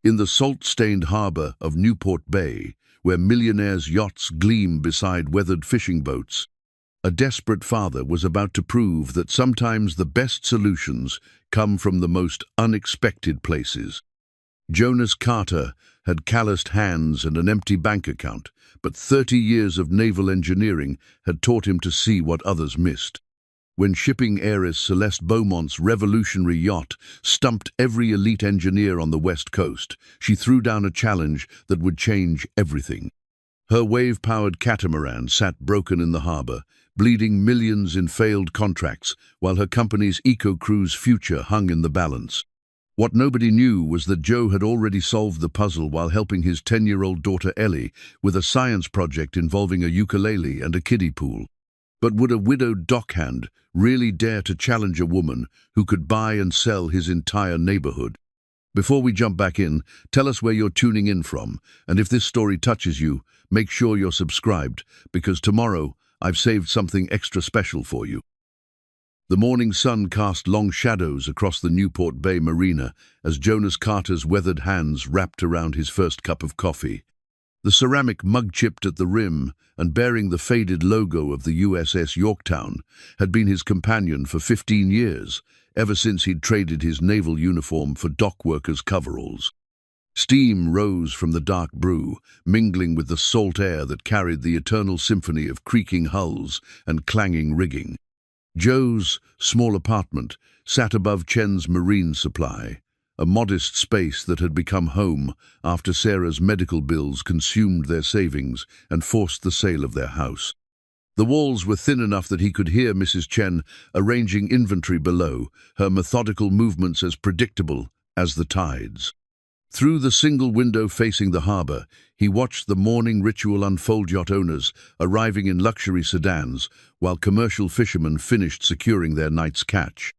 In the salt-stained harbor of Newport Bay, where millionaires' yachts gleam beside weathered fishing boats, a desperate father was about to prove that sometimes the best solutions come from the most unexpected places. Jonas Carter had calloused hands and an empty bank account, but 30 years of naval engineering had taught him to see what others missed. When shipping heiress Celeste Beaumont's revolutionary yacht stumped every elite engineer on the West Coast, she threw down a challenge that would change everything. Her wave-powered catamaran sat broken in the harbor, bleeding millions in failed contracts, while her company's eco-cruise future hung in the balance. What nobody knew was that Joe had already solved the puzzle while helping his 10-year-old daughter Ellie with a science project involving a ukulele and a kiddie pool. But would a widowed dockhand really dare to challenge a woman who could buy and sell his entire neighborhood? Before we jump back in, tell us where you're tuning in from, and if this story touches you, make sure you're subscribed, because tomorrow I've saved something extra special for you. The morning sun cast long shadows across the Newport Bay marina as Jonas Carter's weathered hands wrapped around his first cup of coffee. The ceramic mug chipped at the rim and bearing the faded logo of the USS Yorktown had been his companion for 15 years, ever since he'd traded his naval uniform for dock workers' coveralls. Steam rose from the dark brew, mingling with the salt air that carried the eternal symphony of creaking hulls and clanging rigging. Joe's small apartment sat above Chen's marine supply, a modest space that had become home after Sarah's medical bills consumed their savings and forced the sale of their house. The walls were thin enough that he could hear Mrs. Chen arranging inventory below, her methodical movements as predictable as the tides. Through the single window facing the harbor, he watched the morning ritual unfold. Yacht owners arriving in luxury sedans, while commercial fishermen finished securing their night's catch.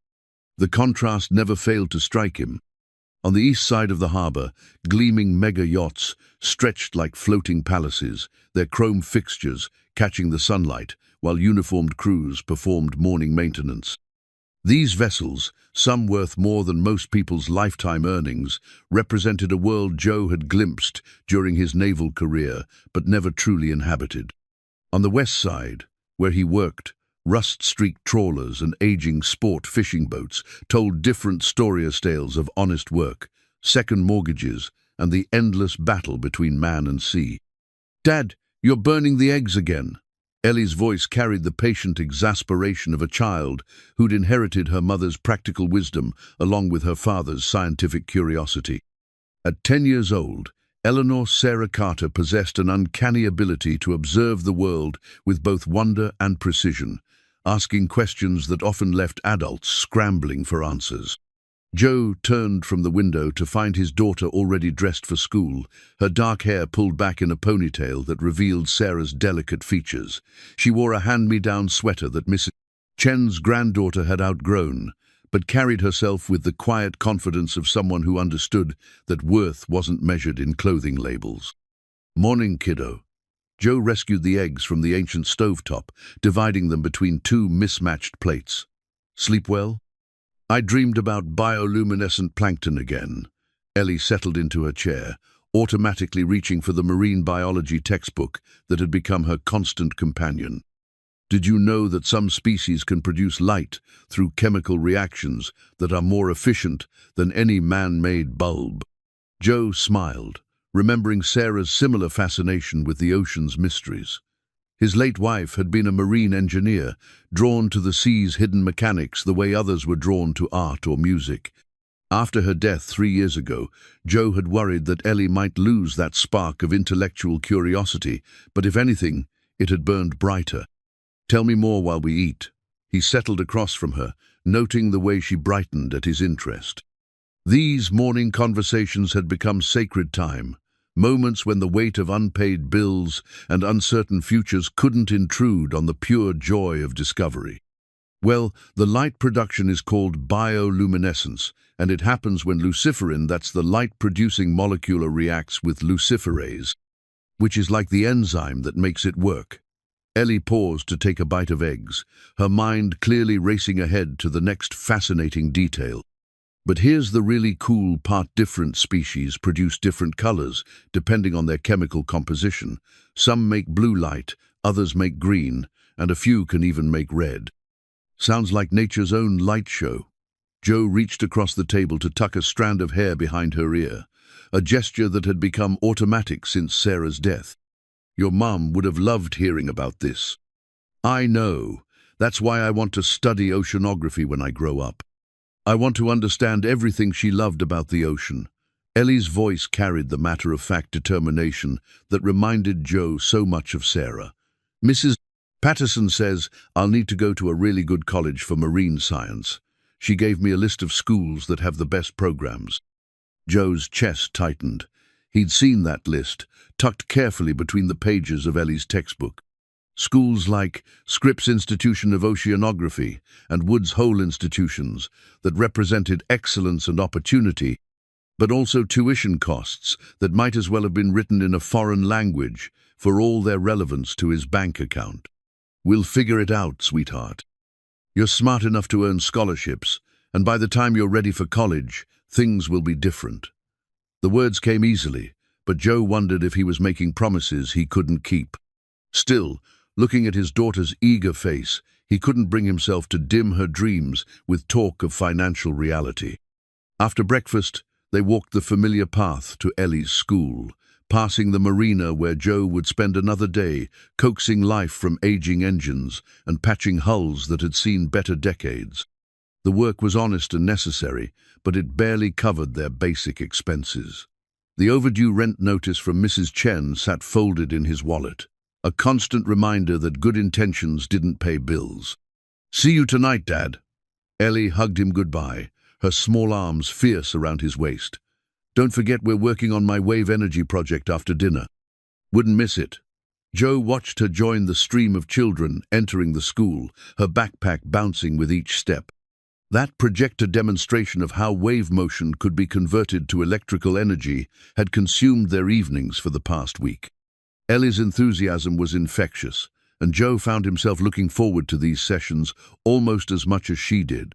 The contrast never failed to strike him. On the east side of the harbor, gleaming mega yachts stretched like floating palaces, their chrome fixtures catching the sunlight, while uniformed crews performed morning maintenance. These vessels, some worth more than most people's lifetime earnings, represented a world Joe had glimpsed during his naval career, but never truly inhabited. On the west side, where he worked, rust-streaked trawlers and aging sport fishing boats told different storious tales of honest work, second mortgages, and the endless battle between man and sea. "Dad, you're burning the eggs again." Ellie's voice carried the patient exasperation of a child who'd inherited her mother's practical wisdom along with her father's scientific curiosity. At 10 years old, Eleanor Sarah Carter possessed an uncanny ability to observe the world with both wonder and precision, asking questions that often left adults scrambling for answers. Joe turned from the window to find his daughter already dressed for school, her dark hair pulled back in a ponytail that revealed Sarah's delicate features. She wore a hand-me-down sweater that Mrs. Chen's granddaughter had outgrown, but carried herself with the quiet confidence of someone who understood that worth wasn't measured in clothing labels. "Morning, kiddo." Joe rescued the eggs from the ancient stovetop, dividing them between two mismatched plates. "Sleep well?" "I dreamed about bioluminescent plankton again." Ellie settled into her chair, automatically reaching for the marine biology textbook that had become her constant companion. "Did you know that some species can produce light through chemical reactions that are more efficient than any man-made bulb?" Joe smiled, remembering Sarah's similar fascination with the ocean's mysteries. His late wife had been a marine engineer, drawn to the sea's hidden mechanics the way others were drawn to art or music. After her death 3 years ago, Joe had worried that Ellie might lose that spark of intellectual curiosity, but if anything, it had burned brighter. "Tell me more while we eat." He settled across from her, noting the way she brightened at his interest. These morning conversations had become sacred time, moments when the weight of unpaid bills and uncertain futures couldn't intrude on the pure joy of discovery. "Well, the light production is called bioluminescence, and it happens when luciferin, that's the light-producing molecule, reacts with luciferase, which is like the enzyme that makes it work." Ellie paused to take a bite of eggs, her mind clearly racing ahead to the next fascinating detail. But here's the really cool part: different species produce different colors depending on their chemical composition. Some make blue light, others make green, and a few can even make red. Sounds like nature's own light show. Joe reached across the table to tuck a strand of hair behind her ear, a gesture that had become automatic since Sarah's death. Your mom would have loved hearing about this. I know. That's why I want to study oceanography when I grow up. I want to understand everything she loved about the ocean. Ellie's voice carried the matter-of-fact determination that reminded Joe so much of Sarah. Mrs. Patterson says I'll need to go to a really good college for marine science. She gave me a list of schools that have the best programs. Joe's chest tightened. He'd seen that list, tucked carefully between the pages of Ellie's textbook. Schools like Scripps Institution of Oceanography and Woods Hole institutions that represented excellence and opportunity, but also tuition costs that might as well have been written in a foreign language for all their relevance to his bank account. We'll figure it out, sweetheart. You're smart enough to earn scholarships, and by the time you're ready for college, things will be different. The words came easily, but Joe wondered if he was making promises he couldn't keep. Still, looking at his daughter's eager face, he couldn't bring himself to dim her dreams with talk of financial reality. After breakfast, they walked the familiar path to Ellie's school, passing the marina where Joe would spend another day coaxing life from aging engines and patching hulls that had seen better decades. The work was honest and necessary, but it barely covered their basic expenses. The overdue rent notice from Mrs. Chen sat folded in his wallet, a constant reminder that good intentions didn't pay bills. See you tonight, Dad. Ellie hugged him goodbye, her small arms fierce around his waist. Don't forget we're working on my wave energy project after dinner. Wouldn't miss it. Joe watched her join the stream of children entering the school, her backpack bouncing with each step. That projector demonstration of how wave motion could be converted to electrical energy had consumed their evenings for the past week. Ellie's enthusiasm was infectious, and Joe found himself looking forward to these sessions almost as much as she did.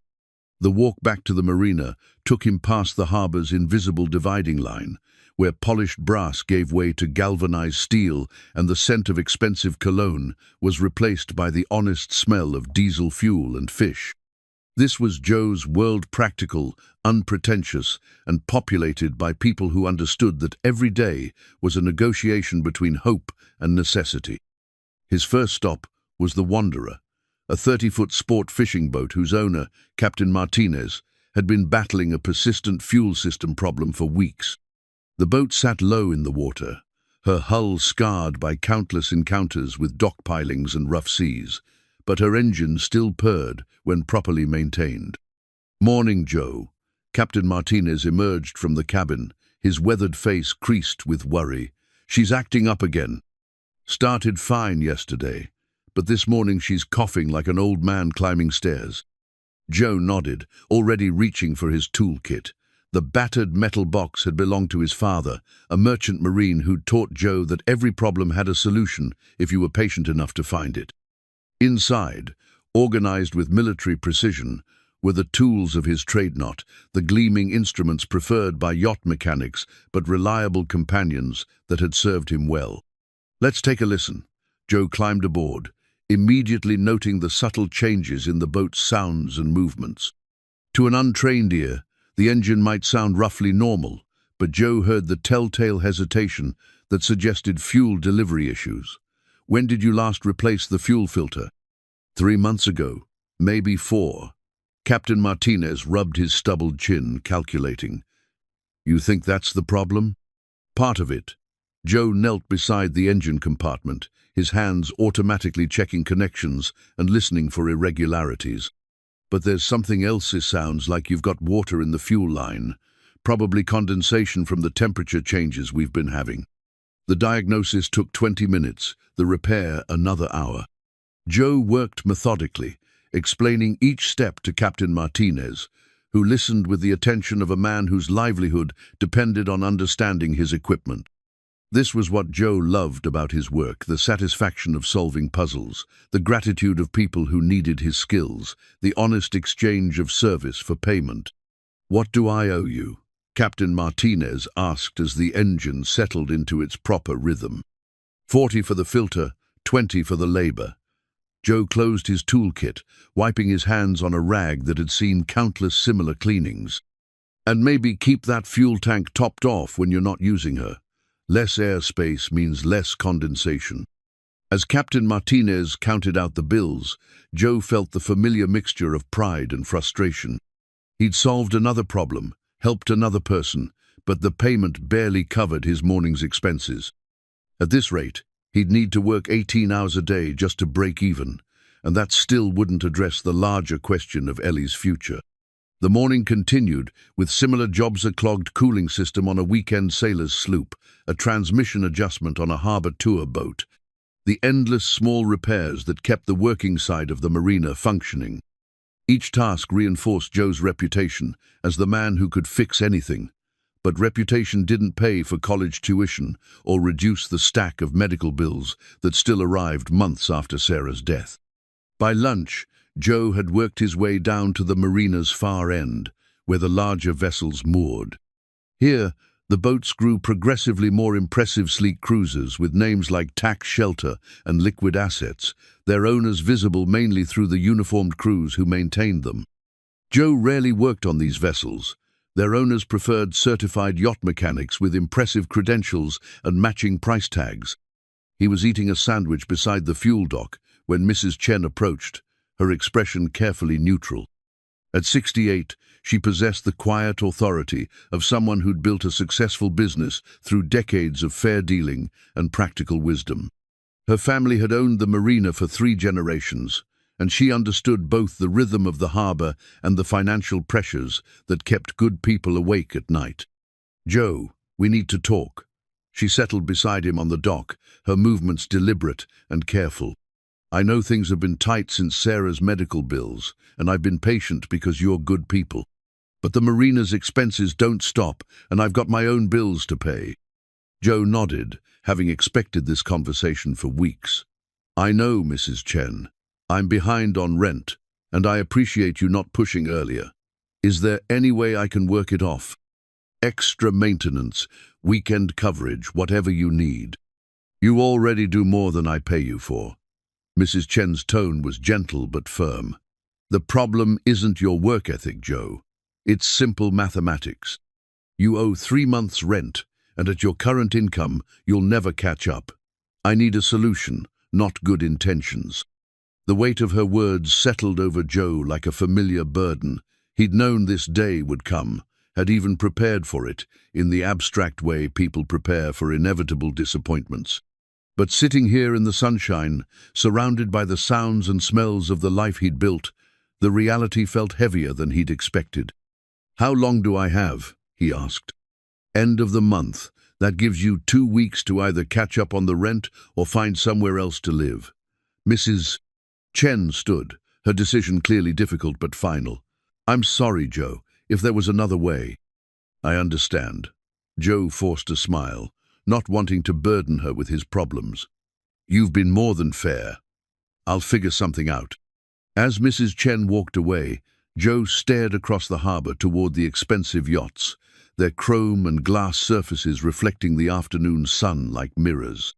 The walk back to the marina took him past the harbor's invisible dividing line, where polished brass gave way to galvanized steel and the scent of expensive cologne was replaced by the honest smell of diesel fuel and fish. This was Joe's world, practical, unpretentious, and populated by people who understood that every day was a negotiation between hope and necessity. His first stop was the Wanderer, a 30-foot sport fishing boat whose owner, Captain Martinez, had been battling a persistent fuel system problem for weeks. The boat sat low in the water, her hull scarred by countless encounters with dock pilings and rough seas, but her engine still purred when properly maintained. Morning, Joe. Captain Martinez emerged from the cabin, his weathered face creased with worry. She's acting up again. Started fine yesterday, but this morning she's coughing like an old man climbing stairs. Joe nodded, already reaching for his toolkit. The battered metal box had belonged to his father, a merchant marine who'd taught Joe that every problem had a solution if you were patient enough to find it. Inside, organized with military precision, were the tools of his trade knot, the gleaming instruments preferred by yacht mechanics but reliable companions that had served him well. Let's take a listen. Joe climbed aboard, immediately noting the subtle changes in the boat's sounds and movements. To an untrained ear, the engine might sound roughly normal, but Joe heard the telltale hesitation that suggested fuel delivery issues. When did you last replace the fuel filter? 3 months ago, maybe 4. Captain Martinez rubbed his stubbled chin, calculating. You think that's the problem? Part of it. Joe knelt beside the engine compartment, his hands automatically checking connections and listening for irregularities. But there's something else. It sounds like you've got water in the fuel line, probably condensation from the temperature changes we've been having. The diagnosis took 20 minutes, the repair another hour. Joe worked methodically, explaining each step to Captain Martinez, who listened with the attention of a man whose livelihood depended on understanding his equipment. This was what Joe loved about his work, the satisfaction of solving puzzles, the gratitude of people who needed his skills, the honest exchange of service for payment. "What do I owe you?" Captain Martinez asked as the engine settled into its proper rhythm. 40 for the filter, 20 for the labor. Joe closed his toolkit, wiping his hands on a rag that had seen countless similar cleanings. "And maybe keep that fuel tank topped off when you're not using her. Less airspace means less condensation." As Captain Martinez counted out the bills, Joe felt the familiar mixture of pride and frustration. He'd solved another problem, helped another person, but the payment barely covered his morning's expenses. At this rate, he'd need to work 18 hours a day just to break even, and that still wouldn't address the larger question of Ellie's future. The morning continued, with similar jobs: a clogged cooling system on a weekend sailor's sloop, a transmission adjustment on a harbor tour boat, the endless small repairs that kept the working side of the marina functioning. Each task reinforced Joe's reputation as the man who could fix anything, but reputation didn't pay for college tuition or reduce the stack of medical bills that still arrived months after Sarah's death. By lunch, Joe had worked his way down to the marina's far end, where the larger vessels moored. Here, the boats grew progressively more impressive, sleek cruisers with names like Tax Shelter and Liquid Assets, their owners visible mainly through the uniformed crews who maintained them. Joe rarely worked on these vessels. Their owners preferred certified yacht mechanics with impressive credentials and matching price tags. He was eating a sandwich beside the fuel dock when Mrs. Chen approached, her expression carefully neutral. At 68, she possessed the quiet authority of someone who'd built a successful business through decades of fair dealing and practical wisdom. Her family had owned the marina for 3 generations, and she understood both the rhythm of the harbor and the financial pressures that kept good people awake at night. "Joe, we need to talk." She settled beside him on the dock, her movements deliberate and careful. "I know things have been tight since Sarah's medical bills, and I've been patient because you're good people. But the marina's expenses don't stop, and I've got my own bills to pay." Joe nodded, having expected this conversation for weeks. "I know, Mrs. Chen. I'm behind on rent, and I appreciate you not pushing earlier. Is there any way I can work it off? Extra maintenance, weekend coverage, whatever you need. You already do more than I pay you for." Mrs. Chen's tone was gentle but firm. "The problem isn't your work ethic, Joe. It's simple mathematics. You owe 3 months' rent, and at your current income, you'll never catch up. I need a solution, not good intentions." The weight of her words settled over Joe like a familiar burden. He'd known this day would come, had even prepared for it, in the abstract way people prepare for inevitable disappointments. But sitting here in the sunshine, surrounded by the sounds and smells of the life he'd built, the reality felt heavier than he'd expected. "How long do I have?" he asked. "End of the month. That gives you 2 weeks to either catch up on the rent or find somewhere else to live." Mrs. Chen stood, her decision clearly difficult but final. "I'm sorry, Joe, if there was another way." "I understand." Joe forced a smile, not wanting to burden her with his problems. "You've been more than fair. I'll figure something out." As Mrs. Chen walked away, Joe stared across the harbor toward the expensive yachts, their chrome and glass surfaces reflecting the afternoon sun like mirrors.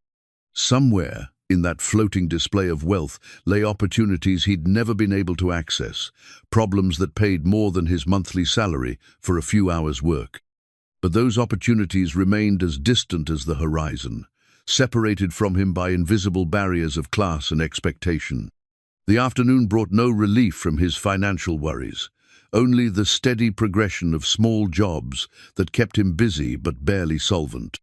Somewhere, in that floating display of wealth, lay opportunities he'd never been able to access, problems that paid more than his monthly salary for a few hours' work. But those opportunities remained as distant as the horizon, separated from him by invisible barriers of class and expectation. The afternoon brought no relief from his financial worries, only the steady progression of small jobs that kept him busy but barely solvent.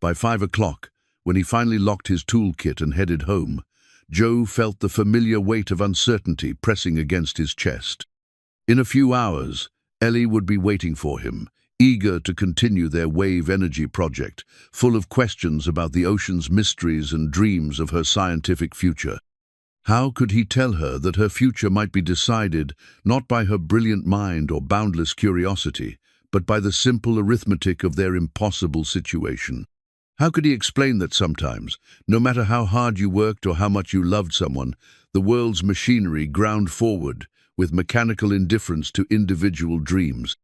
By 5 o'clock, when he finally locked his toolkit and headed home, Joe felt the familiar weight of uncertainty pressing against his chest. In a few hours, Ellie would be waiting for him, eager to continue their wave energy project, full of questions about the ocean's mysteries and dreams of her scientific future. How could he tell her that her future might be decided not by her brilliant mind or boundless curiosity, but by the simple arithmetic of their impossible situation? How could he explain that sometimes, no matter how hard you worked or how much you loved someone, the world's machinery ground forward with mechanical indifference to individual dreams?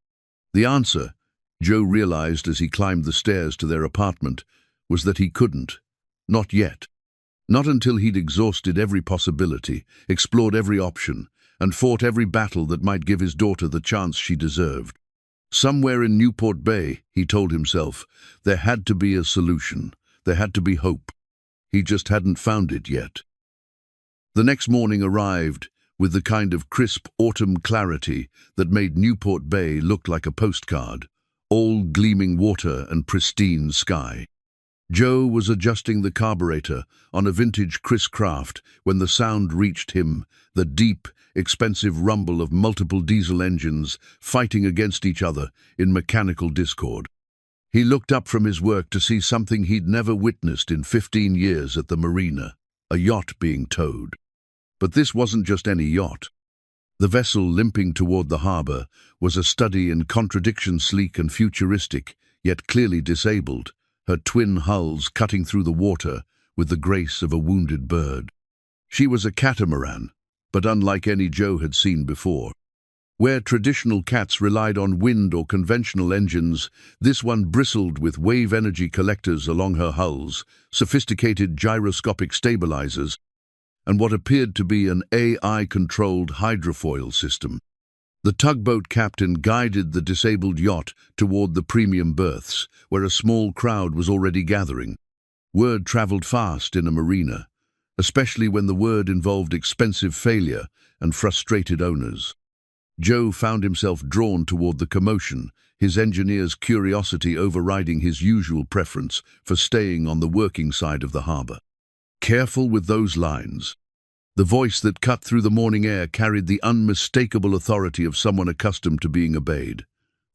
The answer, Joe realized as he climbed the stairs to their apartment, was that he couldn't. Not yet. Not until he'd exhausted every possibility, explored every option, and fought every battle that might give his daughter the chance she deserved. Somewhere in Newport Bay, he told himself, there had to be a solution. There had to be hope. He just hadn't found it yet. The next morning arrived with the kind of crisp autumn clarity that made Newport Bay look like a postcard, all gleaming water and pristine sky. Joe was adjusting the carburetor on a vintage Chris Craft when the sound reached him, the deep, expensive rumble of multiple diesel engines fighting against each other in mechanical discord. He looked up from his work to see something he'd never witnessed in 15 years at the marina, a yacht being towed. But this wasn't just any yacht. The vessel limping toward the harbor was a study in contradiction, sleek and futuristic, yet clearly disabled, her twin hulls cutting through the water with the grace of a wounded bird. She was a catamaran, but unlike any Joe had seen before. Where traditional cats relied on wind or conventional engines, this one bristled with wave energy collectors along her hulls, sophisticated gyroscopic stabilizers, and what appeared to be an AI-controlled hydrofoil system. The tugboat captain guided the disabled yacht toward the premium berths, where a small crowd was already gathering. Word traveled fast in a marina, especially when the word involved expensive failure and frustrated owners. Joe found himself drawn toward the commotion, his engineer's curiosity overriding his usual preference for staying on the working side of the harbor. Careful with those lines. The voice that cut through the morning air carried the unmistakable authority of someone accustomed to being obeyed.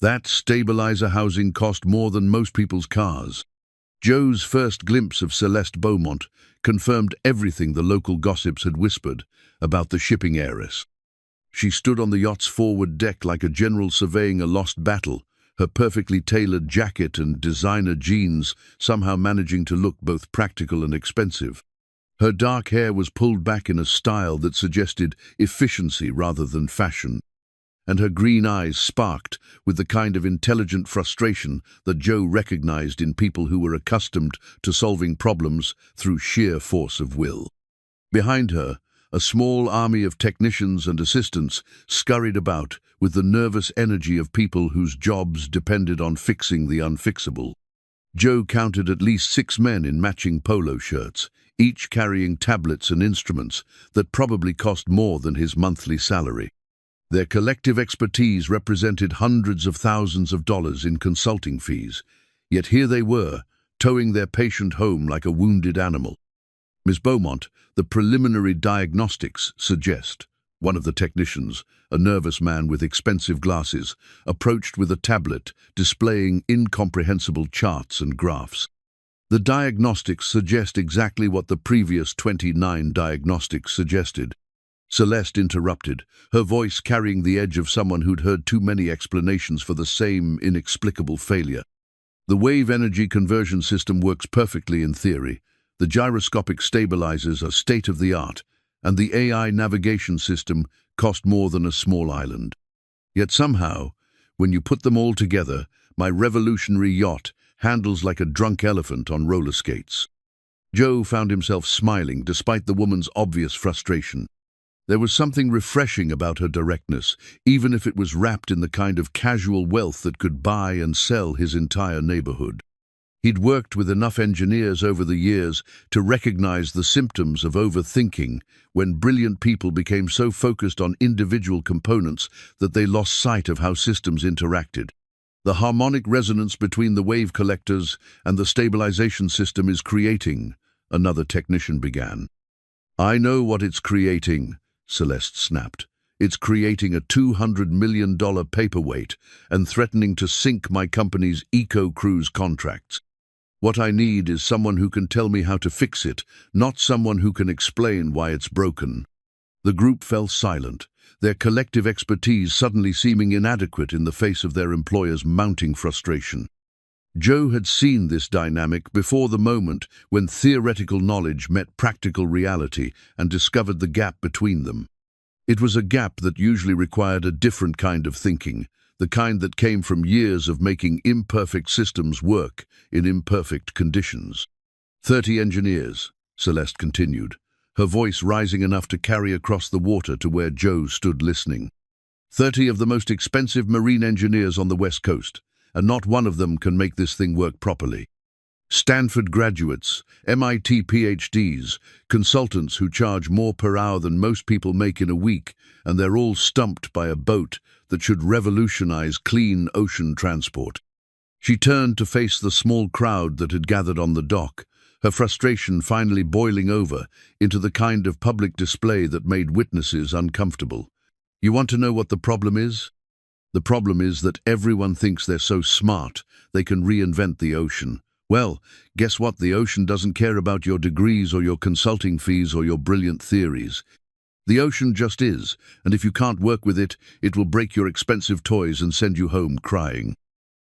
That stabilizer housing cost more than most people's cars. Joe's first glimpse of Celeste Beaumont confirmed everything the local gossips had whispered about the shipping heiress. She stood on the yacht's forward deck like a general surveying a lost battle, her perfectly tailored jacket and designer jeans somehow managing to look both practical and expensive. Her dark hair was pulled back in a style that suggested efficiency rather than fashion, and her green eyes sparked with the kind of intelligent frustration that Joe recognized in people who were accustomed to solving problems through sheer force of will. Behind her, a small army of technicians and assistants scurried about with the nervous energy of people whose jobs depended on fixing the unfixable. Joe counted at least 6 men in matching polo shirts, each carrying tablets and instruments that probably cost more than his monthly salary. Their collective expertise represented hundreds of thousands of dollars in consulting fees, yet here they were, towing their patient home like a wounded animal. Miss Beaumont, the preliminary diagnostics suggest, one of the technicians, a nervous man with expensive glasses, approached with a tablet displaying incomprehensible charts and graphs. The diagnostics suggest exactly what the previous 29 diagnostics suggested. Celeste interrupted, her voice carrying the edge of someone who'd heard too many explanations for the same inexplicable failure. The wave energy conversion system works perfectly in theory. The gyroscopic stabilizers are state-of-the-art, and the AI navigation system cost more than a small island. Yet somehow, when you put them all together, my revolutionary yacht handles like a drunk elephant on roller skates. Joe found himself smiling despite the woman's obvious frustration. There was something refreshing about her directness, even if it was wrapped in the kind of casual wealth that could buy and sell his entire neighborhood. He'd worked with enough engineers over the years to recognize the symptoms of overthinking when brilliant people became so focused on individual components that they lost sight of how systems interacted. The harmonic resonance between the wave collectors and the stabilization system is creating, another technician began. I know what it's creating, Celeste snapped. It's creating a $200 million paperweight and threatening to sink my company's eco-cruise contracts. What I need is someone who can tell me how to fix it, not someone who can explain why it's broken. The group fell silent, their collective expertise suddenly seeming inadequate in the face of their employer's mounting frustration. Joe had seen this dynamic before the moment when theoretical knowledge met practical reality and discovered the gap between them. It was a gap that usually required a different kind of thinking, the kind that came from years of making imperfect systems work in imperfect conditions. 30 engineers, Celeste continued, her voice rising enough to carry across the water to where Joe stood listening. 30 of the most expensive marine engineers on the West Coast, and not one of them can make this thing work properly. Stanford graduates, MIT PhDs, consultants who charge more per hour than most people make in a week, and they're all stumped by a boat that should revolutionize clean ocean transport. She turned to face the small crowd that had gathered on the dock, her frustration finally boiling over into the kind of public display that made witnesses uncomfortable. You want to know what the problem is? The problem is that everyone thinks they're so smart they can reinvent the ocean. Well, guess what? The ocean doesn't care about your degrees or your consulting fees or your brilliant theories. The ocean just is, and if you can't work with it, it will break your expensive toys and send you home crying.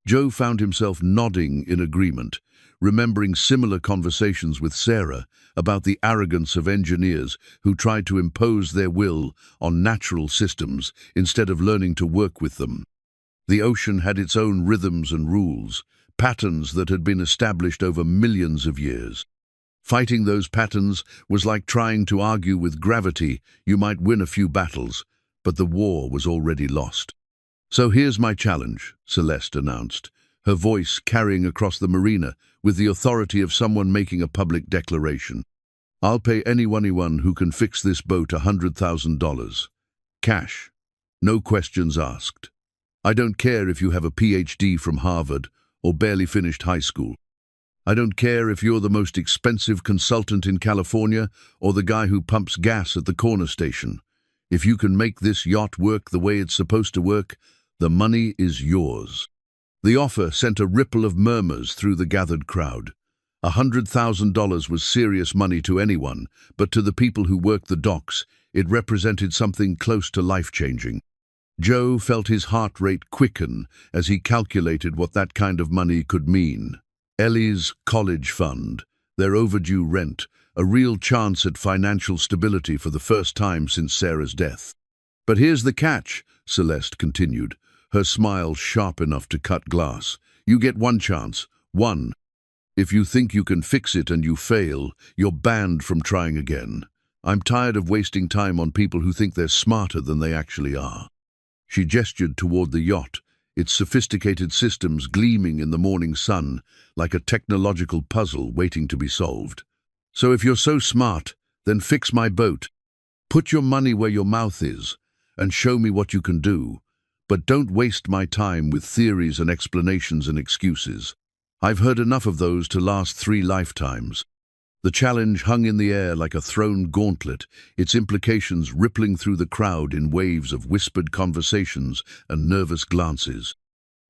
Joe found himself nodding in agreement, remembering similar conversations with Sarah about the arrogance of engineers who tried to impose their will on natural systems instead of learning to work with them. The ocean had its own rhythms and rules, patterns that had been established over millions of years. Fighting those patterns was like trying to argue with gravity. You might win a few battles, but the war was already lost. So here's my challenge, Celeste announced, her voice carrying across the marina with the authority of someone making a public declaration. I'll pay anyone who can fix this boat $100,000. Cash. No questions asked. I don't care if you have a PhD from Harvard or barely finished high school. I don't care if you're the most expensive consultant in California or the guy who pumps gas at the corner station. If you can make this yacht work the way it's supposed to work, the money is yours. The offer sent a ripple of murmurs through the gathered crowd. $100,000 was serious money to anyone, but to the people who worked the docks, it represented something close to life-changing. Joe felt his heart rate quicken as he calculated what that kind of money could mean. Ellie's college fund, their overdue rent, a real chance at financial stability for the first time since Sarah's death. But here's the catch, Celeste continued, her smile sharp enough to cut glass. You get one chance. One. If you think you can fix it and you fail, you're banned from trying again. I'm tired of wasting time on people who think they're smarter than they actually are. She gestured toward the yacht, its sophisticated systems gleaming in the morning sun like a technological puzzle waiting to be solved. So if you're so smart, then fix my boat. Put your money where your mouth is and show me what you can do. But don't waste my time with theories and explanations and excuses. I've heard enough of those to last 3 lifetimes. The challenge hung in the air like a thrown gauntlet, its implications rippling through the crowd in waves of whispered conversations and nervous glances.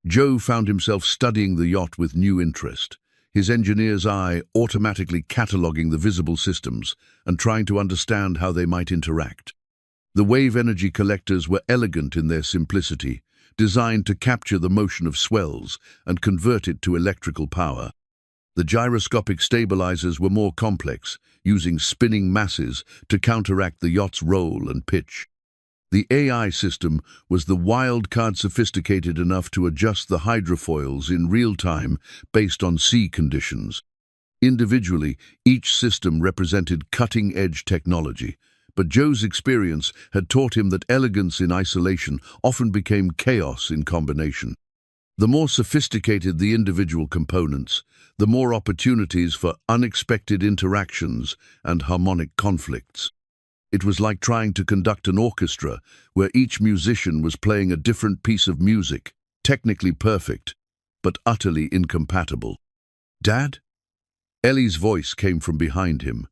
Joe found himself studying the yacht with new interest, his engineer's eye automatically cataloguing the visible systems and trying to understand how they might interact. The wave energy collectors were elegant in their simplicity, designed to capture the motion of swells and convert it to electrical power. The gyroscopic stabilizers were more complex, using spinning masses to counteract the yacht's roll and pitch. The AI system was the wild card sophisticated enough to adjust the hydrofoils in real time based on sea conditions. Individually, each system represented cutting-edge technology, but Joe's experience had taught him that elegance in isolation often became chaos in combination. The more sophisticated the individual components, the more opportunities for unexpected interactions and harmonic conflicts. It was like trying to conduct an orchestra where each musician was playing a different piece of music, technically perfect, but utterly incompatible. "Dad?" Ellie's voice came from behind him,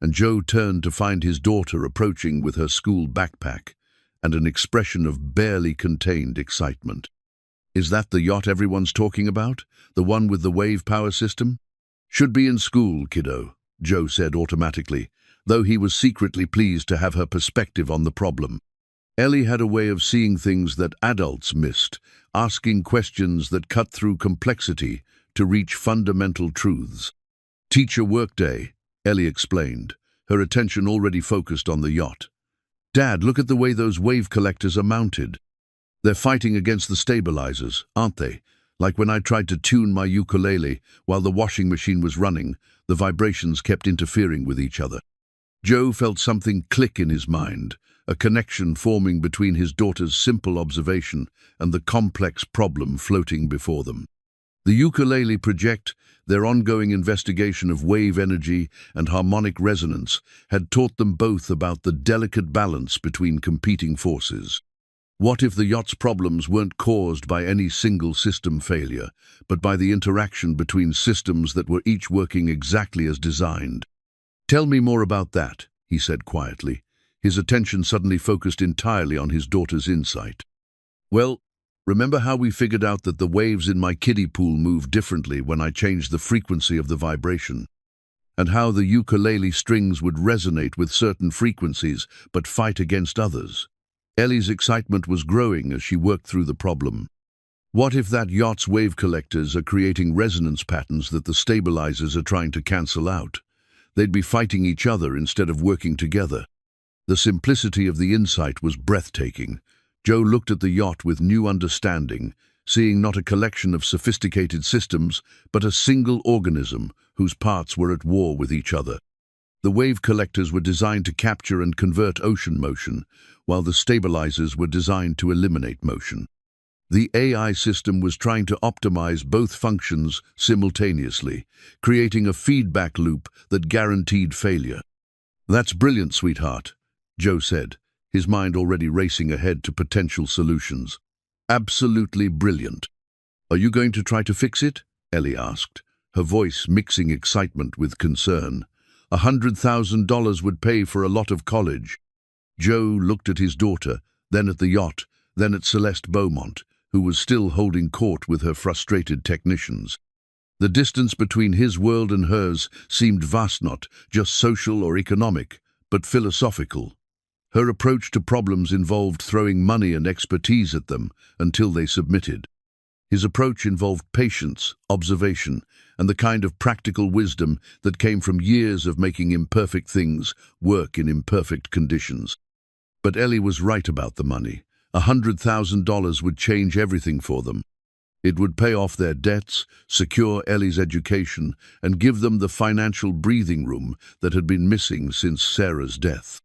and Joe turned to find his daughter approaching with her school backpack and an expression of barely contained excitement. "Is that the yacht everyone's talking about? The one with the wave power system?" "Should be in school, kiddo," Joe said automatically, though he was secretly pleased to have her perspective on the problem. Ellie had a way of seeing things that adults missed, asking questions that cut through complexity to reach fundamental truths. "Teacher workday," Ellie explained, her attention already focused on the yacht. "Dad, look at the way those wave collectors are mounted." They're fighting against the stabilizers, aren't they? Like when I tried to tune my ukulele while the washing machine was running, the vibrations kept interfering with each other. Joe felt something click in his mind, a connection forming between his daughter's simple observation and the complex problem floating before them. The ukulele project, their ongoing investigation of wave energy and harmonic resonance, had taught them both about the delicate balance between competing forces. What if the yacht's problems weren't caused by any single system failure, but by the interaction between systems that were each working exactly as designed? "Tell me more about that," he said quietly, his attention suddenly focused entirely on his daughter's insight. "Well, remember how we figured out that the waves in my kiddie pool move differently when I changed the frequency of the vibration? And how the ukulele strings would resonate with certain frequencies but fight against others?" Ellie's excitement was growing as she worked through the problem. What if that yacht's wave collectors are creating resonance patterns that the stabilizers are trying to cancel out? They'd be fighting each other instead of working together. The simplicity of the insight was breathtaking. Joe looked at the yacht with new understanding, seeing not a collection of sophisticated systems, but a single organism whose parts were at war with each other. The wave collectors were designed to capture and convert ocean motion, while the stabilizers were designed to eliminate motion. The AI system was trying to optimize both functions simultaneously, creating a feedback loop that guaranteed failure. "That's brilliant, sweetheart," Joe said, his mind already racing ahead to potential solutions. "Absolutely brilliant." "Are you going to try to fix it?" Ellie asked, her voice mixing excitement with concern. $100,000 would pay for a lot of college." Joe looked at his daughter, then at the yacht, then at Celeste Beaumont, who was still holding court with her frustrated technicians. The distance between his world and hers seemed vast, not just social or economic, but philosophical. Her approach to problems involved throwing money and expertise at them until they submitted. His approach involved patience, observation, and the kind of practical wisdom that came from years of making imperfect things work in imperfect conditions. But Ellie was right about the money. $100,000 would change everything for them. It would pay off their debts, secure Ellie's education, and give them the financial breathing room that had been missing since Sarah's death.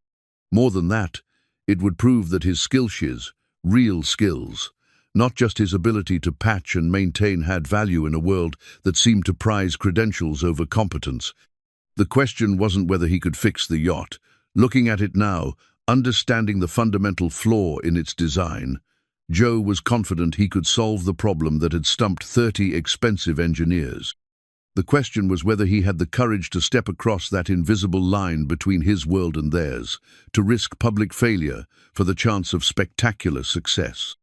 More than that, it would prove that his skills, real skills, not just his ability to patch and maintain, had value in a world that seemed to prize credentials over competence. The question wasn't whether he could fix the yacht. Looking at it now, understanding the fundamental flaw in its design, Joe was confident he could solve the problem that had stumped 30 expensive engineers. The question was whether he had the courage to step across that invisible line between his world and theirs, to risk public failure for the chance of spectacular success.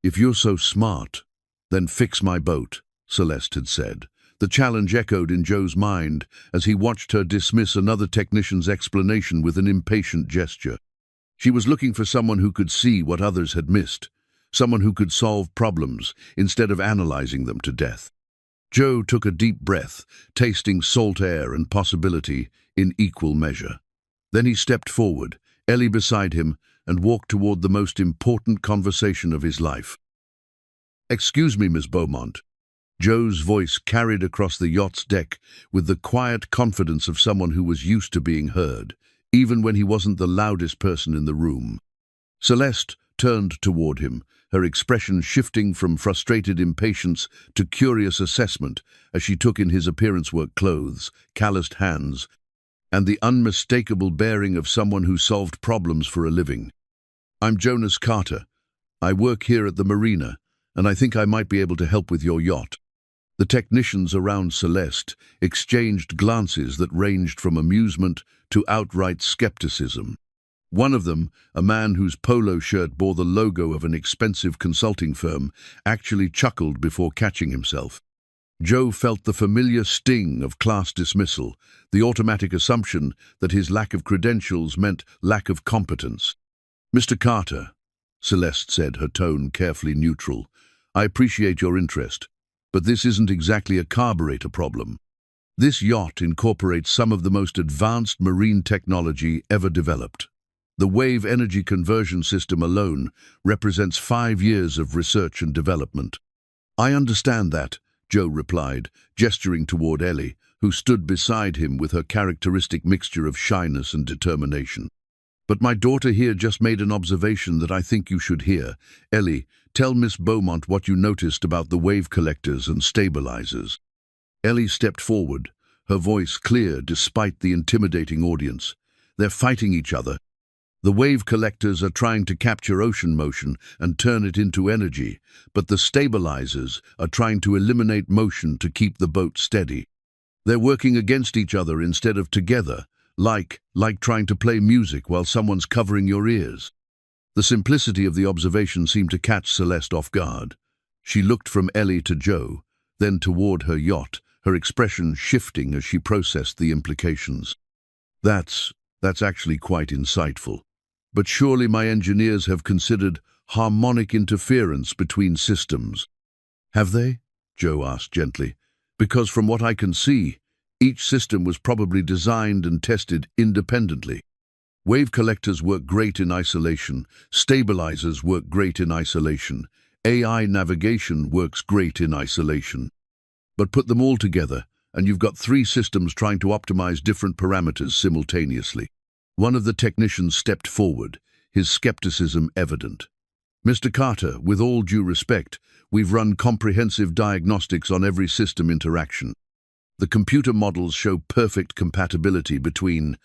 "If you're so smart, then fix my boat," Celeste had said. The challenge echoed in Joe's mind as he watched her dismiss another technician's explanation with an impatient gesture. She was looking for someone who could see what others had missed, someone who could solve problems instead of analyzing them to death. Joe took a deep breath, tasting salt air and possibility in equal measure. Then he stepped forward, Ellie beside him, and walked toward the most important conversation of his life. "Excuse me, Miss Beaumont." Joe's voice carried across the yacht's deck with the quiet confidence of someone who was used to being heard, even when he wasn't the loudest person in the room. Celeste turned toward him, her expression shifting from frustrated impatience to curious assessment as she took in his appearance-work clothes, calloused hands, and the unmistakable bearing of someone who solved problems for a living. "I'm Jonas Carter. I work here at the marina, and I think I might be able to help with your yacht." The technicians around Celeste exchanged glances that ranged from amusement to outright skepticism. One of them, a man whose polo shirt bore the logo of an expensive consulting firm, actually chuckled before catching himself. Joe felt the familiar sting of class dismissal, the automatic assumption that his lack of credentials meant lack of competence. "Mr. Carter," Celeste said, her tone carefully neutral, "I appreciate your interest, but this isn't exactly a carburetor problem. This yacht incorporates some of the most advanced marine technology ever developed. The wave energy conversion system alone represents 5 years of research and development. I understand that, Joe replied, gesturing toward Ellie, who stood beside him with her characteristic mixture of shyness and determination. But my daughter here just made an observation that I think you should hear. Ellie, tell Miss Beaumont what you noticed about the wave collectors and stabilizers. Ellie stepped forward, her voice clear despite the intimidating audience. They're fighting each other. The wave collectors are trying to capture ocean motion and turn it into energy, but the stabilizers are trying to eliminate motion to keep the boat steady. They're working against each other instead of together, like trying to play music while someone's covering your ears. The simplicity of the observation seemed to catch Celeste off guard. She looked from Ellie to Joe, then toward her yacht, her expression shifting as she processed the implications. That's actually quite insightful. But surely my engineers have considered harmonic interference between systems. Have they? Joe asked gently. Because from what I can see, each system was probably designed and tested independently. Wave collectors work great in isolation, stabilizers work great in isolation, AI navigation works great in isolation. But put them all together, and you've got 3 systems trying to optimize different parameters simultaneously. One of the technicians stepped forward, his skepticism evident. Mr. Carter, with all due respect, we've run comprehensive diagnostics on every system interaction. The computer models show perfect compatibility between...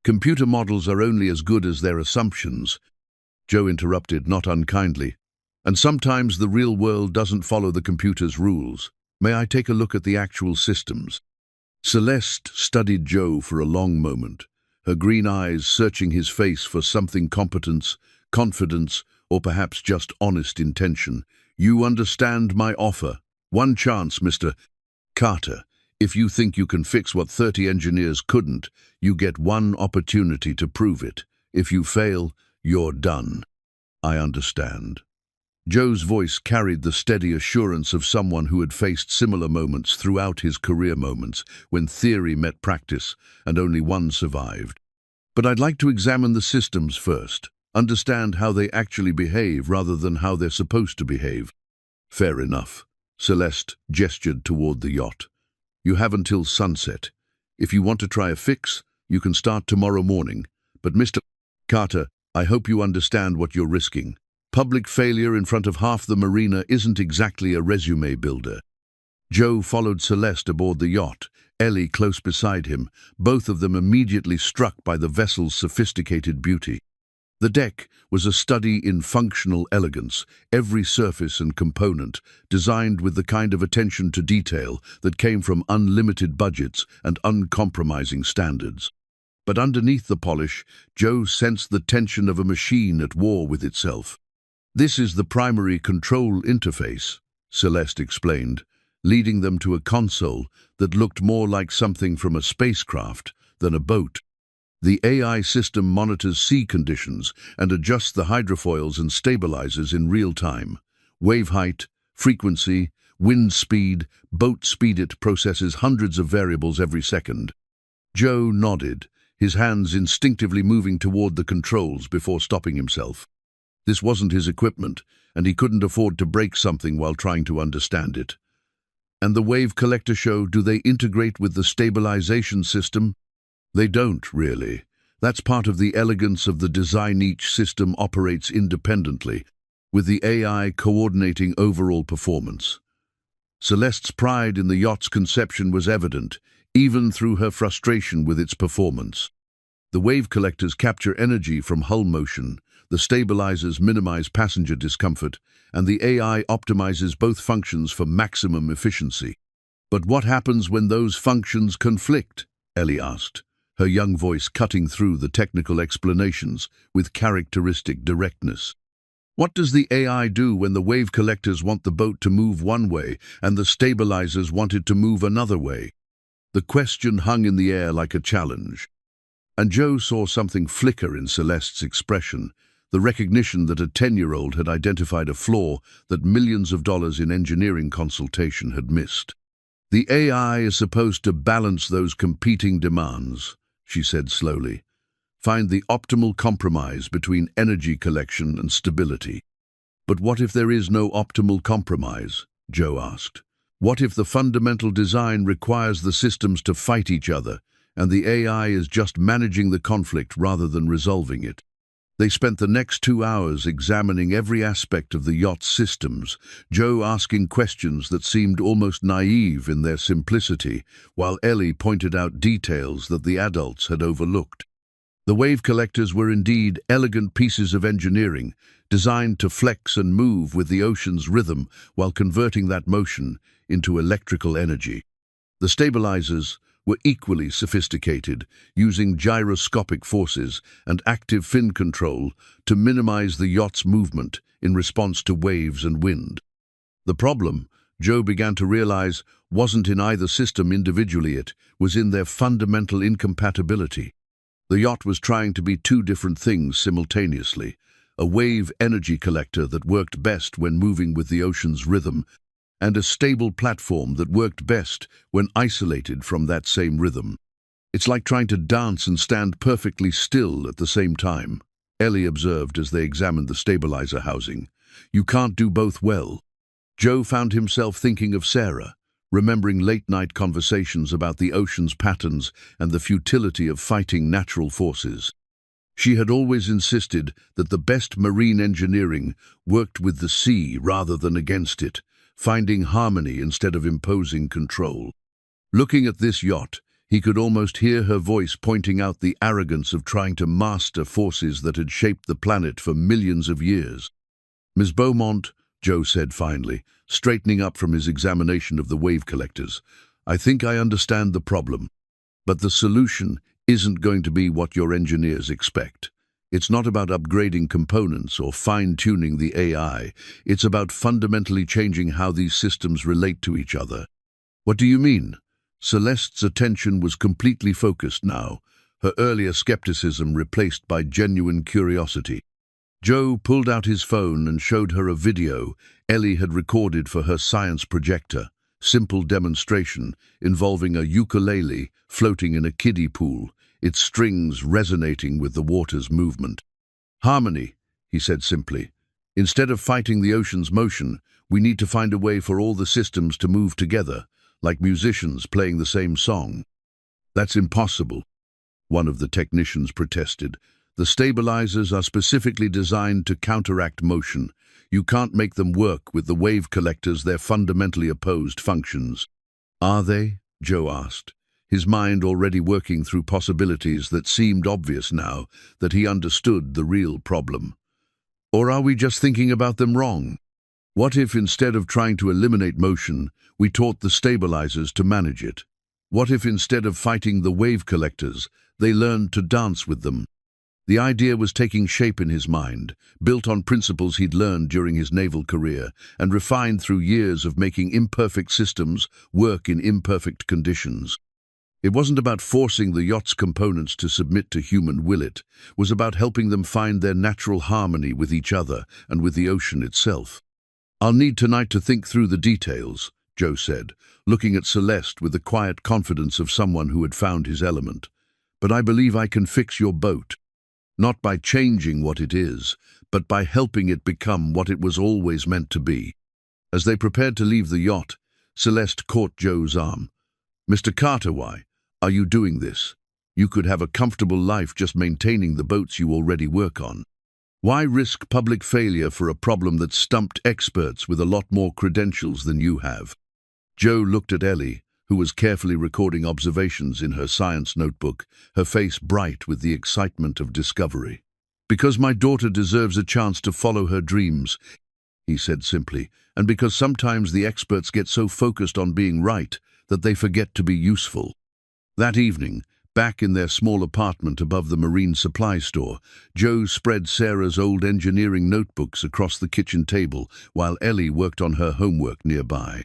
Computer models are only as good as their assumptions, Joe interrupted, not unkindly. And sometimes the real world doesn't follow the computer's rules. May I take a look at the actual systems? Celeste studied Joe for a long moment, her green eyes searching his face for something competence, confidence, or perhaps just honest intention. You understand my offer. One chance, Mr. Carter. If you think you can fix what 30 engineers couldn't, you get one opportunity to prove it. If you fail, you're done. I understand. Joe's voice carried the steady assurance of someone who had faced similar moments throughout his career, moments when theory met practice and only one survived. But I'd like to examine the systems first, understand how they actually behave rather than how they're supposed to behave. Fair enough. Celeste gestured toward the yacht. You have until sunset. If you want to try a fix, you can start tomorrow morning. But Mr. Carter, I hope you understand what you're risking. Public failure in front of half the marina isn't exactly a resume builder. Joe followed Celeste aboard the yacht, Ellie close beside him, both of them immediately struck by the vessel's sophisticated beauty. The deck was a study in functional elegance, every surface and component designed with the kind of attention to detail that came from unlimited budgets and uncompromising standards. But underneath the polish, Joe sensed the tension of a machine at war with itself. This is the primary control interface, Celeste explained, leading them to a console that looked more like something from a spacecraft than a boat. The AI system monitors sea conditions and adjusts the hydrofoils and stabilizers in real time. Wave height, frequency, wind speed, boat speed. It processes hundreds of variables every second. Joe nodded, his hands instinctively moving toward the controls before stopping himself. This wasn't his equipment, and he couldn't afford to break something while trying to understand it. And the wave collector show, do they integrate with the stabilization system? They don't, really. That's part of the elegance of the design. Each system operates independently, with the AI coordinating overall performance. Celeste's pride in the yacht's conception was evident, even through her frustration with its performance. The wave collectors capture energy from hull motion, the stabilizers minimize passenger discomfort, and the AI optimizes both functions for maximum efficiency. But what happens when those functions conflict? Ellie asked, her young voice cutting through the technical explanations with characteristic directness. What does the AI do when the wave collectors want the boat to move one way and the stabilizers want it to move another way? The question hung in the air like a challenge. And Joe saw something flicker in Celeste's expression, the recognition that a 10-year-old had identified a flaw that millions of dollars in engineering consultation had missed. The AI is supposed to balance those competing demands, she said slowly. find the optimal compromise between energy collection and stability. But what if there is no optimal compromise? Joe asked. What if the fundamental design requires the systems to fight each other, and the AI is just managing the conflict rather than resolving it? They spent the next 2 hours examining every aspect of the yacht's systems, Joe asking questions that seemed almost naive in their simplicity, while Ellie pointed out details that the adults had overlooked. The wave collectors were indeed elegant pieces of engineering, designed to flex and move with the ocean's rhythm while converting that motion into electrical energy. The stabilizers were equally sophisticated, using gyroscopic forces and active fin control to minimize the yacht's movement in response to waves and wind. The problem, Joe began to realize, wasn't in either system individually, it was in their fundamental incompatibility. The yacht was trying to be two different things simultaneously, a wave energy collector that worked best when moving with the ocean's rhythm, and a stable platform that worked best when isolated from that same rhythm. It's like trying to dance and stand perfectly still at the same time, Ellie observed as they examined the stabilizer housing. You can't do both well. Joe found himself thinking of Sarah, remembering late-night conversations about the ocean's patterns and the futility of fighting natural forces. She had always insisted that the best marine engineering worked with the sea rather than against it, finding harmony instead of imposing control. Looking at this yacht, he could almost hear her voice pointing out the arrogance of trying to master forces that had shaped the planet for millions of years. Ms. Beaumont, Joe said finally, straightening up from his examination of the wave collectors, I think I understand the problem, but the solution isn't going to be what your engineers expect. It's not about upgrading components or fine-tuning the AI. It's about fundamentally changing how these systems relate to each other. What do you mean? Celeste's attention was completely focused now, her earlier skepticism replaced by genuine curiosity. Joe pulled out his phone and showed her a video Ellie had recorded for her science projector, simple demonstration involving a ukulele floating in a kiddie pool, its strings resonating with the water's movement. Harmony, he said simply. Instead of fighting the ocean's motion, we need to find a way for all the systems to move together, like musicians playing the same song. That's impossible, one of the technicians protested. The stabilizers are specifically designed to counteract motion. You can't make them work with the wave collectors, they're fundamentally opposed functions. Are they? Joe asked, his mind already working through possibilities that seemed obvious now that he understood the real problem. Or are we just thinking about them wrong? What if instead of trying to eliminate motion, we taught the stabilizers to manage it? What if instead of fighting the wave collectors, they learned to dance with them? The idea was taking shape in his mind, built on principles he'd learned during his naval career and refined through years of making imperfect systems work in imperfect conditions. It wasn't about forcing the yacht's components to submit to human will, it was about helping them find their natural harmony with each other and with the ocean itself. I'll need tonight to think through the details, Joe said, looking at Celeste with the quiet confidence of someone who had found his element. But I believe I can fix your boat. Not by changing what it is, but by helping it become what it was always meant to be. As they prepared to leave the yacht, Celeste caught Joe's arm. Mr. Carter, why are you doing this? You could have a comfortable life just maintaining the boats you already work on. Why risk public failure for a problem that stumped experts with a lot more credentials than you have? Joe looked at Ellie, who was carefully recording observations in her science notebook, her face bright with the excitement of discovery. Because my daughter deserves a chance to follow her dreams, he said simply, and because sometimes the experts get so focused on being right that they forget to be useful. That evening, back in their small apartment above the marine supply store, Joe spread Sarah's old engineering notebooks across the kitchen table while Ellie worked on her homework nearby.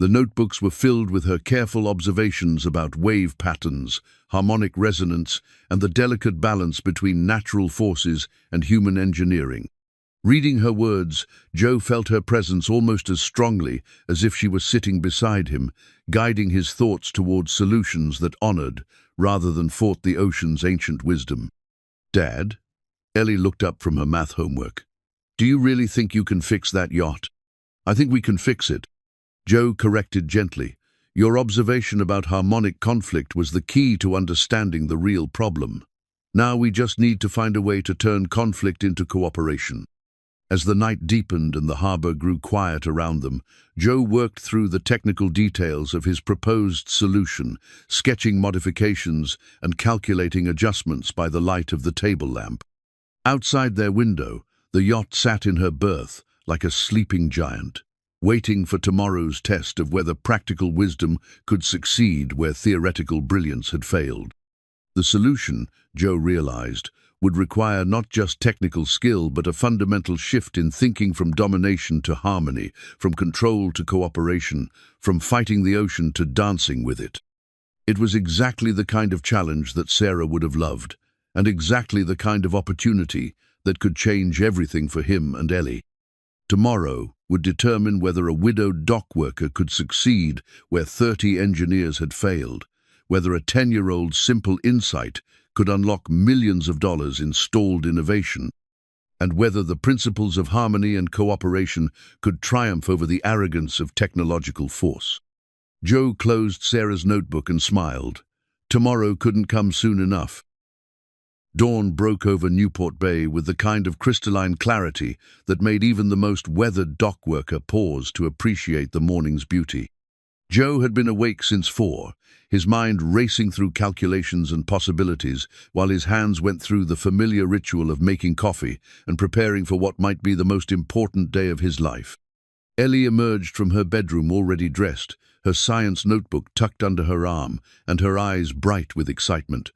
The notebooks were filled with her careful observations about wave patterns, harmonic resonance, and the delicate balance between natural forces and human engineering. Reading her words, Joe felt her presence almost as strongly as if she was sitting beside him, guiding his thoughts towards solutions that honored, rather than fought the ocean's ancient wisdom. Dad? Ellie looked up from her math homework. Do you really think you can fix that yacht? I think we can fix it. Joe corrected gently. Your observation about harmonic conflict was the key to understanding the real problem. Now we just need to find a way to turn conflict into cooperation. As the night deepened and the harbor grew quiet around them, Joe worked through the technical details of his proposed solution, sketching modifications and calculating adjustments by the light of the table lamp. Outside their window, the yacht sat in her berth like a sleeping giant, waiting for tomorrow's test of whether practical wisdom could succeed where theoretical brilliance had failed. The solution, Joe realized, would require not just technical skill but a fundamental shift in thinking from domination to harmony, from control to cooperation, from fighting the ocean to dancing with it. It was exactly the kind of challenge that Sarah would have loved, and exactly the kind of opportunity that could change everything for him and Ellie. Tomorrow would determine whether a widowed dock worker could succeed where 30 engineers had failed, whether a 10-year-old simple insight could unlock millions of dollars in stalled innovation, and whether the principles of harmony and cooperation could triumph over the arrogance of technological force. Joe closed Sarah's notebook and smiled. Tomorrow couldn't come soon enough. Dawn broke over Newport Bay with the kind of crystalline clarity that made even the most weathered dock worker pause to appreciate the morning's beauty. Joe had been awake since 4, his mind racing through calculations and possibilities while his hands went through the familiar ritual of making coffee and preparing for what might be the most important day of his life. Ellie emerged from her bedroom already dressed, her science notebook tucked under her arm and her eyes bright with excitement.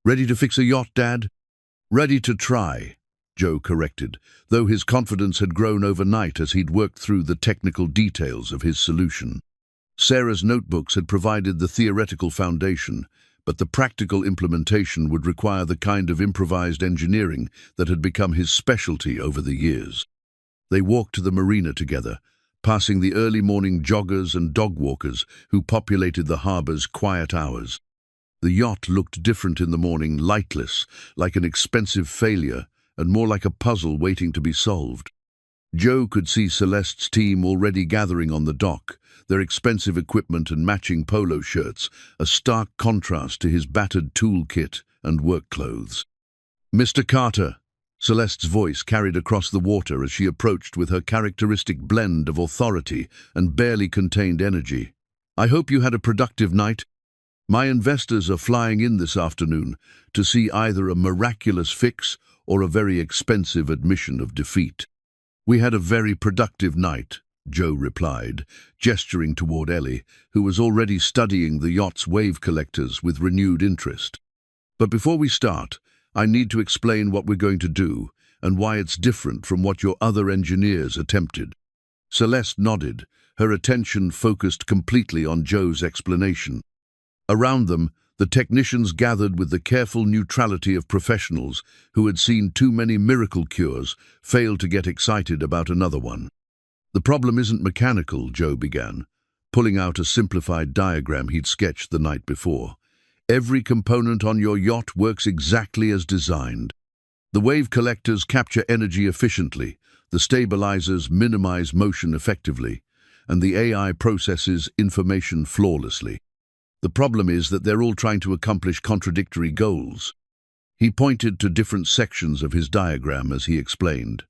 Ready to fix a yacht, Dad? Ready to try, Joe corrected, though his confidence had grown overnight as he'd worked through the technical details of his solution. Sarah's notebooks had provided the theoretical foundation, but the practical implementation would require the kind of improvised engineering that had become his specialty over the years. They walked to the marina together, passing the early morning joggers and dog walkers who populated the harbor's quiet hours. The yacht looked different in the morning, lightless, like an expensive failure, and more like a puzzle waiting to be solved. Joe could see Celeste's team already gathering on the dock, their expensive equipment and matching polo shirts, a stark contrast to his battered toolkit and work clothes. "Mr. Carter," Celeste's voice carried across the water as she approached with her characteristic blend of authority and barely contained energy. "I hope you had a productive night. My investors are flying in this afternoon to see either a miraculous fix or a very expensive admission of defeat." "We had a very productive night," Joe replied, gesturing toward Ellie, who was already studying the yacht's wave collectors with renewed interest. "But before we start, I need to explain what we're going to do and why it's different from what your other engineers attempted." Celeste nodded, her attention focused completely on Joe's explanation. Around them, the technicians gathered with the careful neutrality of professionals who had seen too many miracle cures fail to get excited about another one. "The problem isn't mechanical," Joe began, pulling out a simplified diagram he'd sketched the night before. "Every component on your yacht works exactly as designed. The wave collectors capture energy efficiently, the stabilizers minimize motion effectively, and the AI processes information flawlessly. The problem is that they're all trying to accomplish contradictory goals." He pointed to different sections of his diagram as he explained.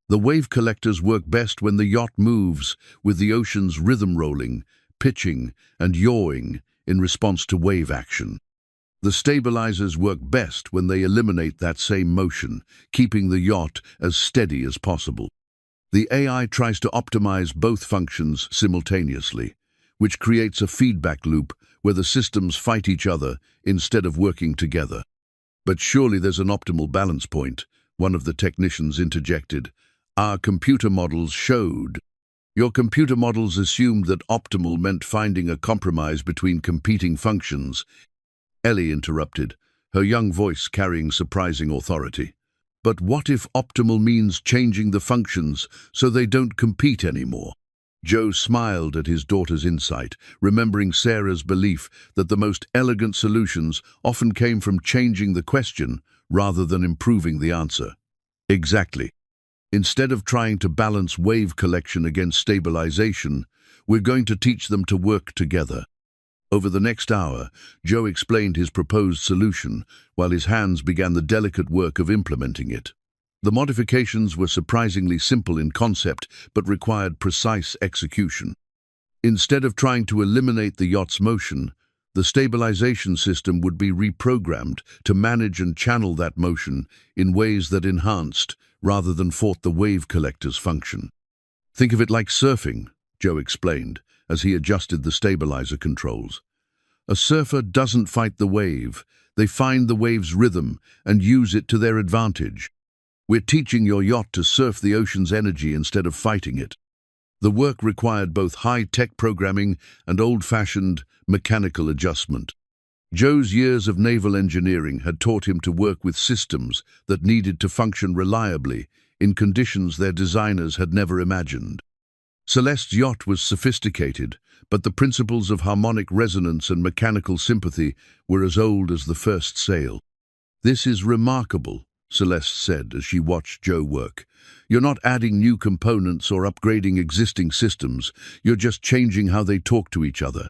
"The wave collectors work best when the yacht moves, with the ocean's rhythm rolling, pitching, and yawing in response to wave action. The stabilizers work best when they eliminate that same motion, keeping the yacht as steady as possible. The AI tries to optimize both functions simultaneously, which creates a feedback loop where the systems fight each other instead of working together." "But surely there's an optimal balance point," one of the technicians interjected. "Our computer models showed." "Your computer models assumed that optimal meant finding a compromise between competing functions," Ellie interrupted, her young voice carrying surprising authority. "But what if optimal means changing the functions so they don't compete anymore?" Joe smiled at his daughter's insight, remembering Sarah's belief that the most elegant solutions often came from changing the question rather than improving the answer. Exactly. Instead of trying to balance wave collection against stabilization, we're going to teach them to work together. Over the next hour, Joe explained his proposed solution, while his hands began the delicate work of implementing it. The modifications were surprisingly simple in concept, but required precise execution. Instead of trying to eliminate the yacht's motion, the stabilization system would be reprogrammed to manage and channel that motion in ways that enhanced, rather than fought, the wave collector's function. Think of it like surfing, Joe explained, as he adjusted the stabilizer controls. A surfer doesn't fight the wave, they find the wave's rhythm and use it to their advantage. We're teaching your yacht to surf the ocean's energy instead of fighting it. The work required both high-tech programming and old-fashioned mechanical adjustment. Joe's years of naval engineering had taught him to work with systems that needed to function reliably in conditions their designers had never imagined. Celeste's yacht was sophisticated, but the principles of harmonic resonance and mechanical sympathy were as old as the first sail. "This is remarkable," Celeste said as she watched Joe work. "You're not adding new components or upgrading existing systems, you're just changing how they talk to each other."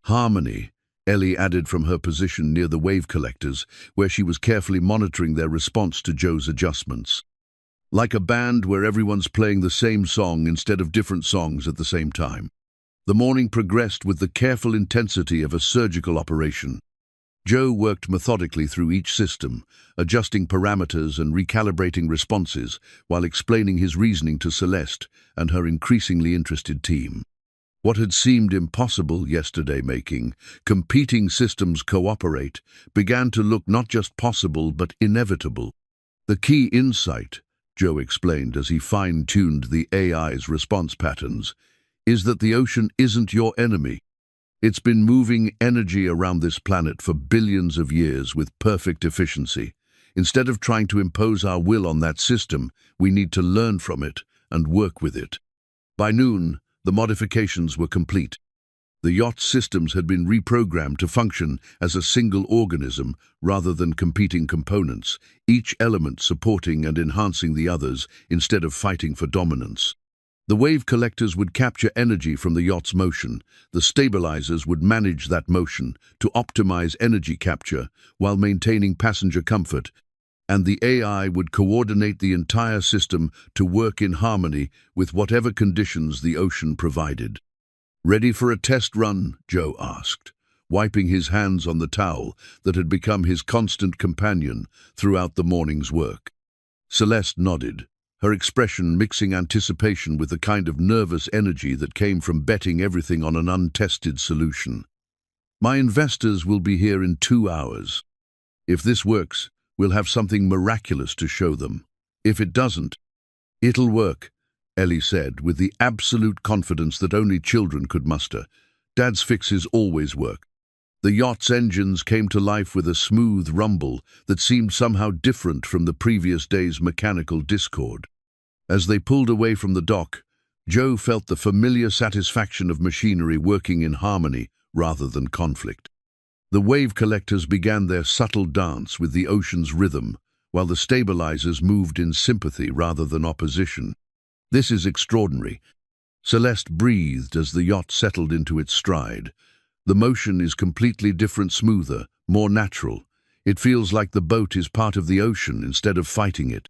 "Harmony," Ellie added from her position near the wave collectors, where she was carefully monitoring their response to Joe's adjustments. "Like a band where everyone's playing the same song instead of different songs at the same time." The morning progressed with the careful intensity of a surgical operation. Joe worked methodically through each system, adjusting parameters and recalibrating responses while explaining his reasoning to Celeste and her increasingly interested team. What had seemed impossible yesterday, making competing systems cooperate, began to look not just possible but inevitable. "The key insight," Joe explained as he fine-tuned the AI's response patterns, "is that the ocean isn't your enemy. It's been moving energy around this planet for billions of years with perfect efficiency. Instead of trying to impose our will on that system, we need to learn from it and work with it." By noon, the modifications were complete. The yacht's systems had been reprogrammed to function as a single organism rather than competing components, each element supporting and enhancing the others instead of fighting for dominance. The wave collectors would capture energy from the yacht's motion, the stabilizers would manage that motion to optimize energy capture while maintaining passenger comfort, and the AI would coordinate the entire system to work in harmony with whatever conditions the ocean provided. "Ready for a test run?" Joe asked, wiping his hands on the towel that had become his constant companion throughout the morning's work. Celeste nodded, her expression mixing anticipation with the kind of nervous energy that came from betting everything on an untested solution. "My investors will be here in 2 hours. If this works, we'll have something miraculous to show them. If it doesn't, it'll work," Ellie said, with the absolute confidence that only children could muster. "Dad's fixes always work." The yacht's engines came to life with a smooth rumble that seemed somehow different from the previous day's mechanical discord. As they pulled away from the dock, Joe felt the familiar satisfaction of machinery working in harmony rather than conflict. The wave collectors began their subtle dance with the ocean's rhythm, while the stabilizers moved in sympathy rather than opposition. "This is extraordinary." Celeste breathed as the yacht settled into its stride. "The motion is completely different, smoother, more natural. It feels like the boat is part of the ocean instead of fighting it."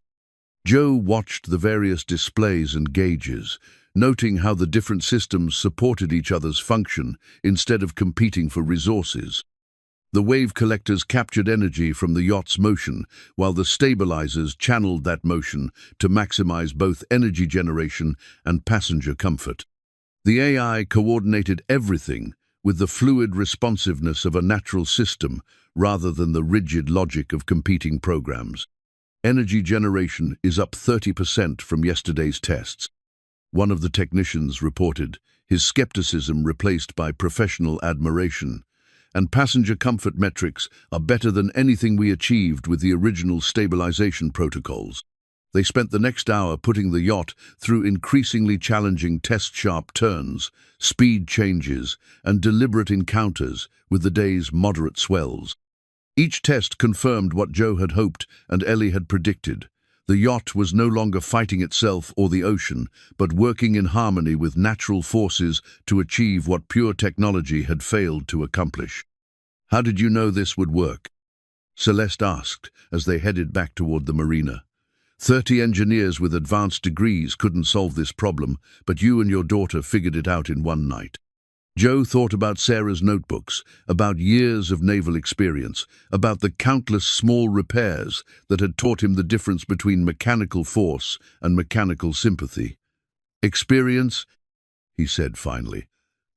Joe watched the various displays and gauges, noting how the different systems supported each other's function instead of competing for resources. The wave collectors captured energy from the yacht's motion, while the stabilizers channeled that motion to maximize both energy generation and passenger comfort. The AI coordinated everything with the fluid responsiveness of a natural system rather than the rigid logic of competing programs. Energy generation is up 30% from yesterday's tests. One of the technicians reported, his skepticism replaced by professional admiration. "And passenger comfort metrics are better than anything we achieved with the original stabilization protocols." They spent the next hour putting the yacht through increasingly challenging test-sharp turns, speed changes, and deliberate encounters with the day's moderate swells. Each test confirmed what Joe had hoped and Ellie had predicted. The yacht was no longer fighting itself or the ocean, but working in harmony with natural forces to achieve what pure technology had failed to accomplish. "How did you know this would work?" Celeste asked as they headed back toward the marina. 30 engineers with advanced degrees couldn't solve this problem, but you and your daughter figured it out in one night. Joe thought about Sarah's notebooks, about years of naval experience, about the countless small repairs that had taught him the difference between mechanical force and mechanical sympathy. "Experience," he said finally,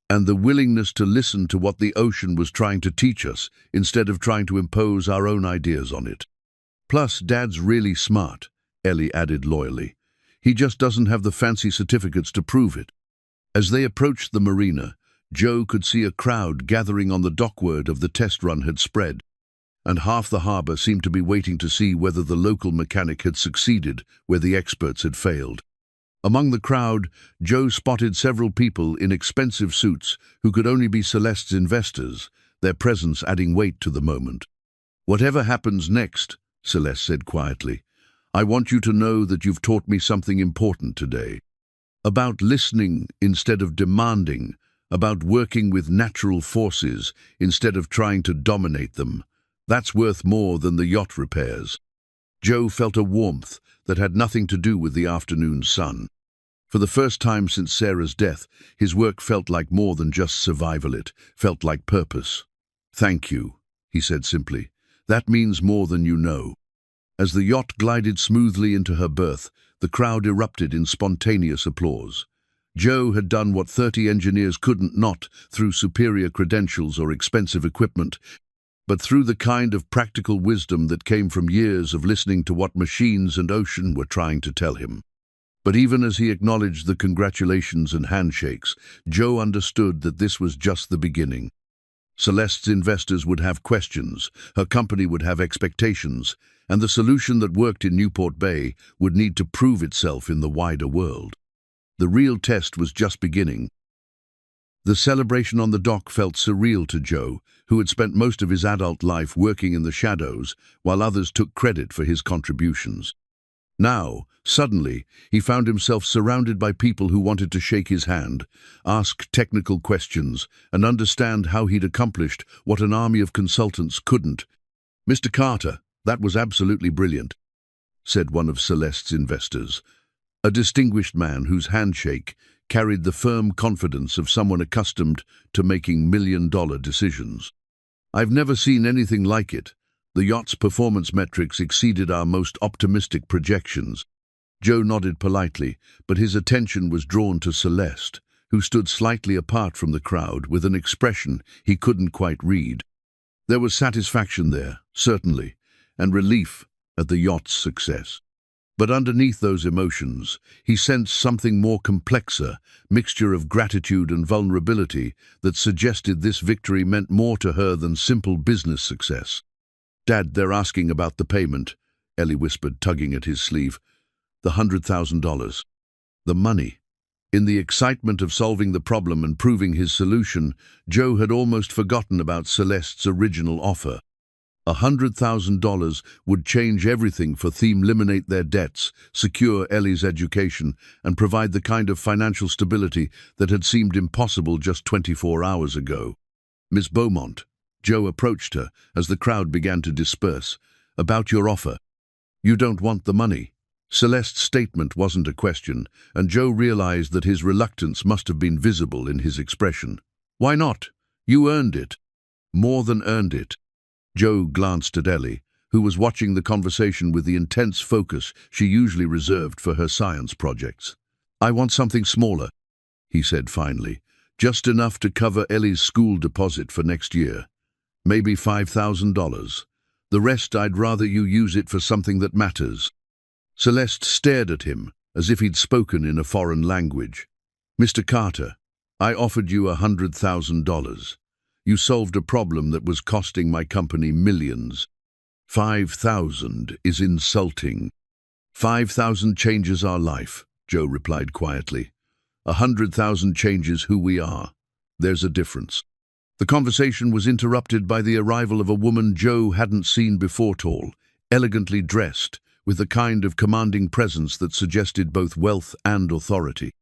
"and the willingness to listen to what the ocean was trying to teach us instead of trying to impose our own ideas on it. Plus, Dad's really smart," Ellie added loyally. "He just doesn't have the fancy certificates to prove it." As they approached the marina, Joe could see a crowd gathering on the dock. Word of the test run had spread, and half the harbor seemed to be waiting to see whether the local mechanic had succeeded where the experts had failed. Among the crowd, Joe spotted several people in expensive suits who could only be Celeste's investors, their presence adding weight to the moment. "Whatever happens next," Celeste said quietly, "I want you to know that you've taught me something important today. About listening instead of demanding, about working with natural forces instead of trying to dominate them. That's worth more than the yacht repairs." Joe felt a warmth that had nothing to do with the afternoon sun. For the first time since Sarah's death, his work felt like more than just survival. It felt like purpose. "Thank you," he said simply. "That means more than you know." As the yacht glided smoothly into her berth, the crowd erupted in spontaneous applause. Joe had done what 30 engineers couldn't, not through superior credentials or expensive equipment, but through the kind of practical wisdom that came from years of listening to what machines and ocean were trying to tell him. But even as he acknowledged the congratulations and handshakes, Joe understood that this was just the beginning. Celeste's investors would have questions, her company would have expectations, and the solution that worked in Newport Bay would need to prove itself in the wider world. The real test was just beginning. The celebration on the dock felt surreal to Joe, who had spent most of his adult life working in the shadows, while others took credit for his contributions. Now, suddenly, he found himself surrounded by people who wanted to shake his hand, ask technical questions, and understand how he'd accomplished what an army of consultants couldn't. "Mr. Carter, that was absolutely brilliant," said one of Celeste's investors, a distinguished man whose handshake carried the firm confidence of someone accustomed to making million-dollar decisions. "I've never seen anything like it. The yacht's performance metrics exceeded our most optimistic projections." Joe nodded politely, but his attention was drawn to Celeste, who stood slightly apart from the crowd with an expression he couldn't quite read. There was satisfaction there, certainly, and relief at the yacht's success. But underneath those emotions, he sensed something more complexer, mixture of gratitude and vulnerability that suggested this victory meant more to her than simple business success. "Dad, they're asking about the payment," Ellie whispered, tugging at his sleeve. "The $100,000. The money." In the excitement of solving the problem and proving his solution, Joe had almost forgotten about Celeste's original offer. $100,000 would change everything for them, eliminate their debts, secure Ellie's education, and provide the kind of financial stability that had seemed impossible just 24 hours ago. "Miss Beaumont," Joe approached her as the crowd began to disperse, "about your offer. You don't want the money." Celeste's statement wasn't a question, and Joe realized that his reluctance must have been visible in his expression. "Why not? You earned it." "More than earned it." Joe glanced at Ellie, who was watching the conversation with the intense focus she usually reserved for her science projects. "I want something smaller," he said finally, "just enough to cover Ellie's school deposit for next year. Maybe $5,000. The rest I'd rather you use it for something that matters." Celeste stared at him, as if he'd spoken in a foreign language. "Mr. Carter, I offered you $100,000. You solved a problem that was costing my company millions. 5,000 is insulting." "5,000 changes our life," Joe replied quietly. 100,000 changes who we are. There's a difference." The conversation was interrupted by the arrival of a woman Joe hadn't seen before, tall, elegantly dressed, with the kind of commanding presence that suggested both wealth and authority.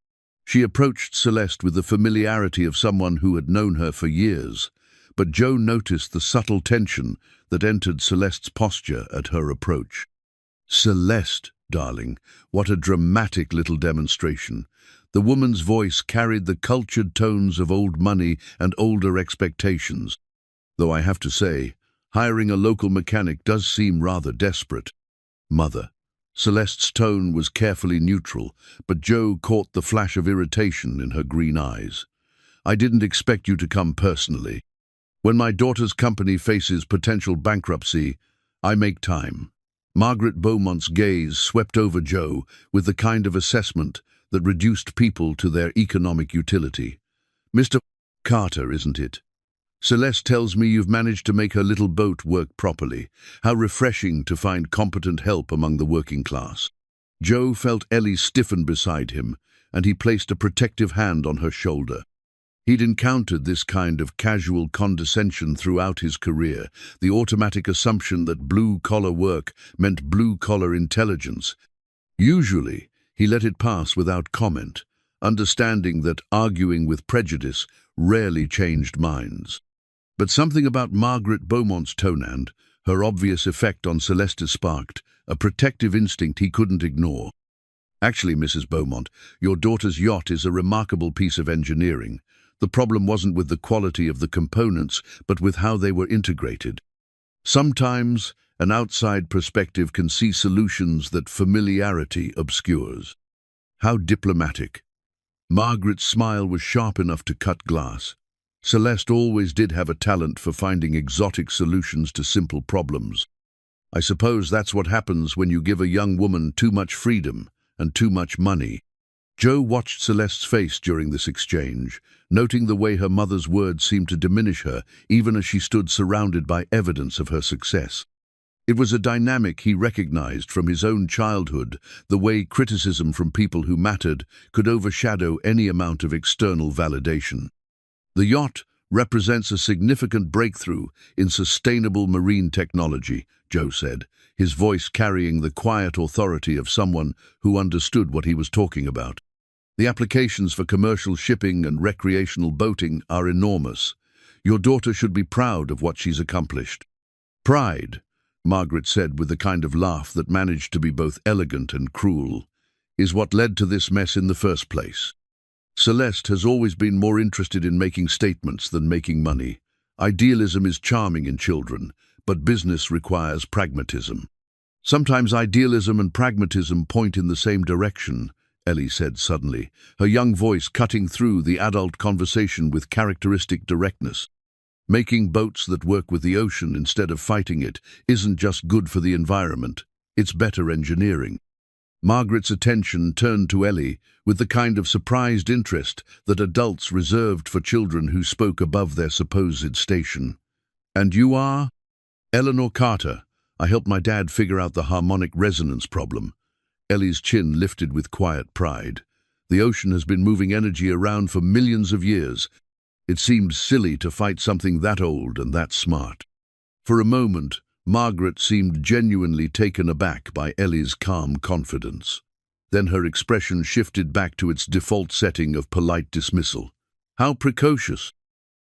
She approached Celeste with the familiarity of someone who had known her for years, but Joe noticed the subtle tension that entered Celeste's posture at her approach. "Celeste, darling, what a dramatic little demonstration." The woman's voice carried the cultured tones of old money and older expectations. "Though I have to say, hiring a local mechanic does seem rather desperate." "Mother." Celeste's tone was carefully neutral, but Joe caught the flash of irritation in her green eyes. "I didn't expect you to come personally. When my daughter's company faces potential bankruptcy, I make time." Margaret Beaumont's gaze swept over Joe with the kind of assessment that reduced people to their economic utility. "Mr. Carter, isn't it? Celeste tells me you've managed to make her little boat work properly. How refreshing to find competent help among the working class." Joe felt Ellie stiffen beside him, and he placed a protective hand on her shoulder. He'd encountered this kind of casual condescension throughout his career, the automatic assumption that blue-collar work meant blue-collar intelligence. Usually, he let it pass without comment, understanding that arguing with prejudice rarely changed minds. But something about Margaret Beaumont's tone and her obvious effect on Celeste sparked a protective instinct he couldn't ignore. "Actually, Mrs. Beaumont, your daughter's yacht is a remarkable piece of engineering. The problem wasn't with the quality of the components, but with how they were integrated. Sometimes, an outside perspective can see solutions that familiarity obscures." How diplomatic. Margaret's smile was sharp enough to cut glass. Celeste always did have a talent for finding exotic solutions to simple problems. "I suppose that's what happens when you give a young woman too much freedom and too much money." Joe watched Celeste's face during this exchange, noting the way her mother's words seemed to diminish her, even as she stood surrounded by evidence of her success. It was a dynamic he recognized from his own childhood, the way criticism from people who mattered could overshadow any amount of external validation. "The yacht represents a significant breakthrough in sustainable marine technology," Joe said, his voice carrying the quiet authority of someone who understood what he was talking about. "The applications for commercial shipping and recreational boating are enormous. Your daughter should be proud of what she's accomplished." "Pride," Margaret said with the kind of laugh that managed to be both elegant and cruel, "is what led to this mess in the first place. Celeste has always been more interested in making statements than making money. Idealism is charming in children, but business requires pragmatism." "Sometimes idealism and pragmatism point in the same direction," Ellie said suddenly, her young voice cutting through the adult conversation with characteristic directness. "Making boats that work with the ocean instead of fighting it isn't just good for the environment, it's better engineering." Margaret's attention turned to Ellie with the kind of surprised interest that adults reserved for children who spoke above their supposed station. "And you are?" "Eleanor Carter. I helped my dad figure out the harmonic resonance problem." Ellie's chin lifted with quiet pride. "The ocean has been moving energy around for millions of years. It seemed silly to fight something that old and that smart." For a moment, Margaret seemed genuinely taken aback by Ellie's calm confidence. Then her expression shifted back to its default setting of polite dismissal. "How precocious."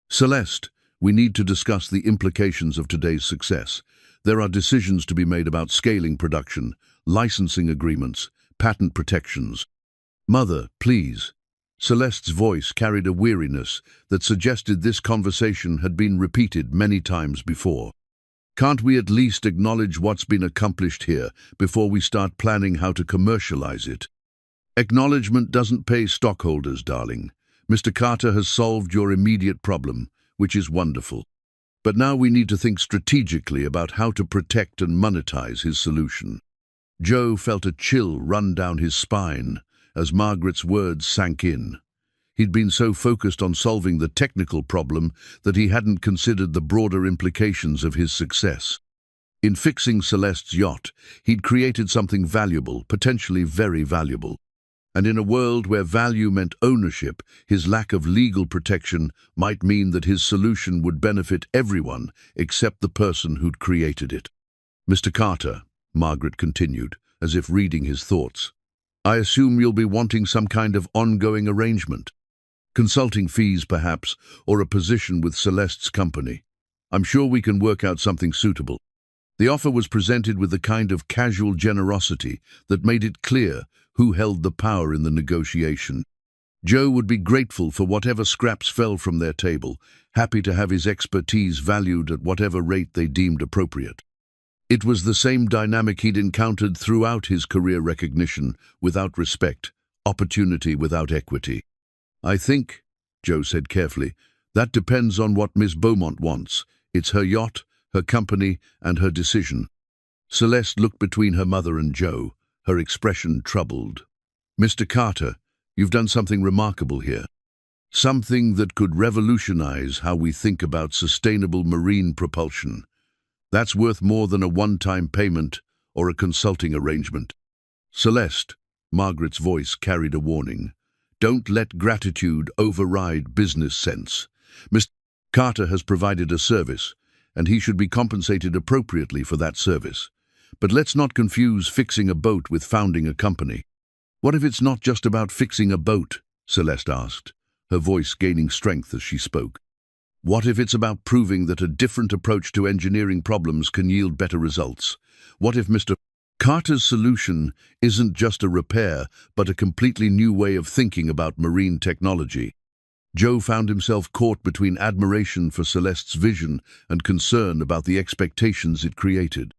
"Celeste, we need to discuss the implications of today's success. There are decisions to be made about scaling production, licensing agreements, patent protections." "Mother, please." Celeste's voice carried a weariness that suggested this conversation had been repeated many times before. "Can't we at least acknowledge what's been accomplished here before we start planning how to commercialize it?" "Acknowledgement doesn't pay stockholders, darling. Mr. Carter has solved your immediate problem, which is wonderful. But now we need to think strategically about how to protect and monetize his solution." Joe felt a chill run down his spine as Margaret's words sank in. He'd been so focused on solving the technical problem that he hadn't considered the broader implications of his success. In fixing Celeste's yacht, he'd created something valuable, potentially very valuable. And in a world where value meant ownership, his lack of legal protection might mean that his solution would benefit everyone except the person who'd created it. "Mr. Carter," Margaret continued, as if reading his thoughts, "I assume you'll be wanting some kind of ongoing arrangement. Consulting fees, perhaps, or a position with Celeste's company. I'm sure we can work out something suitable." The offer was presented with the kind of casual generosity that made it clear who held the power in the negotiation. Joe would be grateful for whatever scraps fell from their table, happy to have his expertise valued at whatever rate they deemed appropriate. It was the same dynamic he'd encountered throughout his career: recognition without respect, opportunity without equity. "I think," Joe said carefully, "that depends on what Miss Beaumont wants. It's her yacht, her company, and her decision." Celeste looked between her mother and Joe, her expression troubled. "Mr. Carter, you've done something remarkable here. Something that could revolutionize how we think about sustainable marine propulsion. That's worth more than a one-time payment or a consulting arrangement." "Celeste," Margaret's voice carried a warning, "don't let gratitude override business sense. Mr. Carter has provided a service, and he should be compensated appropriately for that service. But let's not confuse fixing a boat with founding a company." "What if it's not just about fixing a boat?" Celeste asked, her voice gaining strength as she spoke. "What if it's about proving that a different approach to engineering problems can yield better results? What if Mr. Carter's solution isn't just a repair, but a completely new way of thinking about marine technology?" Joe found himself caught between admiration for Celeste's vision and concern about the expectations it created.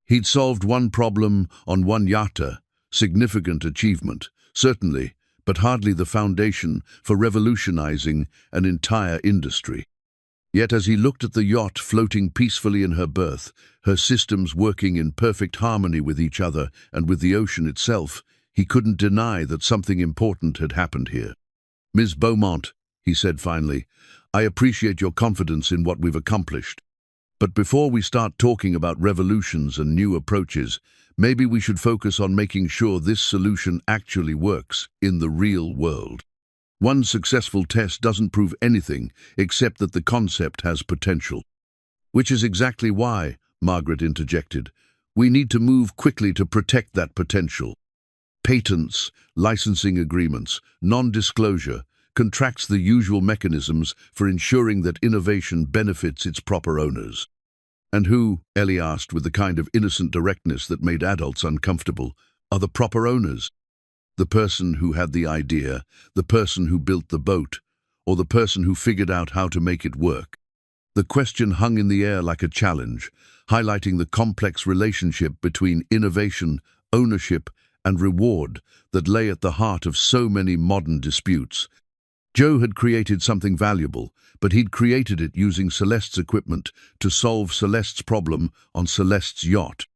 He'd solved one problem on one yacht, significant achievement, certainly, but hardly the foundation for revolutionizing an entire industry. Yet as he looked at the yacht floating peacefully in her berth, her systems working in perfect harmony with each other and with the ocean itself, he couldn't deny that something important had happened here. "Ms. Beaumont," he said finally, "I appreciate your confidence in what we've accomplished. But before we start talking about revolutions and new approaches, maybe we should focus on making sure this solution actually works in the real world. One successful test doesn't prove anything except that the concept has potential." "Which is exactly why," Margaret interjected, "we need to move quickly to protect that potential. Patents, licensing agreements, non-disclosure, contracts, the usual mechanisms for ensuring that innovation benefits its proper owners." "And who," Ellie asked with the kind of innocent directness that made adults uncomfortable, "are the proper owners? The person who had the idea, the person who built the boat, or the person who figured out how to make it work?" The question hung in the air like a challenge, highlighting the complex relationship between innovation, ownership, and reward that lay at the heart of so many modern disputes. Joe had created something valuable, but he'd created it using Celeste's equipment to solve Celeste's problem on Celeste's yacht.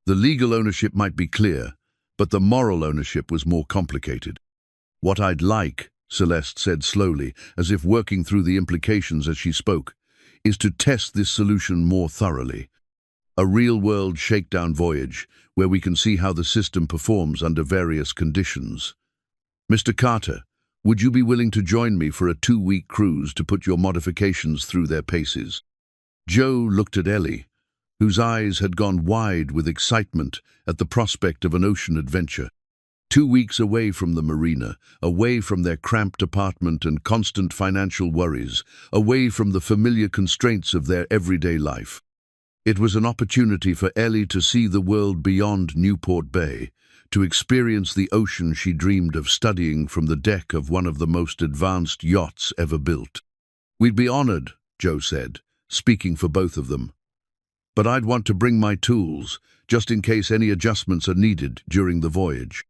The legal ownership might be clear, but the moral ownership was more complicated. "What I'd like," Celeste said slowly, as if working through the implications as she spoke, "is to test this solution more thoroughly. A real-world shakedown voyage, where we can see how the system performs under various conditions. Mr. Carter, would you be willing to join me for a 2-week cruise to put your modifications through their paces?" Joe looked at Ellie, whose eyes had gone wide with excitement at the prospect of an ocean adventure. 2 weeks away from the marina, away from their cramped apartment and constant financial worries, away from the familiar constraints of their everyday life. It was an opportunity for Ellie to see the world beyond Newport Bay, to experience the ocean she dreamed of studying from the deck of one of the most advanced yachts ever built. "We'd be honored," Joe said, speaking for both of them. "But I'd want to bring my tools, just in case any adjustments are needed during the voyage."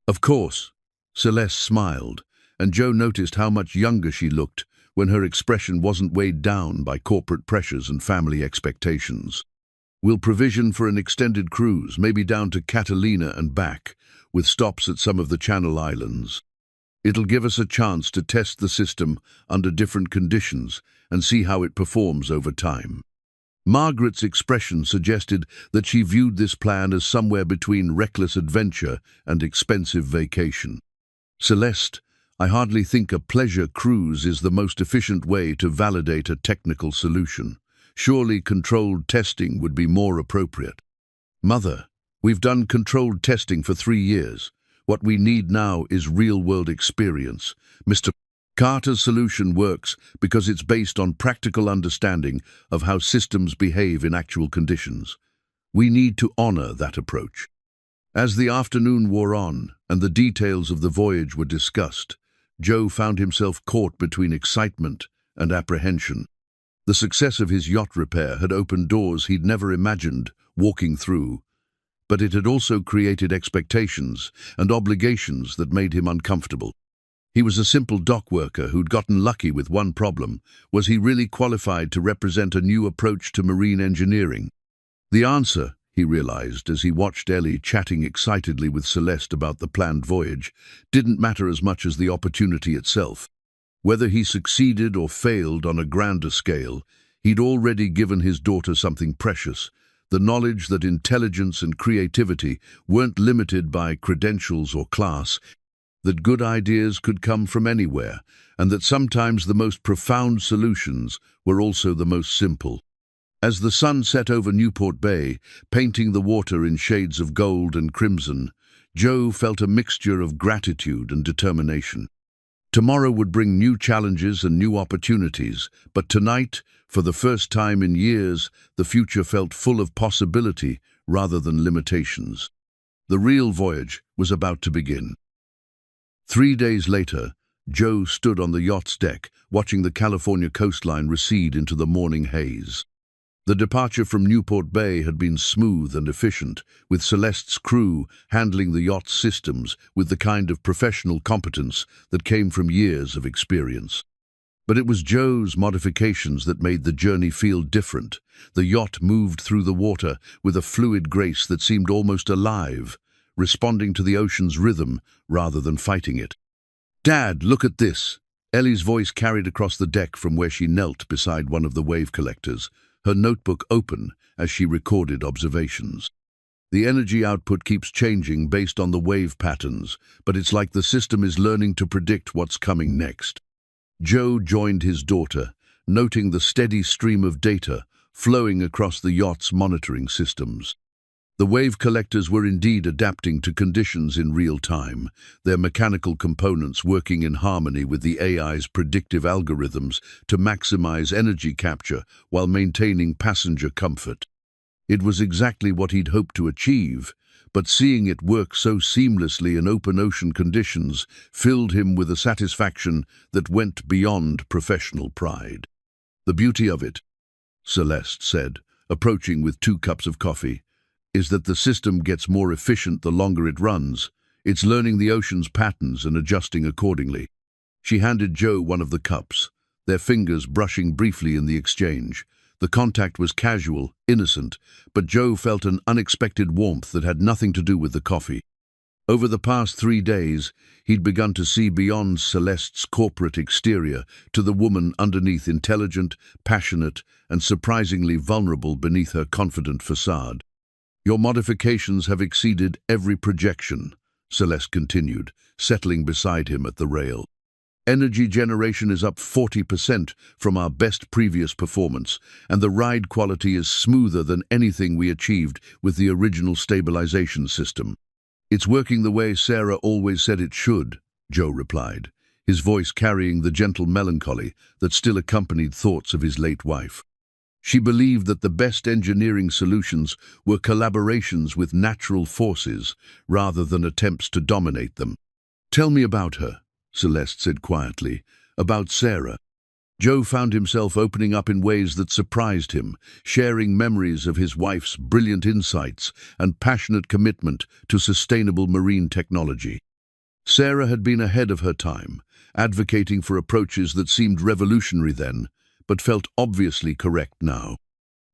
"Of course," Celeste smiled, and Joe noticed how much younger she looked when her expression wasn't weighed down by corporate pressures and family expectations. "We'll provision for an extended cruise, maybe down to Catalina and back, with stops at some of the Channel Islands. It'll give us a chance to test the system under different conditions and see how it performs over time." Margaret's expression suggested that she viewed this plan as somewhere between reckless adventure and expensive vacation. Celeste, I hardly think a pleasure cruise is the most efficient way to validate a technical solution. Surely controlled testing would be more appropriate. Mother, we've done controlled testing for 3 years. What we need now is real-world experience. Mr. Carter's solution works because it's based on practical understanding of how systems behave in actual conditions. We need to honor that approach. As the afternoon wore on and the details of the voyage were discussed, Joe found himself caught between excitement and apprehension. The success of his yacht repair had opened doors he'd never imagined walking through, but it had also created expectations and obligations that made him uncomfortable. He was a simple dock worker who'd gotten lucky with one problem. Was he really qualified to represent a new approach to marine engineering? The answer, he realized as he watched Ellie chatting excitedly with Celeste about the planned voyage, didn't matter as much as the opportunity itself. Whether he succeeded or failed on a grander scale, he'd already given his daughter something precious, the knowledge that intelligence and creativity weren't limited by credentials or class, that good ideas could come from anywhere, and that sometimes the most profound solutions were also the most simple. As the sun set over Newport Bay, painting the water in shades of gold and crimson, Joe felt a mixture of gratitude and determination. Tomorrow would bring new challenges and new opportunities, but tonight, for the first time in years, the future felt full of possibility rather than limitations. The real voyage was about to begin. 3 days later, Joe stood on the yacht's deck, watching the California coastline recede into the morning haze. The departure from Newport Bay had been smooth and efficient, with Celeste's crew handling the yacht's systems with the kind of professional competence that came from years of experience. But it was Joe's modifications that made the journey feel different. The yacht moved through the water with a fluid grace that seemed almost alive, responding to the ocean's rhythm rather than fighting it. "Dad, look at this!" Ellie's voice carried across the deck from where she knelt beside one of the wave collectors, her notebook open as she recorded observations. The energy output keeps changing based on the wave patterns, but it's like the system is learning to predict what's coming next. Joe joined his daughter, noting the steady stream of data flowing across the yacht's monitoring systems. The wave collectors were indeed adapting to conditions in real time, their mechanical components working in harmony with the AI's predictive algorithms to maximize energy capture while maintaining passenger comfort. It was exactly what he'd hoped to achieve, but seeing it work so seamlessly in open ocean conditions filled him with a satisfaction that went beyond professional pride. "The beauty of it," Celeste said, approaching with 2 cups of coffee, "is that the system gets more efficient the longer it runs. It's learning the ocean's patterns and adjusting accordingly." She handed Joe one of the cups, their fingers brushing briefly in the exchange. The contact was casual, innocent, but Joe felt an unexpected warmth that had nothing to do with the coffee. Over the past 3 days, he'd begun to see beyond Celeste's corporate exterior to the woman underneath, intelligent, passionate, and surprisingly vulnerable beneath her confident facade. "Your modifications have exceeded every projection," Celeste continued, settling beside him at the rail. "Energy generation is up 40% from our best previous performance, and the ride quality is smoother than anything we achieved with the original stabilization system." "It's working the way Sarah always said it should," Joe replied, his voice carrying the gentle melancholy that still accompanied thoughts of his late wife. She believed that the best engineering solutions were collaborations with natural forces rather than attempts to dominate them. "Tell me about her," Celeste said quietly, "about Sarah." Joe found himself opening up in ways that surprised him, sharing memories of his wife's brilliant insights and passionate commitment to sustainable marine technology. Sarah had been ahead of her time, advocating for approaches that seemed revolutionary then, but felt obviously correct now.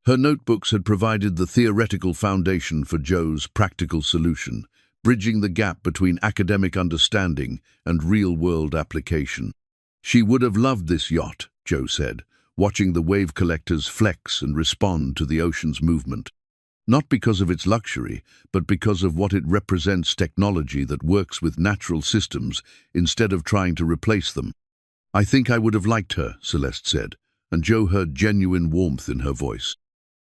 Her notebooks had provided the theoretical foundation for Joe's practical solution, bridging the gap between academic understanding and real-world application. "She would have loved this yacht," Joe said, watching the wave collectors flex and respond to the ocean's movement. Not because of its luxury, but because of what it represents: technology that works with natural systems instead of trying to replace them. "I think I would have liked her," Celeste said, and Joe heard genuine warmth in her voice.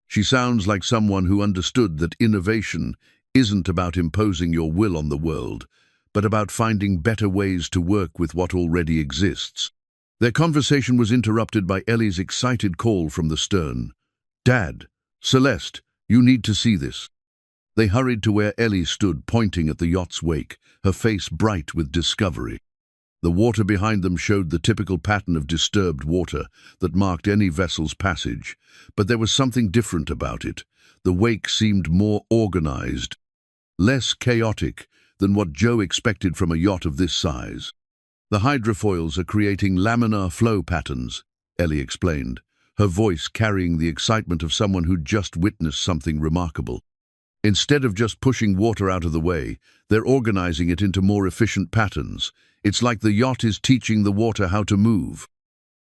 "She sounds like someone who understood that innovation isn't about imposing your will on the world, but about finding better ways to work with what already exists." Their conversation was interrupted by Ellie's excited call from the stern. "Dad, Celeste, you need to see this." They hurried to where Ellie stood, pointing at the yacht's wake, her face bright with discovery. The water behind them showed the typical pattern of disturbed water that marked any vessel's passage, but there was something different about it. The wake seemed more organized, less chaotic than what Joe expected from a yacht of this size. "The hydrofoils are creating laminar flow patterns," Ellie explained, her voice carrying the excitement of someone who'd just witnessed something remarkable. "Instead of just pushing water out of the way, they're organizing it into more efficient patterns. It's like the yacht is teaching the water how to move."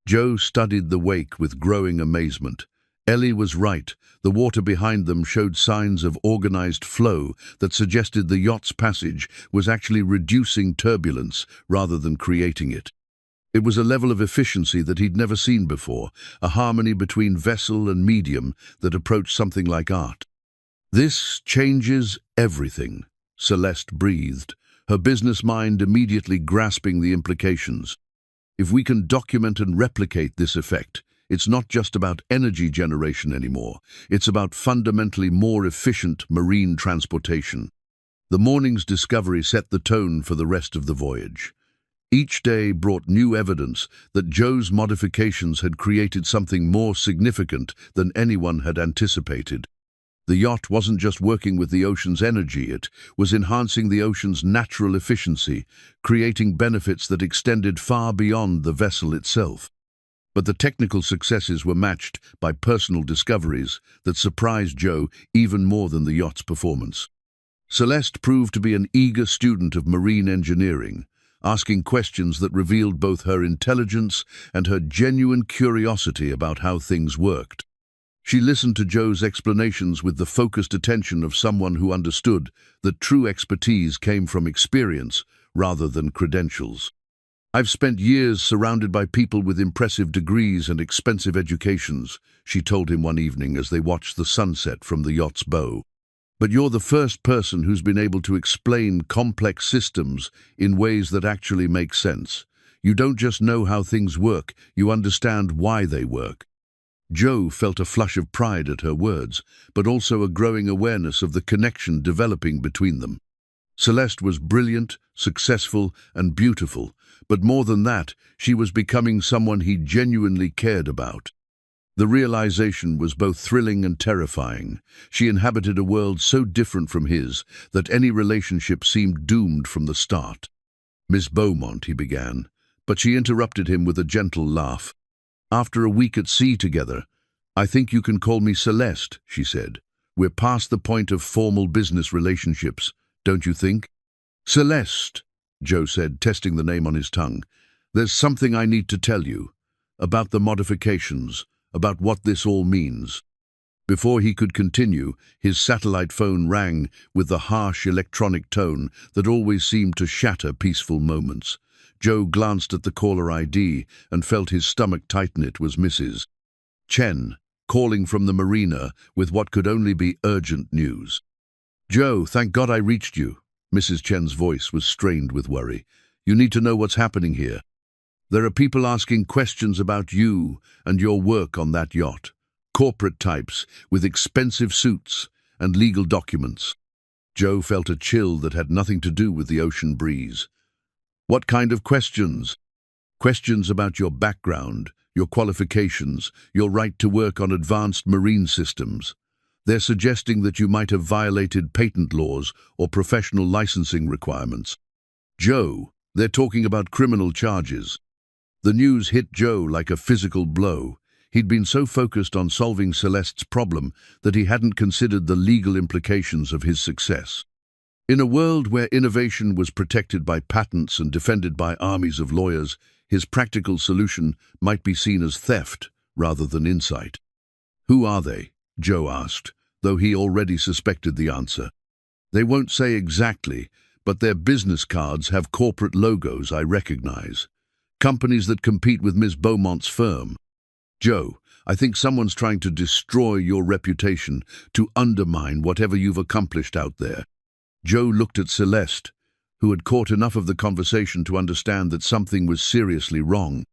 Joe studied the wake with growing amazement. Ellie was right. The water behind them showed signs of organized flow that suggested the yacht's passage was actually reducing turbulence rather than creating it. It was a level of efficiency that he'd never seen before, a harmony between vessel and medium that approached something like art. "This changes everything," Celeste breathed, her business mind immediately grasping the implications. "If we can document and replicate this effect, it's not just about energy generation anymore. It's about fundamentally more efficient marine transportation." The morning's discovery set the tone for the rest of the voyage. Each day brought new evidence that Joe's modifications had created something more significant than anyone had anticipated. The yacht wasn't just working with the ocean's energy, it was enhancing the ocean's natural efficiency, creating benefits that extended far beyond the vessel itself. But the technical successes were matched by personal discoveries that surprised Joe even more than the yacht's performance. Celeste proved to be an eager student of marine engineering, asking questions that revealed both her intelligence and her genuine curiosity about how things worked. She listened to Joe's explanations with the focused attention of someone who understood that true expertise came from experience rather than credentials. "I've spent years surrounded by people with impressive degrees and expensive educations," she told him one evening as they watched the sunset from the yacht's bow. "But you're the first person who's been able to explain complex systems in ways that actually make sense. You don't just know how things work, you understand why they work." Joe felt a flush of pride at her words, but also a growing awareness of the connection developing between them. Celeste was brilliant, successful, and beautiful, but more than that, she was becoming someone he genuinely cared about. The realization was both thrilling and terrifying. She inhabited a world so different from his that any relationship seemed doomed from the start. "Miss Beaumont," he began, but she interrupted him with a gentle laugh. "After a week at sea together, I think you can call me Celeste," she said. "We're past the point of formal business relationships, don't you think?" "Celeste," Joe said, testing the name on his tongue, "there's something I need to tell you about the modifications, about what this all means." Before he could continue, his satellite phone rang with the harsh electronic tone that always seemed to shatter peaceful moments. Joe glanced at the caller ID and felt his stomach tighten. It was Mrs. Chen, calling from the marina with what could only be urgent news. "Joe, thank God I reached you." Mrs. Chen's voice was strained with worry. "You need to know what's happening here. There are people asking questions about you and your work on that yacht. Corporate types with expensive suits and legal documents." Joe felt a chill that had nothing to do with the ocean breeze. "What kind of questions?" "Questions about your background, your qualifications, your right to work on advanced marine systems. They're suggesting that you might have violated patent laws or professional licensing requirements." "Joe, they're talking about criminal charges." The news hit Joe like a physical blow. He'd been so focused on solving Celeste's problem that he hadn't considered the legal implications of his success. In a world where innovation was protected by patents and defended by armies of lawyers, his practical solution might be seen as theft rather than insight. "Who are they?" Joe asked, though he already suspected the answer. They won't say exactly, but their business cards have corporate logos I recognize. Companies that compete with Ms. Beaumont's firm. Joe, I think someone's trying to destroy your reputation, to undermine whatever you've accomplished out there. Joe looked at Celeste, who had caught enough of the conversation to understand that something was seriously wrong.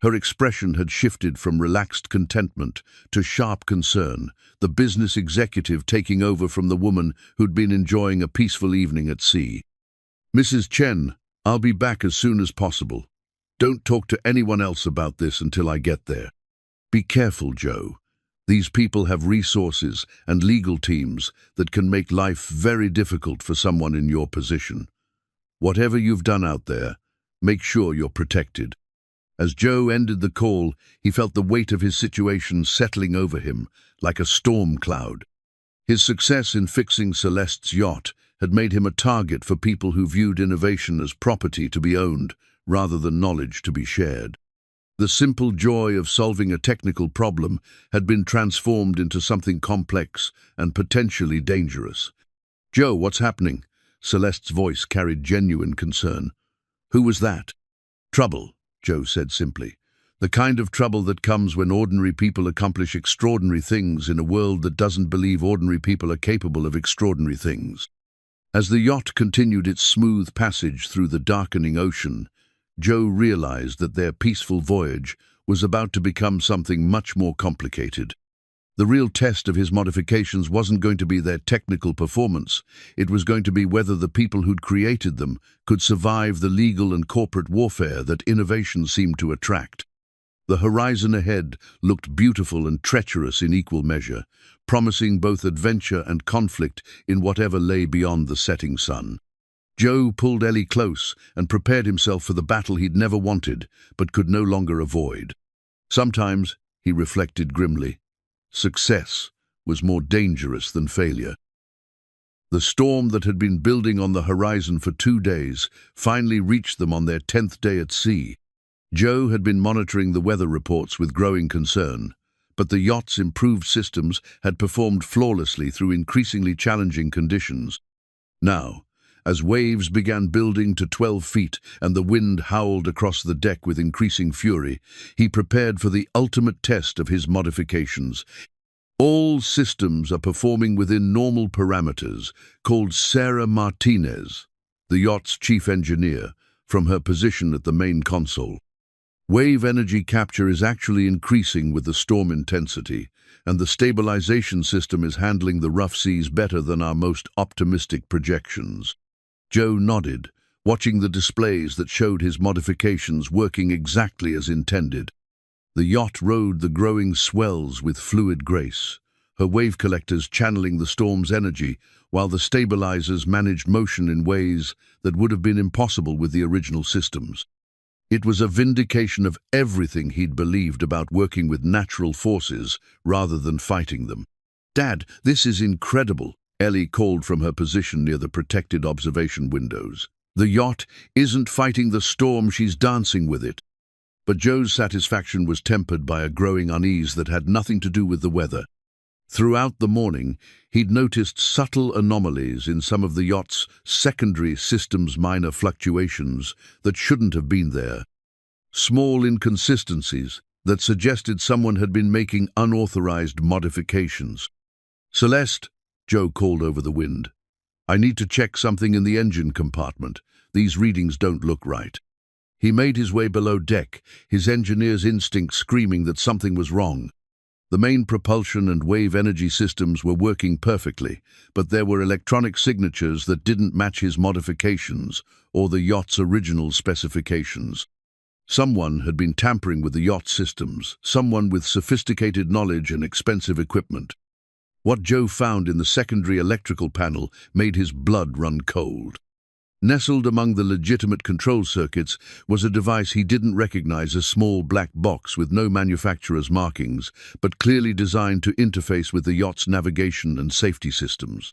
Her expression had shifted from relaxed contentment to sharp concern, the business executive taking over from the woman who'd been enjoying a peaceful evening at sea. Mrs. Chen, I'll be back as soon as possible. Don't talk to anyone else about this until I get there. Be careful, Joe. These people have resources and legal teams that can make life very difficult for someone in your position. Whatever you've done out there, make sure you're protected. As Joe ended the call, he felt the weight of his situation settling over him like a storm cloud. His success in fixing Celeste's yacht had made him a target for people who viewed innovation as property to be owned rather than knowledge to be shared. The simple joy of solving a technical problem had been transformed into something complex and potentially dangerous. Joe, what's happening? Celeste's voice carried genuine concern. Who was that? Trouble, Joe said simply. The kind of trouble that comes when ordinary people accomplish extraordinary things in a world that doesn't believe ordinary people are capable of extraordinary things. As the yacht continued its smooth passage through the darkening ocean, Joe realized that their peaceful voyage was about to become something much more complicated. The real test of his modifications wasn't going to be their technical performance. It was going to be whether the people who'd created them could survive the legal and corporate warfare that innovation seemed to attract. The horizon ahead looked beautiful and treacherous in equal measure, promising both adventure and conflict in whatever lay beyond the setting sun. Joe pulled Ellie close and prepared himself for the battle he'd never wanted, but could no longer avoid. Sometimes, he reflected grimly, success was more dangerous than failure. The storm that had been building on the horizon for 2 days finally reached them on their 10th day at sea. Joe had been monitoring the weather reports with growing concern, but the yacht's improved systems had performed flawlessly through increasingly challenging conditions. Now, as waves began building to 12 feet and the wind howled across the deck with increasing fury, he prepared for the ultimate test of his modifications. All systems are performing within normal parameters, called Sarah Martinez, the yacht's chief engineer, from her position at the main console. Wave energy capture is actually increasing with the storm intensity, and the stabilization system is handling the rough seas better than our most optimistic projections. Joe nodded, watching the displays that showed his modifications working exactly as intended. The yacht rode the growing swells with fluid grace, her wave collectors channeling the storm's energy, while the stabilizers managed motion in ways that would have been impossible with the original systems. It was a vindication of everything he'd believed about working with natural forces rather than fighting them. "Dad, this is incredible," Ellie called from her position near the protected observation windows. "The yacht isn't fighting the storm, she's dancing with it." But Joe's satisfaction was tempered by a growing unease that had nothing to do with the weather. Throughout the morning, he'd noticed subtle anomalies in some of the yacht's secondary systems, minor fluctuations that shouldn't have been there. Small inconsistencies that suggested someone had been making unauthorized modifications. "Celeste," Joe called over the wind, "I need to check something in the engine compartment. These readings don't look right." He made his way below deck, his engineer's instinct screaming that something was wrong. The main propulsion and wave energy systems were working perfectly, but there were electronic signatures that didn't match his modifications or the yacht's original specifications. Someone had been tampering with the yacht systems, someone with sophisticated knowledge and expensive equipment. What Joe found in the secondary electrical panel made his blood run cold. Nestled among the legitimate control circuits was a device he didn't recognize, a small black box with no manufacturer's markings, but clearly designed to interface with the yacht's navigation and safety systems.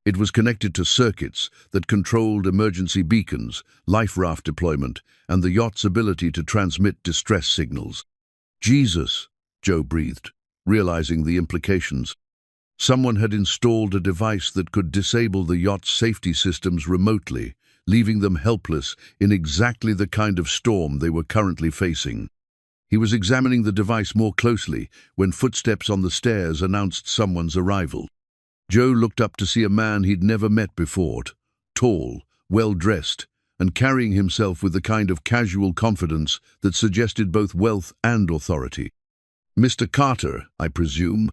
It was connected to circuits that controlled emergency beacons, life raft deployment, and the yacht's ability to transmit distress signals. "Jesus," Joe breathed, realizing the implications. Someone had installed a device that could disable the yacht's safety systems remotely, leaving them helpless in exactly the kind of storm they were currently facing. He was examining the device more closely when footsteps on the stairs announced someone's arrival. Joe looked up to see a man he'd never met before, tall, well-dressed, and carrying himself with the kind of casual confidence that suggested both wealth and authority. "Mr. Carter, I presume?"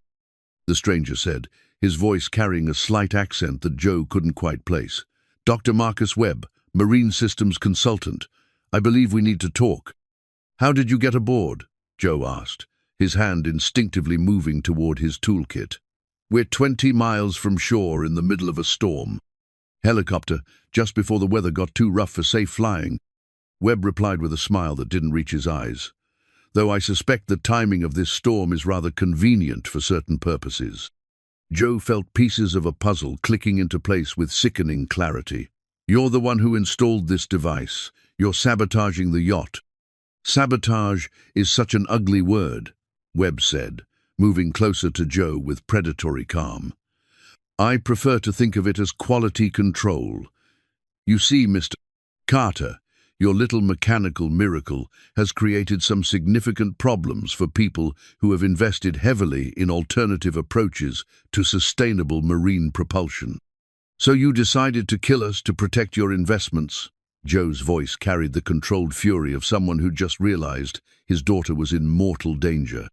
the stranger said, his voice carrying a slight accent that Joe couldn't quite place. "Dr. Marcus Webb, Marine Systems Consultant. I believe we need to talk." "How did you get aboard?" Joe asked, his hand instinctively moving toward his toolkit. "We're 20 miles from shore in the middle of a storm. Helicopter, just before the weather got too rough for safe flying." Webb replied with a smile that didn't reach his eyes. "Though I suspect the timing of this storm is rather convenient for certain purposes." Joe felt pieces of a puzzle clicking into place with sickening clarity. "You're the one who installed this device. You're sabotaging the yacht." "Sabotage is such an ugly word," Webb said, moving closer to Joe with predatory calm. "I prefer to think of it as quality control. You see, Mr. Carter, your little mechanical miracle has created some significant problems for people who have invested heavily in alternative approaches to sustainable marine propulsion. So you decided to kill us to protect your investments." Joe's voice carried the controlled fury of someone who just realized his daughter was in mortal danger.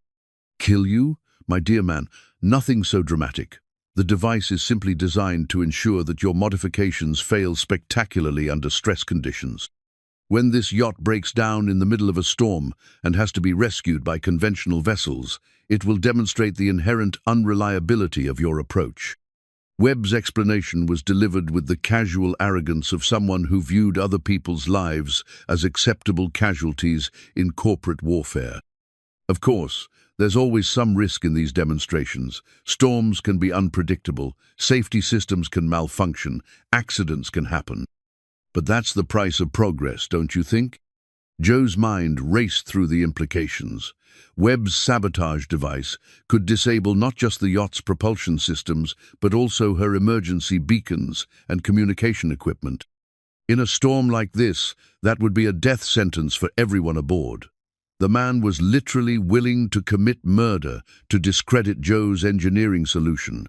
"Kill you? My dear man, nothing so dramatic. The device is simply designed to ensure that your modifications fail spectacularly under stress conditions. When this yacht breaks down in the middle of a storm and has to be rescued by conventional vessels, it will demonstrate the inherent unreliability of your approach." Webb's explanation was delivered with the casual arrogance of someone who viewed other people's lives as acceptable casualties in corporate warfare. "Of course, there's always some risk in these demonstrations. Storms can be unpredictable, safety systems can malfunction, accidents can happen. But that's the price of progress, don't you think?" Joe's mind raced through the implications. Webb's sabotage device could disable not just the yacht's propulsion systems, but also her emergency beacons and communication equipment. In a storm like this, that would be a death sentence for everyone aboard. The man was literally willing to commit murder to discredit Joe's engineering solution.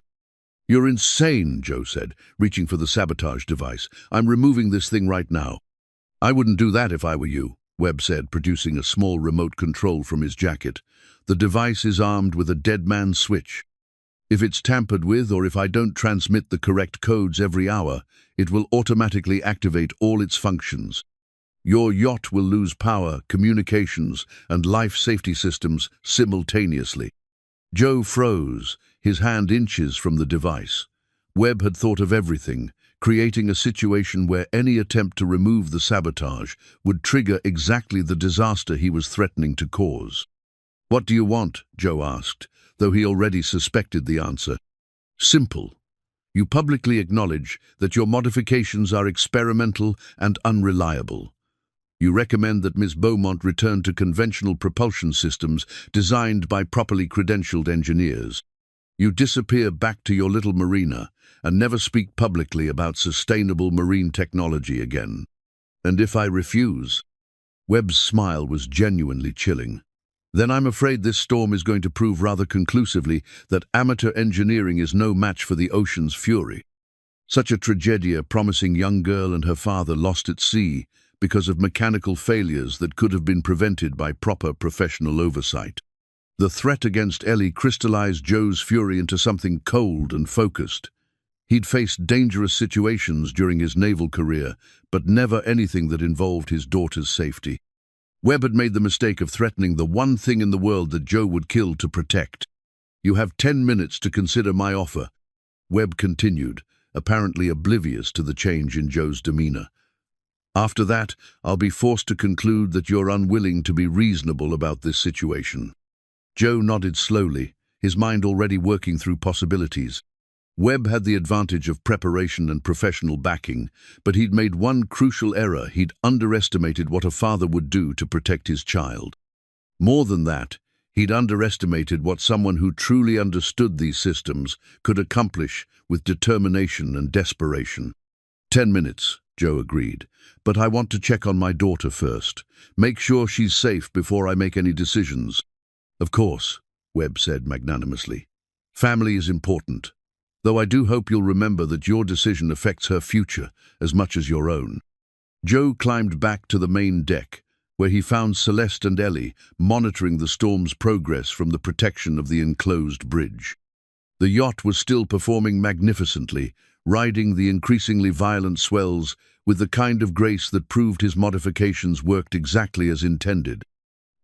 "You're insane," Joe said, reaching for the sabotage device. "I'm removing this thing right now." "I wouldn't do that if I were you," Webb said, producing a small remote control from his jacket. "The device is armed with a dead man's switch. If it's tampered with or if I don't transmit the correct codes every hour, it will automatically activate all its functions. Your yacht will lose power, communications, and life safety systems simultaneously." Joe froze, his hand inches from the device. Webb had thought of everything, creating a situation where any attempt to remove the sabotage would trigger exactly the disaster he was threatening to cause. "What do you want?" Joe asked, though he already suspected the answer. "Simple. You publicly acknowledge that your modifications are experimental and unreliable. You recommend that Ms. Beaumont return to conventional propulsion systems designed by properly credentialed engineers. You disappear back to your little marina and never speak publicly about sustainable marine technology again. And if I refuse?" Webb's smile was genuinely chilling. "Then I'm afraid this storm is going to prove rather conclusively that amateur engineering is no match for the ocean's fury. Such a tragedia promising young girl and her father lost at sea because of mechanical failures that could have been prevented by proper professional oversight." The threat against Ellie crystallized Joe's fury into something cold and focused. He'd faced dangerous situations during his naval career, but never anything that involved his daughter's safety. Webb had made the mistake of threatening the one thing in the world that Joe would kill to protect. "You have 10 minutes to consider my offer," Webb continued, apparently oblivious to the change in Joe's demeanor. "After that, I'll be forced to conclude that you're unwilling to be reasonable about this situation." Joe nodded slowly, his mind already working through possibilities. Webb had the advantage of preparation and professional backing, but he'd made one crucial error. He'd underestimated what a father would do to protect his child. More than that, He'd underestimated what someone who truly understood these systems could accomplish with determination and desperation. 10 minutes, Joe agreed, but I want to check on my daughter first. Make sure she's safe before I make any decisions. Of course, Webb said magnanimously. Family is important, though I do hope you'll remember that your decision affects her future as much as your own. Joe climbed back to the main deck, where he found Celeste and Ellie monitoring the storm's progress from the protection of the enclosed bridge. The yacht was still performing magnificently, riding the increasingly violent swells with the kind of grace that proved his modifications worked exactly as intended.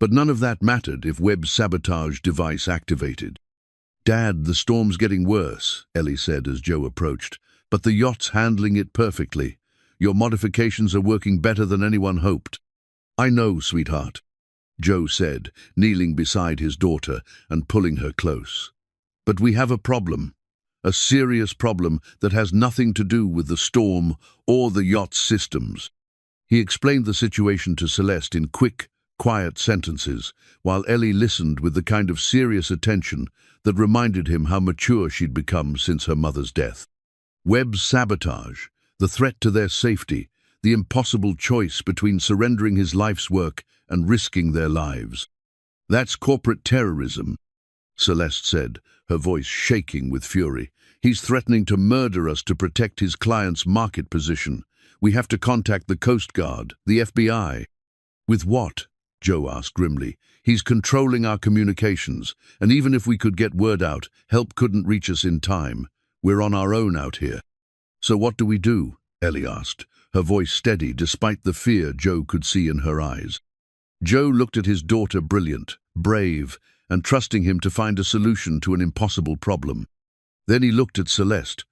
But none of that mattered if Webb's sabotage device activated. "Dad, the storm's getting worse," Ellie said as Joe approached, "but the yacht's handling it perfectly. Your modifications are working better than anyone hoped." "I know, sweetheart," Joe said, kneeling beside his daughter and pulling her close. "But we have a problem. A serious problem that has nothing to do with the storm or the yacht's systems." He explained the situation to Celeste in quick, quiet sentences, while Ellie listened with the kind of serious attention that reminded him how mature she'd become since her mother's death. Webb's sabotage, the threat to their safety, the impossible choice between surrendering his life's work and risking their lives. "That's corporate terrorism," Celeste said, her voice shaking with fury. "He's threatening to murder us to protect his client's market position. We have to contact the Coast Guard, the FBI." "With what?" Joe asked grimly. "He's controlling our communications, and even if we could get word out, help couldn't reach us in time. We're on our own out here." "So what do we do?" Ellie asked, her voice steady despite the fear Joe could see in her eyes. Joe looked at his daughter, brilliant, brave, and trusting him to find a solution to an impossible problem. Then he looked at Celeste,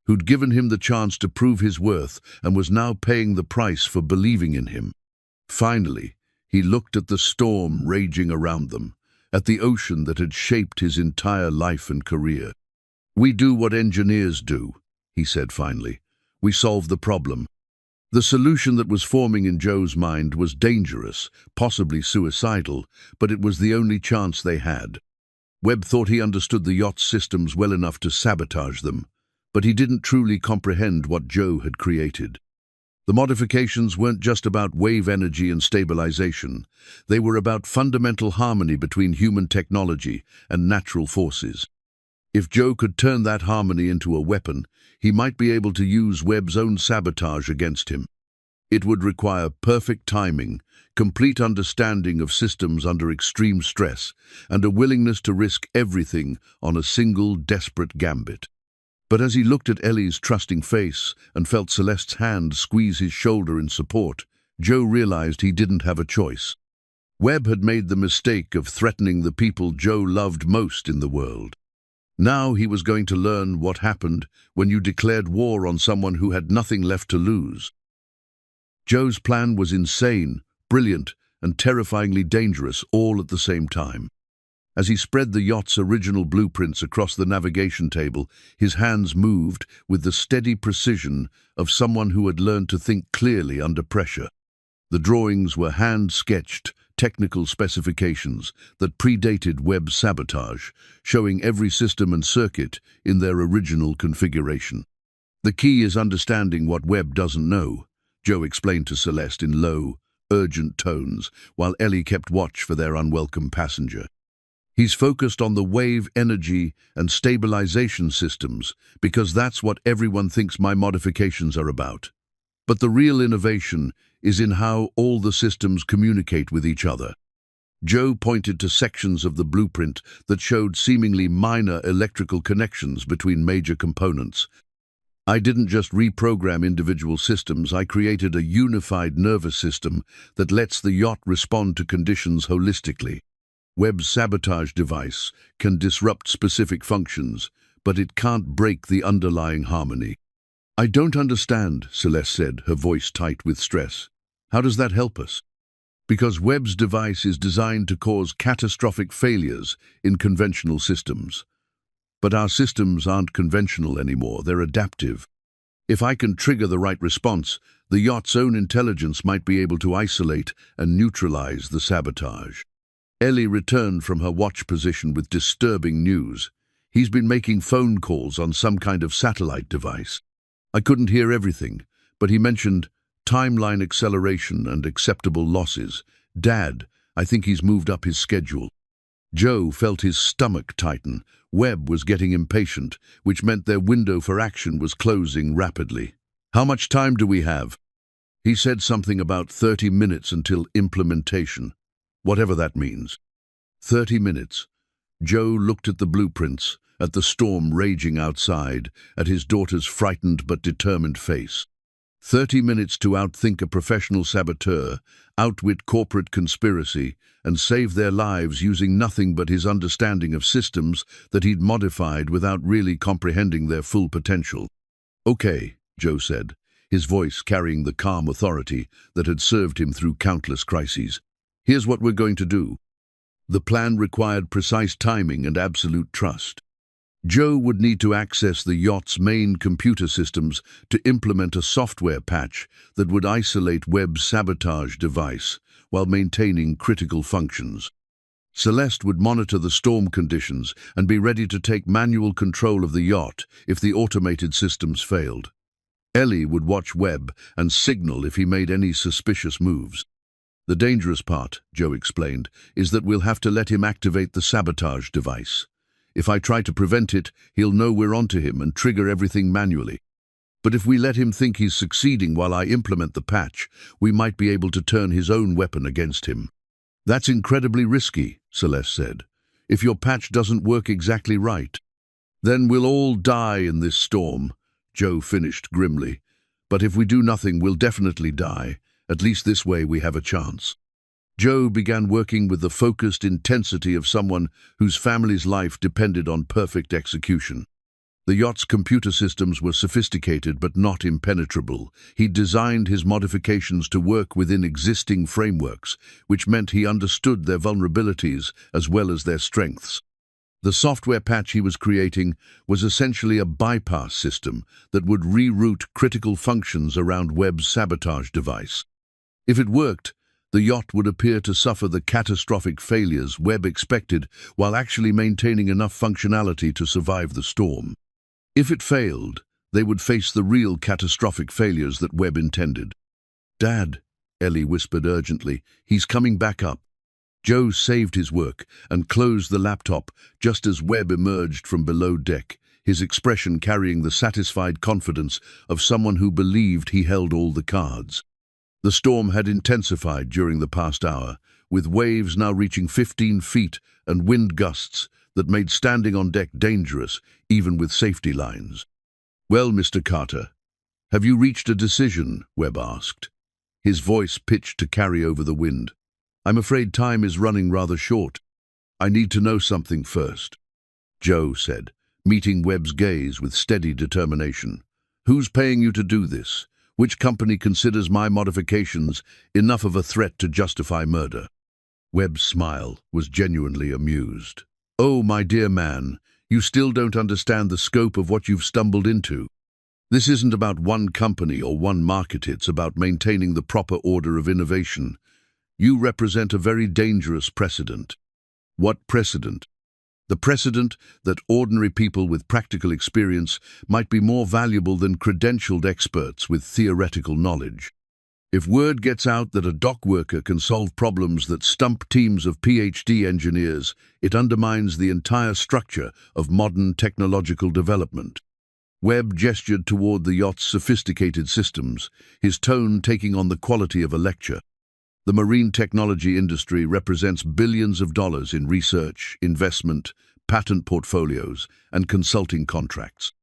who'd given him the chance to prove his worth and was now paying the price for believing in him. Finally, he looked at the storm raging around them, at the ocean that had shaped his entire life and career. "We do what engineers do," he said finally. "We solve the problem." The solution that was forming in Joe's mind was dangerous, possibly suicidal, but it was the only chance they had. Webb thought he understood the yacht's systems well enough to sabotage them, but he didn't truly comprehend what Joe had created. The modifications weren't just about wave energy and stabilization. They were about fundamental harmony between human technology and natural forces. If Joe could turn that harmony into a weapon, he might be able to use Webb's own sabotage against him. It would require perfect timing, complete understanding of systems under extreme stress, and a willingness to risk everything on a single desperate gambit. But as he looked at Ellie's trusting face and felt Celeste's hand squeeze his shoulder in support, Joe realized he didn't have a choice. Webb had made the mistake of threatening the people Joe loved most in the world. Now he was going to learn what happened when you declared war on someone who had nothing left to lose. Joe's plan was insane, brilliant, and terrifyingly dangerous all at the same time. As he spread the yacht's original blueprints across the navigation table, his hands moved with the steady precision of someone who had learned to think clearly under pressure. The drawings were hand-sketched, technical specifications that predated Webb's sabotage, showing every system and circuit in their original configuration. "The key is understanding what Webb doesn't know," Joe explained to Celeste in low, urgent tones, while Ellie kept watch for their unwelcome passenger. "He's focused on the wave energy and stabilization systems because that's what everyone thinks my modifications are about. But the real innovation is in how all the systems communicate with each other." Joe pointed to sections of the blueprint that showed seemingly minor electrical connections between major components. "I didn't just reprogram individual systems, I created a unified nervous system that lets the yacht respond to conditions holistically. Webb's sabotage device can disrupt specific functions, but it can't break the underlying harmony." "I don't understand," Celeste said, her voice tight with stress. "How does that help us?" "Because Webb's device is designed to cause catastrophic failures in conventional systems. But our systems aren't conventional anymore, they're adaptive. If I can trigger the right response, the yacht's own intelligence might be able to isolate and neutralize the sabotage." Ellie returned from her watch position with disturbing news. He's been making phone calls on some kind of satellite device. I couldn't hear everything, but he mentioned timeline acceleration and acceptable losses. Dad, I think he's moved up his schedule. Joe felt his stomach tighten. Webb was getting impatient, which meant their window for action was closing rapidly. How much time do we have? He said something about 30 minutes until implementation, whatever that means. 30 minutes. Joe looked at the blueprints, at the storm raging outside, at his daughter's frightened but determined face. 30 minutes to outthink a professional saboteur, outwit corporate conspiracy, and save their lives using nothing but his understanding of systems that he'd modified without really comprehending their full potential. Okay, Joe said, his voice carrying the calm authority that had served him through countless crises. Here's what we're going to do. The plan required precise timing and absolute trust. Joe would need to access the yacht's main computer systems to implement a software patch that would isolate Webb's sabotage device while maintaining critical functions. Celeste would monitor the storm conditions and be ready to take manual control of the yacht if the automated systems failed. Ellie would watch Webb and signal if he made any suspicious moves. The dangerous part, Joe explained, is that we'll have to let him activate the sabotage device. If I try to prevent it, he'll know we're onto him and trigger everything manually. But if we let him think he's succeeding while I implement the patch, we might be able to turn his own weapon against him. That's incredibly risky, Celeste said. If your patch doesn't work exactly right, then we'll all die in this storm, Joe finished grimly. But if we do nothing, we'll definitely die. At least this way we have a chance. Joe began working with the focused intensity of someone whose family's life depended on perfect execution. The yacht's computer systems were sophisticated but not impenetrable. He designed his modifications to work within existing frameworks, which meant he understood their vulnerabilities as well as their strengths. The software patch he was creating was essentially a bypass system that would reroute critical functions around Webb's sabotage device. If it worked, the yacht would appear to suffer the catastrophic failures Webb expected while actually maintaining enough functionality to survive the storm. If it failed, they would face the real catastrophic failures that Webb intended. Dad, Ellie whispered urgently, he's coming back up. Joe saved his work and closed the laptop just as Webb emerged from below deck, his expression carrying the satisfied confidence of someone who believed he held all the cards. The storm had intensified during the past hour, with waves now reaching 15 feet and wind gusts that made standing on deck dangerous, even with safety lines. Well, Mr. Carter, have you reached a decision? Webb asked, his voice pitched to carry over the wind. I'm afraid time is running rather short. I need to know something first. Joe said, meeting Webb's gaze with steady determination. Who's paying you to do this? Which company considers my modifications enough of a threat to justify murder? Webb's smile was genuinely amused. Oh, my dear man, you still don't understand the scope of what you've stumbled into. This isn't about one company or one market, it's about maintaining the proper order of innovation. You represent a very dangerous precedent. What precedent? The precedent that ordinary people with practical experience might be more valuable than credentialed experts with theoretical knowledge. If word gets out that a dock worker can solve problems that stump teams of PhD engineers, it undermines the entire structure of modern technological development. Webb gestured toward the yacht's sophisticated systems, his tone taking on the quality of a lecture. The marine technology industry represents billions of dollars in research, investment, patent portfolios, and consulting contracts.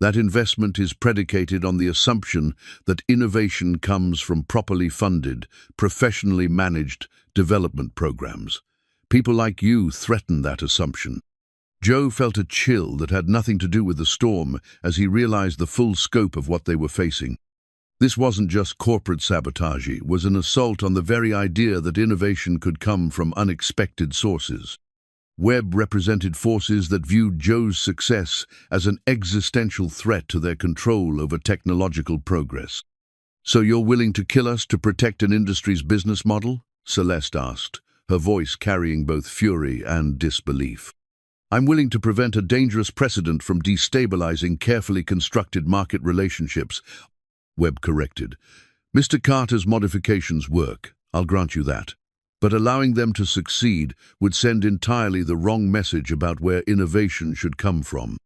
That investment is predicated on the assumption that innovation comes from properly funded, professionally managed development programs. People like you threaten that assumption. Joe felt a chill that had nothing to do with the storm as he realized the full scope of what they were facing. This wasn't just corporate sabotage, it was an assault on the very idea that innovation could come from unexpected sources. Webb represented forces that viewed Joe's success as an existential threat to their control over technological progress. So you're willing to kill us to protect an industry's business model? Celeste asked, her voice carrying both fury and disbelief. "I'm willing to prevent a dangerous precedent from destabilizing carefully constructed market relationships," Webb corrected. "Mr. Carter's modifications work, I'll grant you that. But allowing them to succeed would send entirely the wrong message about where innovation should come from."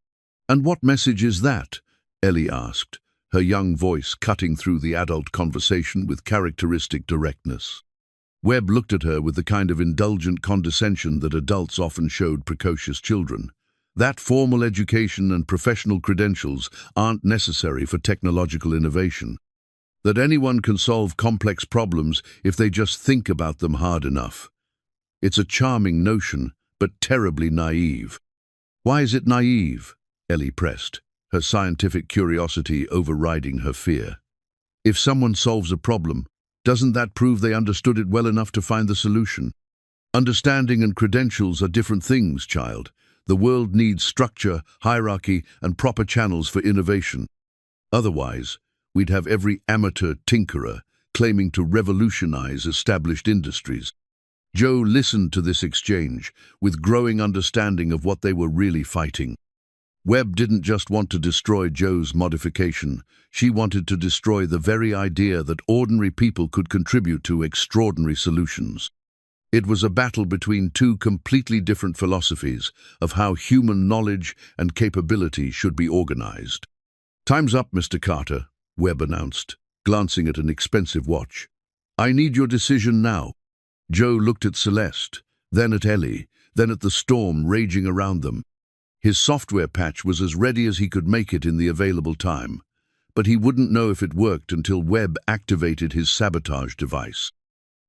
"And what message is that?" Ellie asked, her young voice cutting through the adult conversation with characteristic directness. Webb looked at her with the kind of indulgent condescension that adults often showed precocious children. "That formal education and professional credentials aren't necessary for technological innovation. That anyone can solve complex problems if they just think about them hard enough. It's a charming notion, but terribly naive." "Why is it naive?" Ellie pressed, her scientific curiosity overriding her fear. "If someone solves a problem, doesn't that prove they understood it well enough to find the solution? Understanding and credentials are different things, child. The world needs structure, hierarchy, and proper channels for innovation. Otherwise, we'd have every amateur tinkerer claiming to revolutionize established industries." Joe listened to this exchange with growing understanding of what they were really fighting. Webb didn't just want to destroy Joe's modification. She wanted to destroy the very idea that ordinary people could contribute to extraordinary solutions. It was a battle between two completely different philosophies of how human knowledge and capability should be organized. "Time's up, Mr. Carter," Webb announced, glancing at an expensive watch. "I need your decision now." Joe looked at Celeste, then at Ellie, then at the storm raging around them. His software patch was as ready as he could make it in the available time, but he wouldn't know if it worked until Webb activated his sabotage device.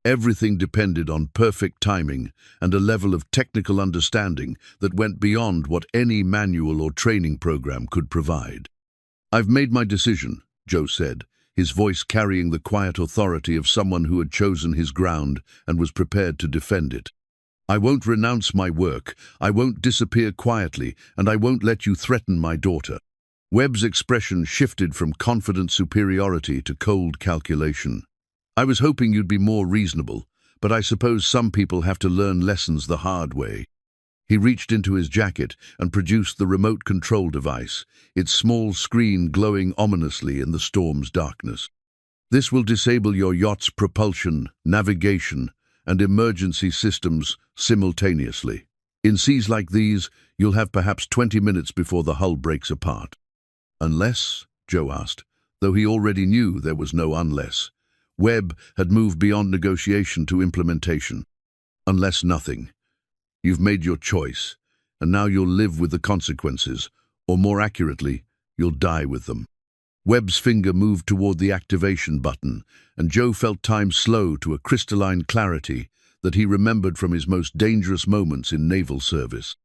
Everything depended on perfect timing and a level of technical understanding that went beyond what any manual or training program could provide. "I've made my decision," Joe said, his voice carrying the quiet authority of someone who had chosen his ground and was prepared to defend it. "I won't renounce my work, I won't disappear quietly, and I won't let you threaten my daughter." Webb's expression shifted from confident superiority to cold calculation. "I was hoping you'd be more reasonable, but I suppose some people have to learn lessons the hard way." He reached into his jacket and produced the remote control device, its small screen glowing ominously in the storm's darkness. "This will disable your yacht's propulsion, navigation, and emergency systems simultaneously. In seas like these, you'll have perhaps 20 minutes before the hull breaks apart." "Unless?" Joe asked, though he already knew there was no unless. Webb had moved beyond negotiation to implementation. "Unless nothing. You've made your choice, and now you'll live with the consequences, or more accurately, you'll die with them." Webb's finger moved toward the activation button, and Joe felt time slow to a crystalline clarity that he remembered from his most dangerous moments in naval service.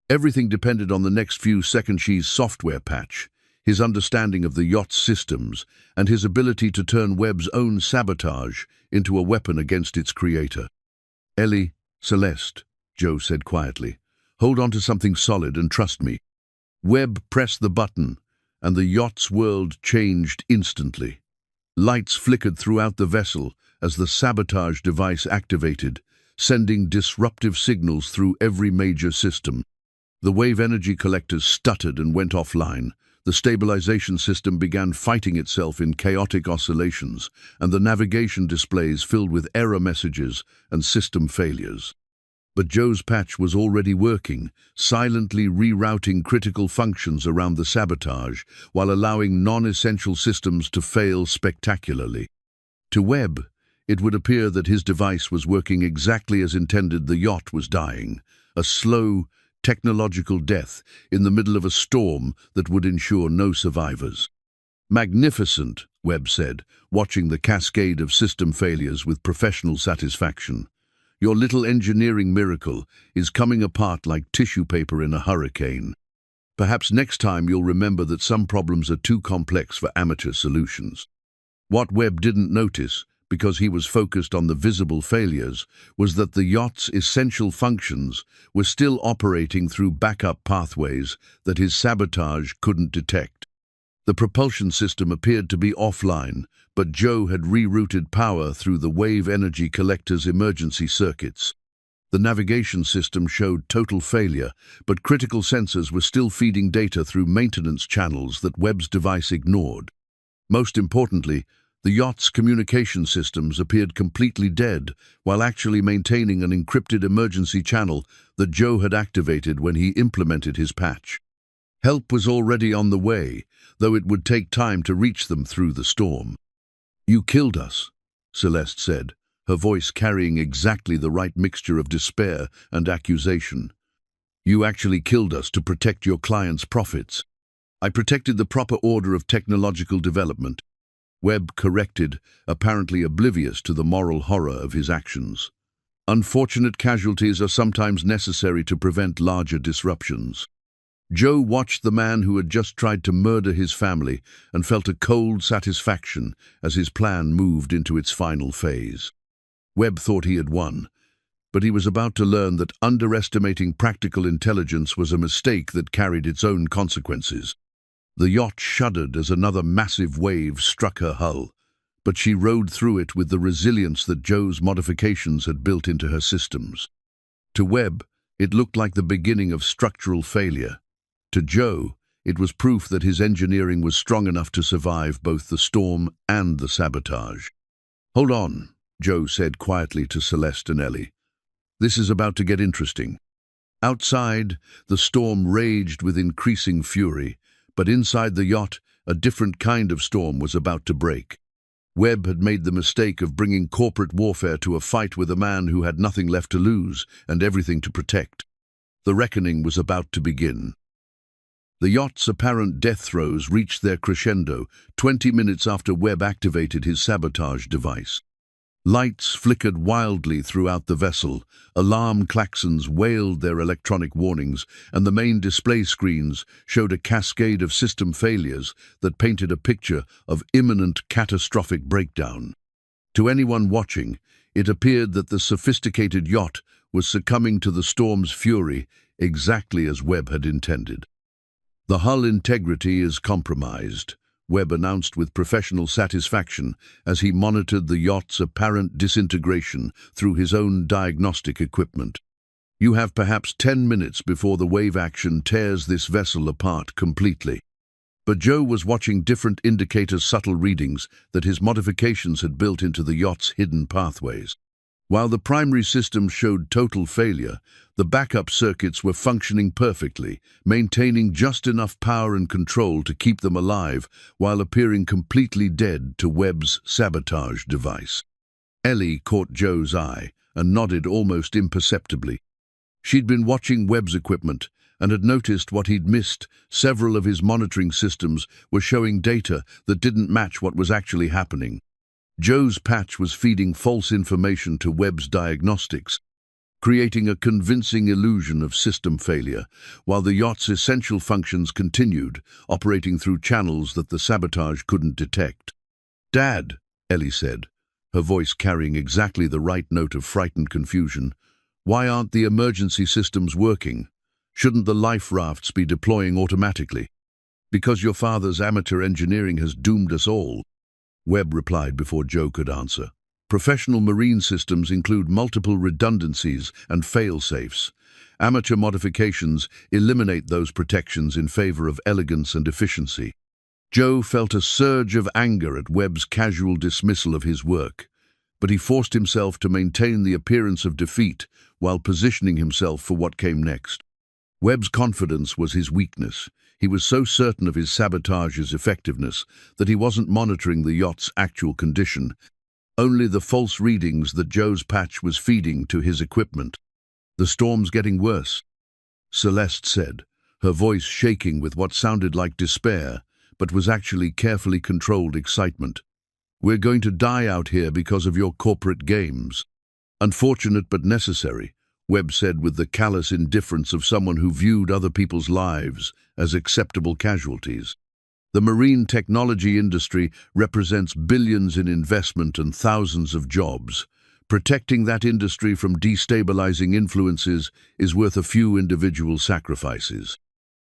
Everything depended on the next few seconds. She's software patch, his understanding of the yacht's systems, and his ability to turn Webb's own sabotage into a weapon against its creator. "Ellie, Celeste," Joe said quietly, "hold on to something solid and trust me." Webb pressed the button, and the yacht's world changed instantly. Lights flickered throughout the vessel as the sabotage device activated, sending disruptive signals through every major system. The wave energy collectors stuttered and went offline. The stabilization system began fighting itself in chaotic oscillations, and the navigation displays filled with error messages and system failures. But Joe's patch was already working, silently rerouting critical functions around the sabotage while allowing non-essential systems to fail spectacularly. To Webb, it would appear that his device was working exactly as intended. The yacht was dying, a slow, technological death in the middle of a storm that would ensure no survivors. "Magnificent," Webb said, watching the cascade of system failures with professional satisfaction. "Your little engineering miracle is coming apart like tissue paper in a hurricane. Perhaps next time you'll remember that some problems are too complex for amateur solutions." What Webb didn't notice, because he was focused on the visible failures, was that the yacht's essential functions were still operating through backup pathways that his sabotage couldn't detect. The propulsion system appeared to be offline, but Joe had rerouted power through the wave energy collector's emergency circuits. The navigation system showed total failure, but critical sensors were still feeding data through maintenance channels that Webb's device ignored. Most importantly, the yacht's communication systems appeared completely dead, while actually maintaining an encrypted emergency channel that Joe had activated when he implemented his patch. Help was already on the way, though it would take time to reach them through the storm. "You killed us," Celeste said, her voice carrying exactly the right mixture of despair and accusation. "You actually killed us to protect your client's profits." "I protected the proper order of technological development," Webb corrected, apparently oblivious to the moral horror of his actions. "Unfortunate casualties are sometimes necessary to prevent larger disruptions." Joe watched the man who had just tried to murder his family and felt a cold satisfaction as his plan moved into its final phase. Webb thought he had won, but he was about to learn that underestimating practical intelligence was a mistake that carried its own consequences. The yacht shuddered as another massive wave struck her hull, but she rode through it with the resilience that Joe's modifications had built into her systems. To Webb, it looked like the beginning of structural failure. To Joe, it was proof that his engineering was strong enough to survive both the storm and the sabotage. "Hold on," Joe said quietly to Celeste and Ellie. "This is about to get interesting." Outside, the storm raged with increasing fury, but inside the yacht, a different kind of storm was about to break. Webb had made the mistake of bringing corporate warfare to a fight with a man who had nothing left to lose and everything to protect. The reckoning was about to begin. The yacht's apparent death throes reached their crescendo 20 minutes after Webb activated his sabotage device. Lights flickered wildly throughout the vessel, alarm klaxons wailed their electronic warnings, and the main display screens showed a cascade of system failures that painted a picture of imminent catastrophic breakdown. To anyone watching, it appeared that the sophisticated yacht was succumbing to the storm's fury exactly as Webb had intended. "The hull integrity is compromised," Webb announced with professional satisfaction as he monitored the yacht's apparent disintegration through his own diagnostic equipment. "You have perhaps 10 minutes before the wave action tears this vessel apart completely." But Joe was watching different indicators' subtle readings that his modifications had built into the yacht's hidden pathways. While the primary system showed total failure, the backup circuits were functioning perfectly, maintaining just enough power and control to keep them alive while appearing completely dead to Webb's sabotage device. Ellie caught Joe's eye and nodded almost imperceptibly. She'd been watching Webb's equipment and had noticed what he'd missed. Several of his monitoring systems were showing data that didn't match what was actually happening. Joe's patch was feeding false information to Webb's diagnostics, creating a convincing illusion of system failure, while the yacht's essential functions continued, operating through channels that the sabotage couldn't detect. "Dad," Ellie said, her voice carrying exactly the right note of frightened confusion, "why aren't the emergency systems working? Shouldn't the life rafts be deploying automatically?" "Because your father's amateur engineering has doomed us all," Webb replied before Joe could answer. "Professional marine systems include multiple redundancies and fail-safes. Amateur modifications eliminate those protections in favor of elegance and efficiency." Joe felt a surge of anger at Webb's casual dismissal of his work, but he forced himself to maintain the appearance of defeat while positioning himself for what came next. Webb's confidence was his weakness. He was so certain of his sabotage's effectiveness that he wasn't monitoring the yacht's actual condition, only the false readings that Joe's patch was feeding to his equipment. "The storm's getting worse," Celeste said, her voice shaking with what sounded like despair, but was actually carefully controlled excitement. "We're going to die out here because of your corporate games." "Unfortunate but necessary," Webb said with the callous indifference of someone who viewed other people's lives as acceptable casualties. "The marine technology industry represents billions in investment and thousands of jobs. Protecting that industry from destabilizing influences is worth a few individual sacrifices."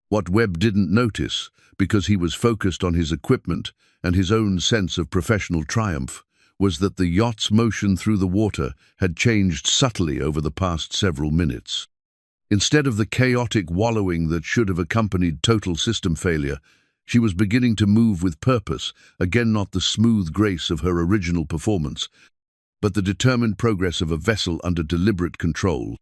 What Webb didn't notice, because he was focused on his equipment and his own sense of professional triumph, was that the yacht's motion through the water had changed subtly over the past several minutes. Instead of the chaotic wallowing that should have accompanied total system failure, she was beginning to move with purpose, again not the smooth grace of her original performance, but the determined progress of a vessel under deliberate control.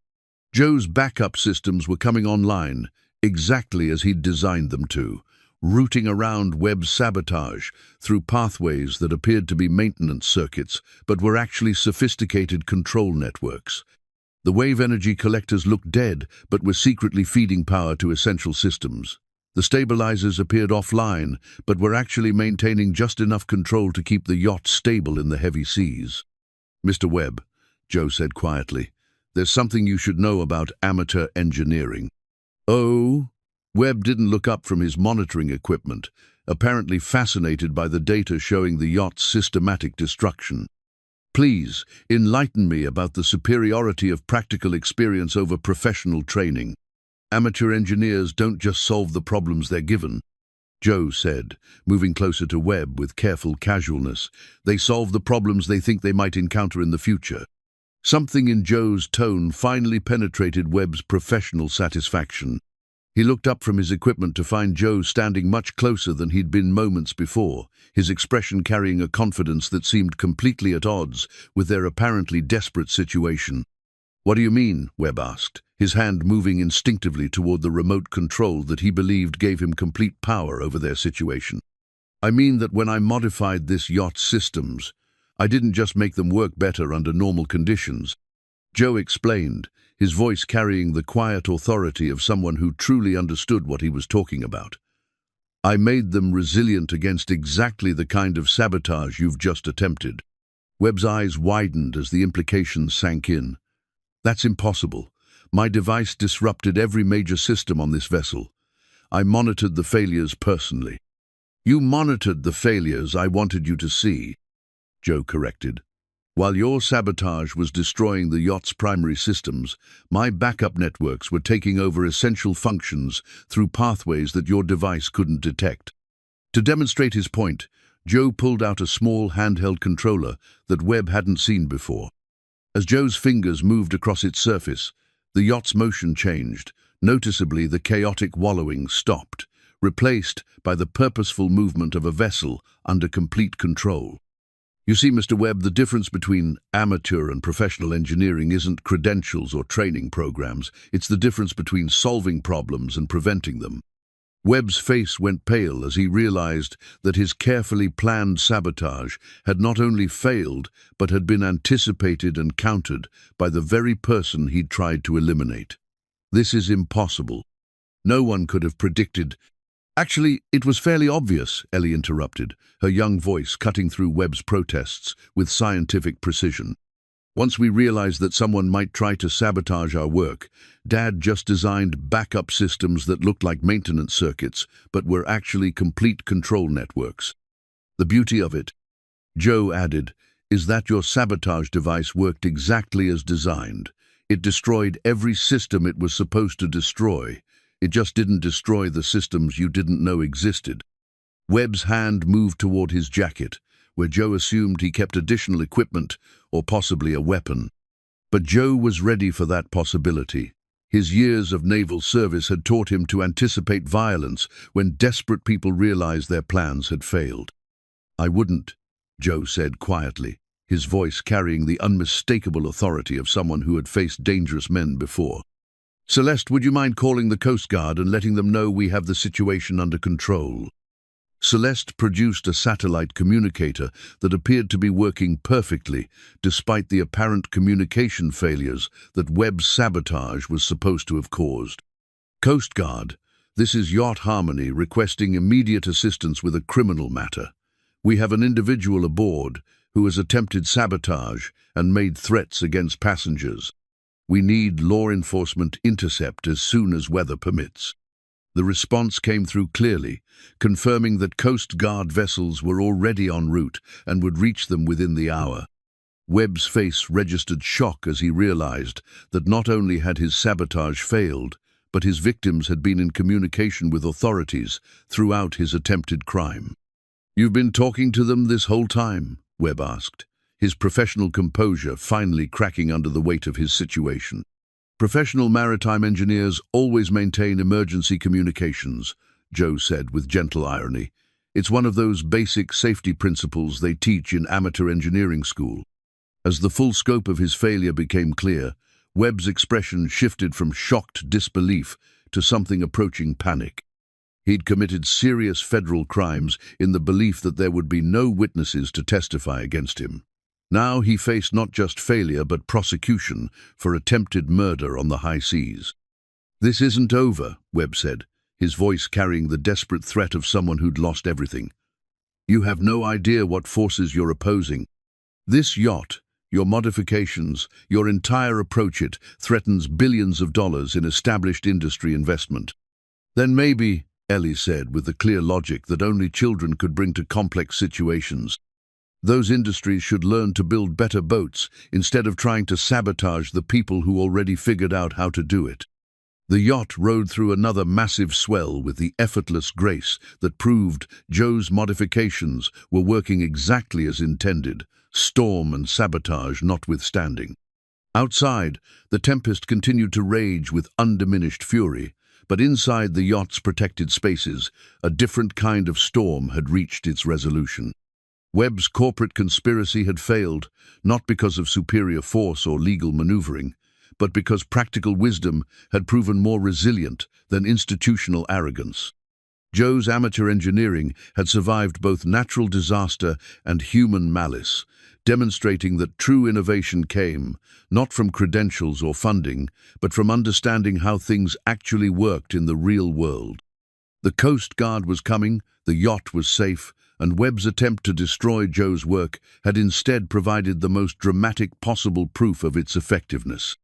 Joe's backup systems were coming online, exactly as he'd designed them to, routing around Webb's sabotage through pathways that appeared to be maintenance circuits, but were actually sophisticated control networks. The wave energy collectors looked dead, but were secretly feeding power to essential systems. The stabilizers appeared offline, but were actually maintaining just enough control to keep the yacht stable in the heavy seas. "Mr. Webb," Joe said quietly, "there's something you should know about amateur engineering." "Oh?" Webb didn't look up from his monitoring equipment, apparently fascinated by the data showing the yacht's systematic destruction. "Please, enlighten me about the superiority of practical experience over professional training. Amateur engineers don't just solve the problems they're given," Joe said, moving closer to Webb with careful casualness. "They solve the problems they think they might encounter in the future." Something in Joe's tone finally penetrated Webb's professional satisfaction. He looked up from his equipment to find Joe standing much closer than he'd been moments before, his expression carrying a confidence that seemed completely at odds with their apparently desperate situation. "What do you mean?" Webb asked, his hand moving instinctively toward the remote control that he believed gave him complete power over their situation. "I mean that when I modified this yacht's systems, I didn't just make them work better under normal conditions," Joe explained, his voice carrying the quiet authority of someone who truly understood what he was talking about. "I made them resilient against exactly the kind of sabotage you've just attempted." Webb's eyes widened as the implications sank in. "That's impossible. My device disrupted every major system on this vessel. I monitored the failures personally." "You monitored the failures I wanted you to see," Joe corrected. "While your sabotage was destroying the yacht's primary systems, my backup networks were taking over essential functions through pathways that your device couldn't detect." To demonstrate his point, Joe pulled out a small handheld controller that Webb hadn't seen before. As Joe's fingers moved across its surface, the yacht's motion changed. Noticeably, the chaotic wallowing stopped, replaced by the purposeful movement of a vessel under complete control. "You see, Mr. Webb, the difference between amateur and professional engineering isn't credentials or training programs. It's the difference between solving problems and preventing them." Webb's face went pale as he realized that his carefully planned sabotage had not only failed, but had been anticipated and countered by the very person he'd tried to eliminate. "This is impossible. No one could have predicted—" "Actually, it was fairly obvious," Ellie interrupted, her young voice cutting through Webb's protests with scientific precision. "Once we realized that someone might try to sabotage our work, Dad just designed backup systems that looked like maintenance circuits, but were actually complete control networks. The beauty of it," Joe added, "is that your sabotage device worked exactly as designed. It destroyed every system it was supposed to destroy. It just didn't destroy the systems you didn't know existed." Webb's hand moved toward his jacket, where Joe assumed he kept additional equipment or possibly a weapon. But Joe was ready for that possibility. His years of naval service had taught him to anticipate violence when desperate people realized their plans had failed. "I wouldn't," Joe said quietly, his voice carrying the unmistakable authority of someone who had faced dangerous men before. "Celeste, would you mind calling the Coast Guard and letting them know we have the situation under control?" Celeste produced a satellite communicator that appeared to be working perfectly, despite the apparent communication failures that Webb's sabotage was supposed to have caused. "Coast Guard, this is Yacht Harmony requesting immediate assistance with a criminal matter. We have an individual aboard who has attempted sabotage and made threats against passengers. We need law enforcement intercept as soon as weather permits." The response came through clearly, confirming that Coast Guard vessels were already en route and would reach them within the hour. Webb's face registered shock as he realized that not only had his sabotage failed, but his victims had been in communication with authorities throughout his attempted crime. "You've been talking to them this whole time?" Webb asked, his professional composure finally cracking under the weight of his situation. "Professional maritime engineers always maintain emergency communications," Joe said with gentle irony. "It's one of those basic safety principles they teach in amateur engineering school." As the full scope of his failure became clear, Webb's expression shifted from shocked disbelief to something approaching panic. He'd committed serious federal crimes in the belief that there would be no witnesses to testify against him. Now he faced not just failure but prosecution for attempted murder on the high seas. "This isn't over," Webb said, his voice carrying the desperate threat of someone who'd lost everything. "You have no idea what forces you're opposing. This yacht, your modifications, your entire approach it threatens billions of dollars in established industry investment." "Then maybe," Ellie said with the clear logic that only children could bring to complex situations, "those industries should learn to build better boats instead of trying to sabotage the people who already figured out how to do it." The yacht rode through another massive swell with the effortless grace that proved Joe's modifications were working exactly as intended, storm and sabotage notwithstanding. Outside, the tempest continued to rage with undiminished fury, but inside the yacht's protected spaces, a different kind of storm had reached its resolution. Webb's corporate conspiracy had failed, not because of superior force or legal maneuvering, but because practical wisdom had proven more resilient than institutional arrogance. Joe's amateur engineering had survived both natural disaster and human malice, demonstrating that true innovation came, not from credentials or funding, but from understanding how things actually worked in the real world. The Coast Guard was coming, the yacht was safe, and Webb's attempt to destroy Joe's work had instead provided the most dramatic possible proof of its effectiveness.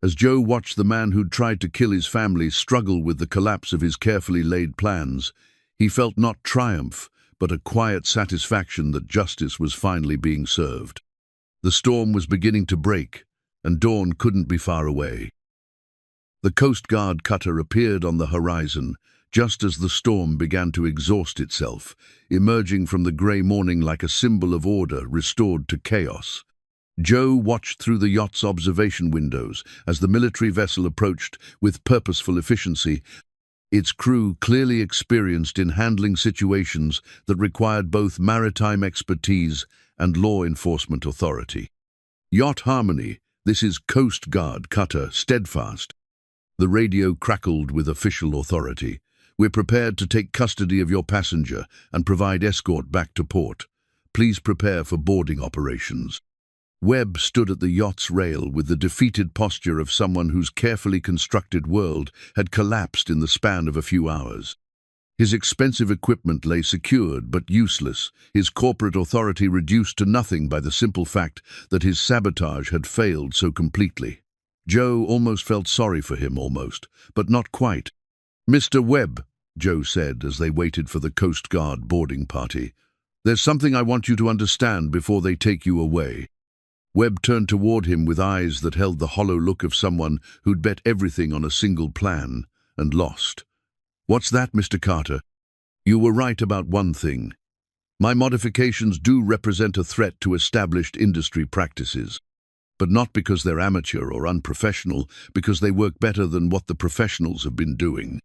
As Joe watched the man who'd tried to kill his family struggle with the collapse of his carefully laid plans, he felt not triumph, but a quiet satisfaction that justice was finally being served. The storm was beginning to break, and dawn couldn't be far away. The Coast Guard cutter appeared on the horizon, just as the storm began to exhaust itself, emerging from the grey morning like a symbol of order restored to chaos. Joe watched through the yacht's observation windows as the military vessel approached with purposeful efficiency, its crew clearly experienced in handling situations that required both maritime expertise and law enforcement authority. "Yacht Harmony, this is Coast Guard cutter Steadfast." The radio crackled with official authority. "We're prepared to take custody of your passenger and provide escort back to port. Please prepare for boarding operations." Webb stood at the yacht's rail with the defeated posture of someone whose carefully constructed world had collapsed in the span of a few hours. His expensive equipment lay secured but useless, his corporate authority reduced to nothing by the simple fact that his sabotage had failed so completely. Joe almost felt sorry for him, but not quite. "Mr. Webb," Joe said as they waited for the Coast Guard boarding party, "there's something I want you to understand before they take you away." Webb turned toward him with eyes that held the hollow look of someone who'd bet everything on a single plan and lost. "What's that, Mr. Carter?" "You were right about one thing. My modifications do represent a threat to established industry practices, but not because they're amateur or unprofessional, because they work better than what the professionals have been doing."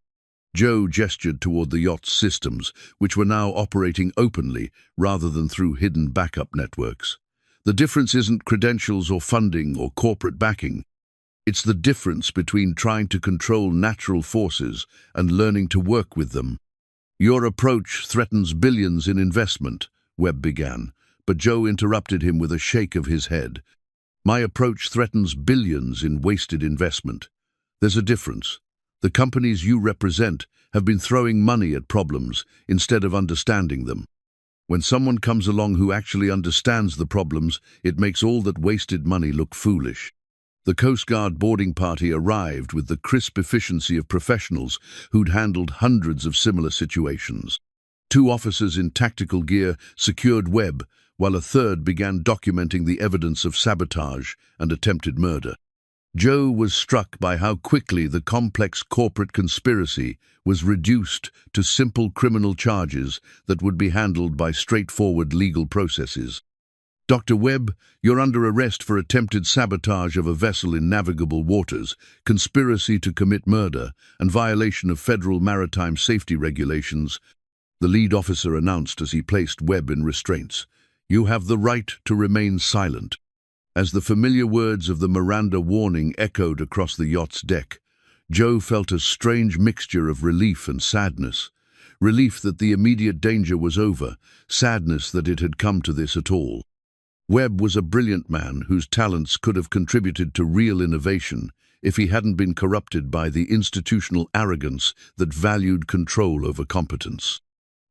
Joe gestured toward the yacht's systems, which were now operating openly rather than through hidden backup networks. "The difference isn't credentials or funding or corporate backing. It's the difference between trying to control natural forces and learning to work with them." "Your approach threatens billions in investment," Webb began, but Joe interrupted him with a shake of his head. "My approach threatens billions in wasted investment. There's a difference. The companies you represent have been throwing money at problems instead of understanding them. When someone comes along who actually understands the problems, it makes all that wasted money look foolish." The Coast Guard boarding party arrived with the crisp efficiency of professionals who'd handled hundreds of similar situations. Two officers in tactical gear secured Webb, while a third began documenting the evidence of sabotage and attempted murder. Joe was struck by how quickly the complex corporate conspiracy was reduced to simple criminal charges that would be handled by straightforward legal processes. Dr. Webb, you're under arrest for attempted sabotage of a vessel in navigable waters, conspiracy to commit murder, and violation of federal maritime safety regulations, the lead officer announced as he placed Webb in restraints. You have the right to remain silent. As the familiar words of the Miranda warning echoed across the yacht's deck, Joe felt a strange mixture of relief and sadness. Relief that the immediate danger was over, sadness that it had come to this at all. Webb was a brilliant man whose talents could have contributed to real innovation if he hadn't been corrupted by the institutional arrogance that valued control over competence.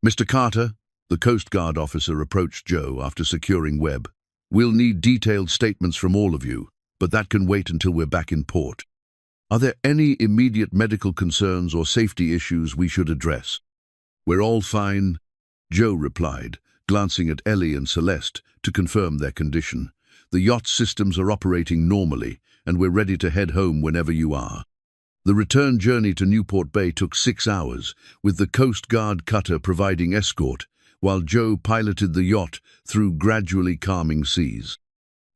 Mr. Carter, the Coast Guard officer approached Joe after securing Webb. We'll need detailed statements from all of you, but that can wait until we're back in port. Are there any immediate medical concerns or safety issues we should address? We're all fine, Joe replied, glancing at Ellie and Celeste to confirm their condition. The yacht's systems are operating normally, and we're ready to head home whenever you are. The return journey to Newport Bay took 6 hours, with the Coast Guard cutter providing escort, while Joe piloted the yacht through gradually calming seas.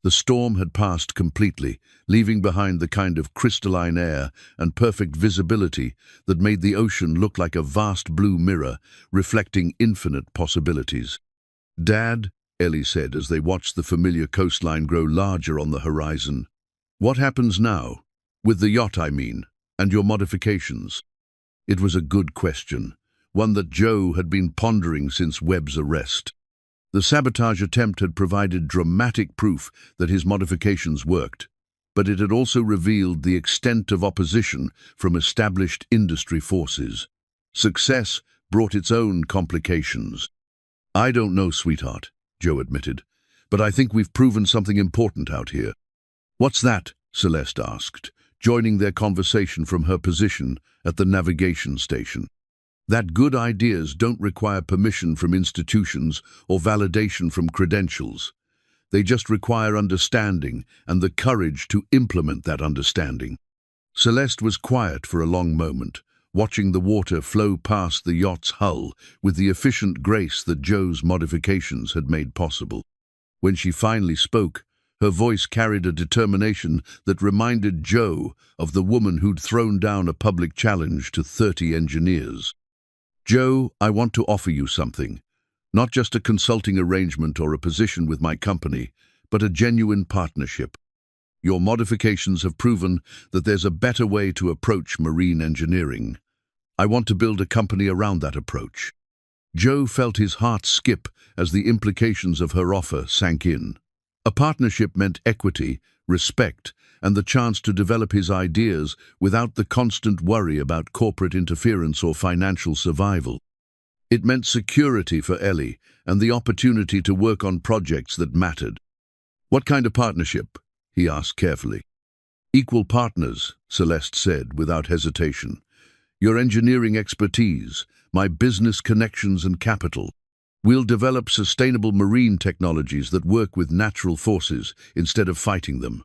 The storm had passed completely, leaving behind the kind of crystalline air and perfect visibility that made the ocean look like a vast blue mirror, reflecting infinite possibilities. "Dad," Ellie said as they watched the familiar coastline grow larger on the horizon, "what happens now? With the yacht, I mean, and your modifications?" It was a good question, one that Joe had been pondering since Webb's arrest. The sabotage attempt had provided dramatic proof that his modifications worked, but it had also revealed the extent of opposition from established industry forces. Success brought its own complications. "I don't know, sweetheart," Joe admitted, "but I think we've proven something important out here." "What's that?" Celeste asked, joining their conversation from her position at the navigation station. "That good ideas don't require permission from institutions or validation from credentials. They just require understanding and the courage to implement that understanding." Celeste was quiet for a long moment, watching the water flow past the yacht's hull with the efficient grace that Joe's modifications had made possible. When she finally spoke, her voice carried a determination that reminded Joe of the woman who'd thrown down a public challenge to 30 engineers. "Joe, I want to offer you something. Not just a consulting arrangement or a position with my company, but a genuine partnership. Your modifications have proven that there's a better way to approach marine engineering. I want to build a company around that approach." Joe felt his heart skip as the implications of her offer sank in. A partnership meant equity, respect, and the chance to develop his ideas without the constant worry about corporate interference or financial survival. It meant security for Ellie and the opportunity to work on projects that mattered. "What kind of partnership?" he asked carefully. "Equal partners," Celeste said without hesitation. "Your engineering expertise, my business connections and capital. We'll develop sustainable marine technologies that work with natural forces instead of fighting them.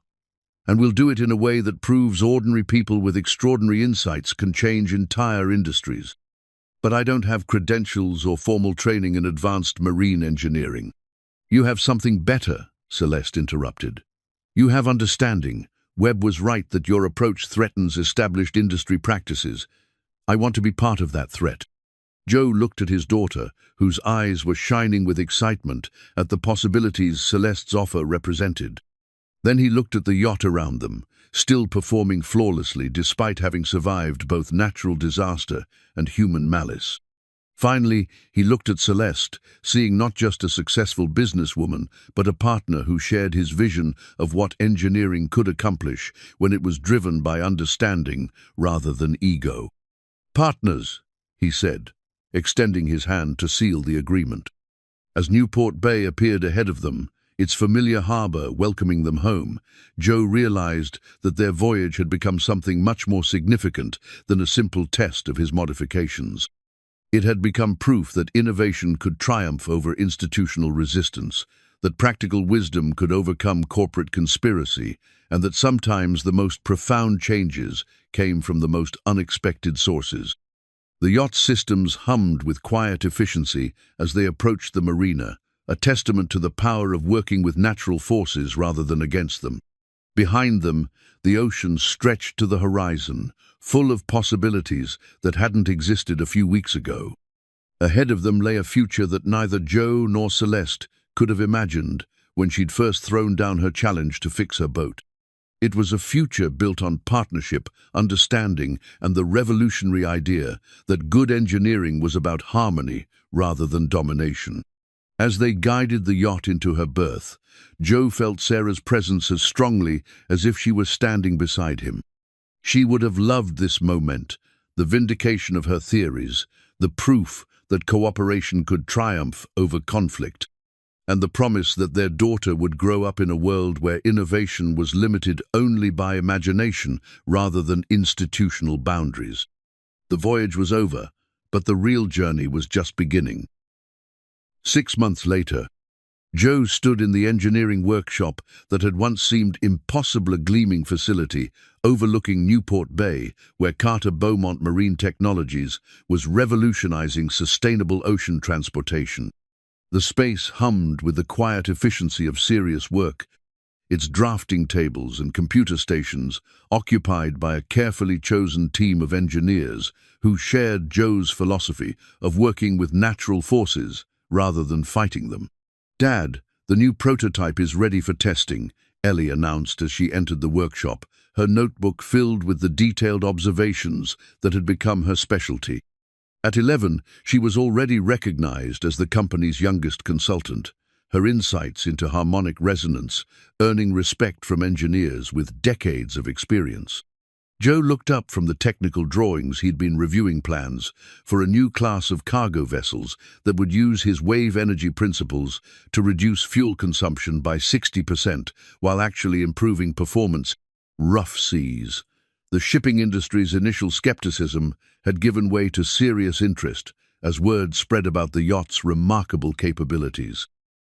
And we'll do it in a way that proves ordinary people with extraordinary insights can change entire industries. But I don't have credentials or formal training in advanced marine engineering." "You have something better," Celeste interrupted. "You have understanding. Webb was right that your approach threatens established industry practices. I want to be part of that threat." Joe looked at his daughter, whose eyes were shining with excitement at the possibilities Celeste's offer represented. Then he looked at the yacht around them, still performing flawlessly despite having survived both natural disaster and human malice. Finally, he looked at Celeste, seeing not just a successful businesswoman, but a partner who shared his vision of what engineering could accomplish when it was driven by understanding rather than ego. "Partners," he said, extending his hand to seal the agreement. As Newport Bay appeared ahead of them, its familiar harbor welcoming them home, Joe realized that their voyage had become something much more significant than a simple test of his modifications. It had become proof that innovation could triumph over institutional resistance, that practical wisdom could overcome corporate conspiracy, and that sometimes the most profound changes came from the most unexpected sources. The yacht's systems hummed with quiet efficiency as they approached the marina, a testament to the power of working with natural forces rather than against them. Behind them, the ocean stretched to the horizon, full of possibilities that hadn't existed a few weeks ago. Ahead of them lay a future that neither Joe nor Celeste could have imagined when she'd first thrown down her challenge to fix her boat. It was a future built on partnership, understanding, and the revolutionary idea that good engineering was about harmony rather than domination. As they guided the yacht into her berth, Joe felt Sarah's presence as strongly as if she were standing beside him. She would have loved this moment, the vindication of her theories, the proof that cooperation could triumph over conflict, and the promise that their daughter would grow up in a world where innovation was limited only by imagination rather than institutional boundaries. The voyage was over, but the real journey was just beginning. 6 months later, Joe stood in the engineering workshop that had once seemed impossible, a gleaming facility overlooking Newport Bay, where Carter Beaumont Marine Technologies was revolutionizing sustainable ocean transportation. The space hummed with the quiet efficiency of serious work, its drafting tables and computer stations occupied by a carefully chosen team of engineers who shared Joe's philosophy of working with natural forces rather than fighting them. "Dad, the new prototype is ready for testing," Ellie announced as she entered the workshop, her notebook filled with the detailed observations that had become her specialty. At 11, she was already recognized as the company's youngest consultant, her insights into harmonic resonance earning respect from engineers with decades of experience. Joe looked up from the technical drawings he'd been reviewing plans for a new class of cargo vessels that would use his wave energy principles to reduce fuel consumption by 60% while actually improving performance. Rough seas. The shipping industry's initial skepticism had given way to serious interest as word spread about the yacht's remarkable capabilities.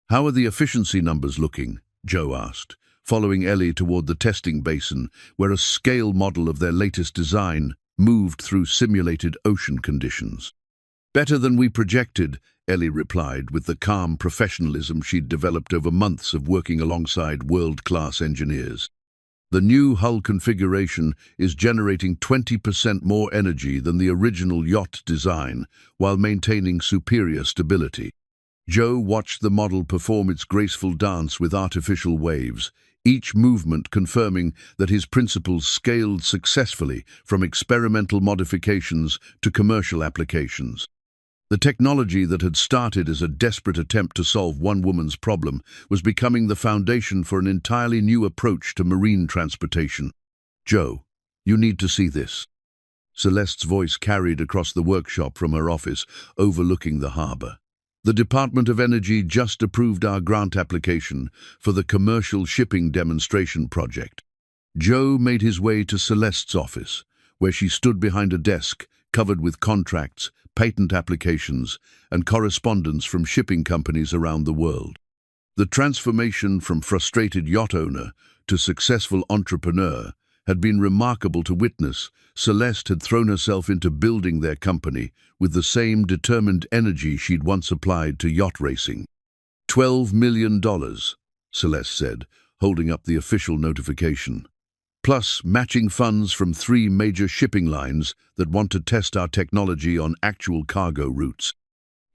"How are the efficiency numbers looking?" Joe asked, following Ellie toward the testing basin where a scale model of their latest design moved through simulated ocean conditions. "Better than we projected," Ellie replied with the calm professionalism she'd developed over months of working alongside world-class engineers. "The new hull configuration is generating 20% more energy than the original yacht design while maintaining superior stability." Joe watched the model perform its graceful dance with artificial waves, each movement confirming that his principles scaled successfully from experimental modifications to commercial applications. The technology that had started as a desperate attempt to solve one woman's problem was becoming the foundation for an entirely new approach to marine transportation. "Joe, you need to see this." Celeste's voice carried across the workshop from her office overlooking the harbor. "The Department of Energy just approved our grant application for the commercial shipping demonstration project." Joe made his way to Celeste's office, where she stood behind a desk covered with contracts, patent applications, and correspondence from shipping companies around the world. The transformation from frustrated yacht owner to successful entrepreneur had been remarkable to witness. Celeste had thrown herself into building their company with the same determined energy she'd once applied to yacht racing. $12 million, Celeste said, holding up the official notification. "Plus matching funds from 3 major shipping lines that want to test our technology on actual cargo routes.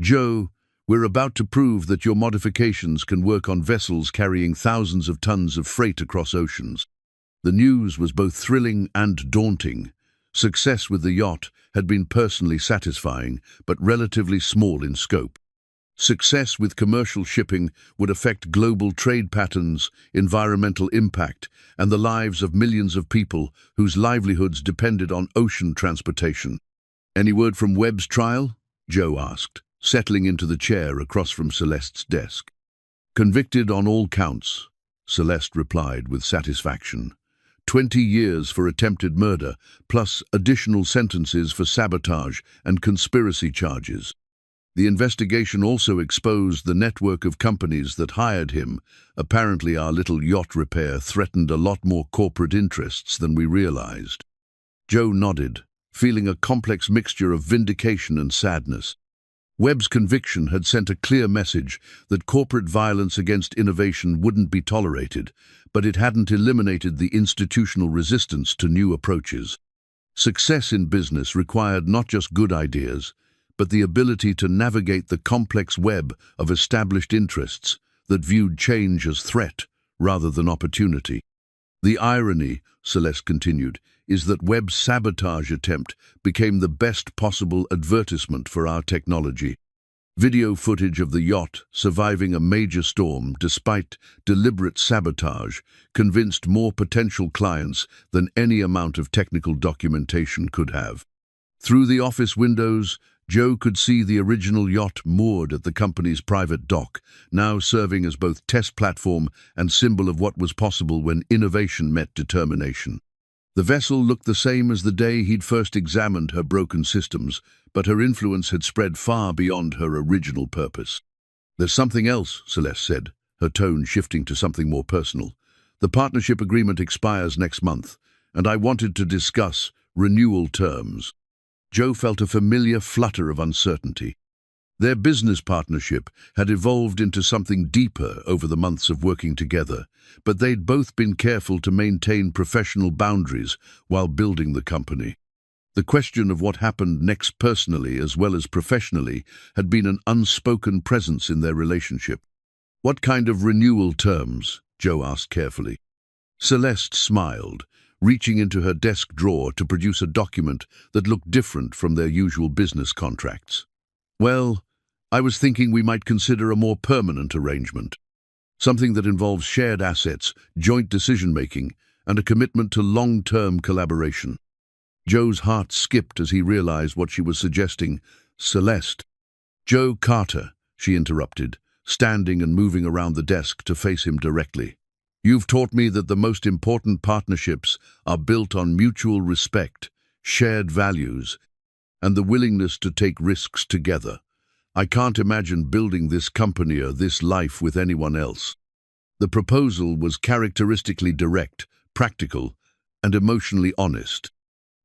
Joe, we're about to prove that your modifications can work on vessels carrying thousands of tons of freight across oceans." The news was both thrilling and daunting. Success with the yacht had been personally satisfying, but relatively small in scope. Success with commercial shipping would affect global trade patterns, environmental impact, and the lives of millions of people whose livelihoods depended on ocean transportation. "Any word from Webb's trial?" Joe asked, settling into the chair across from Celeste's desk. "Convicted on all counts," Celeste replied with satisfaction. 20 years for attempted murder, plus additional sentences for sabotage and conspiracy charges. The investigation also exposed the network of companies that hired him. "Apparently our little yacht repair threatened a lot more corporate interests than we realized." Joe nodded, feeling a complex mixture of vindication and sadness. Webb's conviction had sent a clear message that corporate violence against innovation wouldn't be tolerated, but it hadn't eliminated the institutional resistance to new approaches. Success in business required not just good ideas, but the ability to navigate the complex web of established interests that viewed change as threat rather than opportunity. The irony, Celeste continued, is that Webb's sabotage attempt became the best possible advertisement for our technology. Video footage of the yacht surviving a major storm despite deliberate sabotage convinced more potential clients than any amount of technical documentation could have. Through the office windows, Joe could see the original yacht moored at the company's private dock, now serving as both test platform and symbol of what was possible when innovation met determination. The vessel looked the same as the day he'd first examined her broken systems, but her influence had spread far beyond her original purpose. "There's something else," Celeste said, her tone shifting to something more personal. "The partnership agreement expires next month, and I wanted to discuss renewal terms." Joe felt a familiar flutter of uncertainty. Their business partnership had evolved into something deeper over the months of working together, but they'd both been careful to maintain professional boundaries while building the company. The question of what happened next personally as well as professionally had been an unspoken presence in their relationship. "What kind of renewal terms?" Joe asked carefully. Celeste smiled, reaching into her desk drawer to produce a document that looked different from their usual business contracts. "Well, I was thinking we might consider a more permanent arrangement. Something that involves shared assets, joint decision-making, and a commitment to long-term collaboration." Joe's heart skipped as he realized what she was suggesting. "Celeste." "Joe Carter," she interrupted, standing and moving around the desk to face him directly. "You've taught me that the most important partnerships are built on mutual respect, shared values, and the willingness to take risks together. I can't imagine building this company or this life with anyone else." The proposal was characteristically direct, practical, and emotionally honest.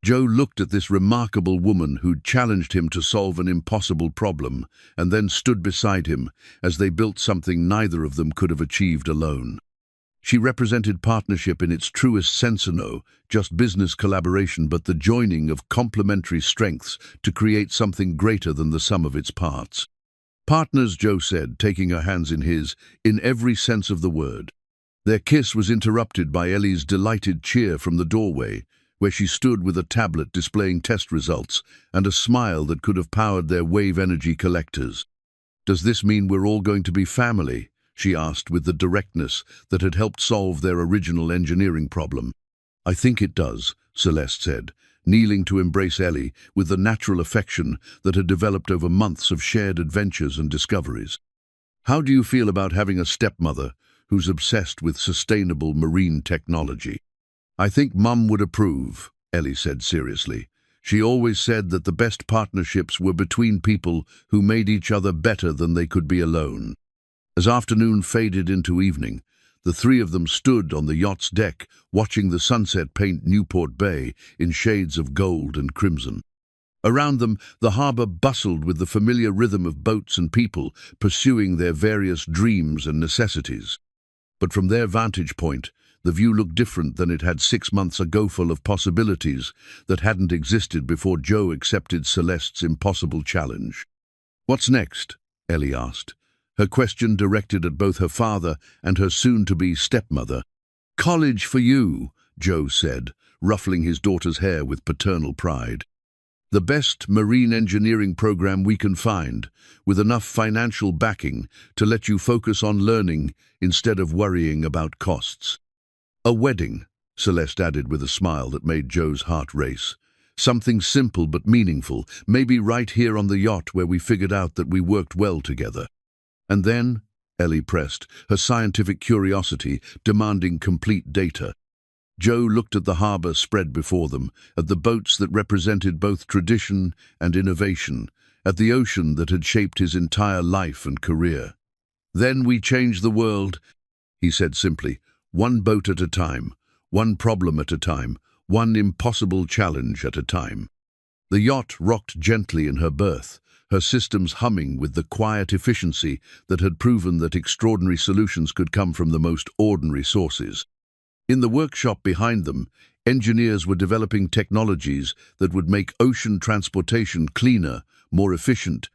Joe looked at this remarkable woman who'd challenged him to solve an impossible problem, and then stood beside him as they built something neither of them could have achieved alone. She represented partnership in its truest sense, no just business collaboration, but the joining of complementary strengths to create something greater than the sum of its parts. "Partners," Joe said, taking her hands in his, in every sense of the word. Their kiss was interrupted by Ellie's delighted cheer from the doorway, where she stood with a tablet displaying test results and a smile that could have powered their wave energy collectors. "Does this mean we're all going to be family?" she asked with the directness that had helped solve their original engineering problem. "I think it does," Celeste said, kneeling to embrace Ellie with the natural affection that had developed over months of shared adventures and discoveries. "How do you feel about having a stepmother who's obsessed with sustainable marine technology?" "I think Mum would approve," Ellie said seriously. "She always said that the best partnerships were between people who made each other better than they could be alone." As afternoon faded into evening, the three of them stood on the yacht's deck, watching the sunset paint Newport Bay in shades of gold and crimson. Around them, the harbor bustled with the familiar rhythm of boats and people pursuing their various dreams and necessities. But from their vantage point, the view looked different than it had 6 months ago, full of possibilities that hadn't existed before Joe accepted Celeste's impossible challenge. "What's next?" Ellie asked, her question directed at both her father and her soon-to-be stepmother. "College for you," Joe said, ruffling his daughter's hair with paternal pride. "The best marine engineering program we can find, with enough financial backing to let you focus on learning instead of worrying about costs." "A wedding," Celeste added with a smile that made Joe's heart race. "Something simple but meaningful, maybe right here on the yacht where we figured out that we worked well together." "And then?" Ellie pressed, her scientific curiosity demanding complete data. Joe looked at the harbor spread before them, at the boats that represented both tradition and innovation, at the ocean that had shaped his entire life and career. "Then we change the world," he said simply, "one boat at a time, one problem at a time, one impossible challenge at a time." The yacht rocked gently in her berth, her systems humming with the quiet efficiency that had proven that extraordinary solutions could come from the most ordinary sources. In the workshop behind them, engineers were developing technologies that would make ocean transportation cleaner, more efficient,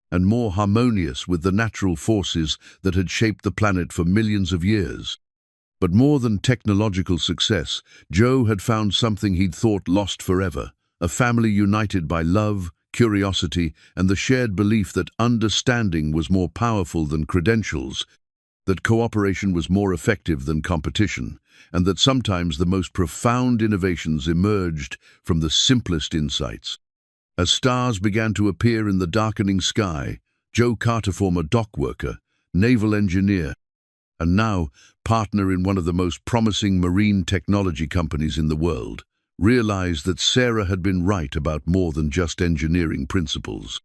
and more harmonious with the natural forces that had shaped the planet for millions of years. But more than technological success, Joe had found something he'd thought lost forever, a family united by love, curiosity, and the shared belief that understanding was more powerful than credentials, that cooperation was more effective than competition, and that sometimes the most profound innovations emerged from the simplest insights. As stars began to appear in the darkening sky, Joe Carter, former dock worker, naval engineer, and now partner in one of the most promising marine technology companies in the world, realized that Sarah had been right about more than just engineering principles.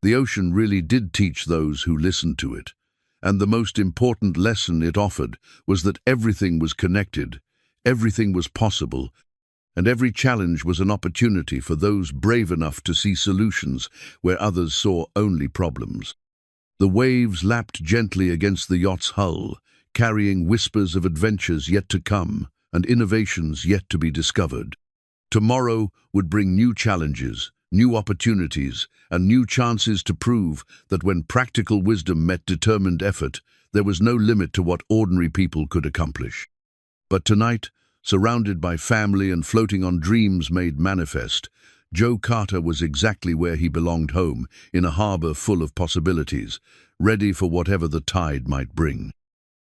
The ocean really did teach those who listened to it, and the most important lesson it offered was that everything was connected, everything was possible, and every challenge was an opportunity for those brave enough to see solutions where others saw only problems. The waves lapped gently against the yacht's hull, carrying whispers of adventures yet to come and innovations yet to be discovered. Tomorrow would bring new challenges, new opportunities, and new chances to prove that when practical wisdom met determined effort, there was no limit to what ordinary people could accomplish. But tonight, surrounded by family and floating on dreams made manifest, Joe Carter was exactly where he belonged, home, in a harbor full of possibilities, ready for whatever the tide might bring.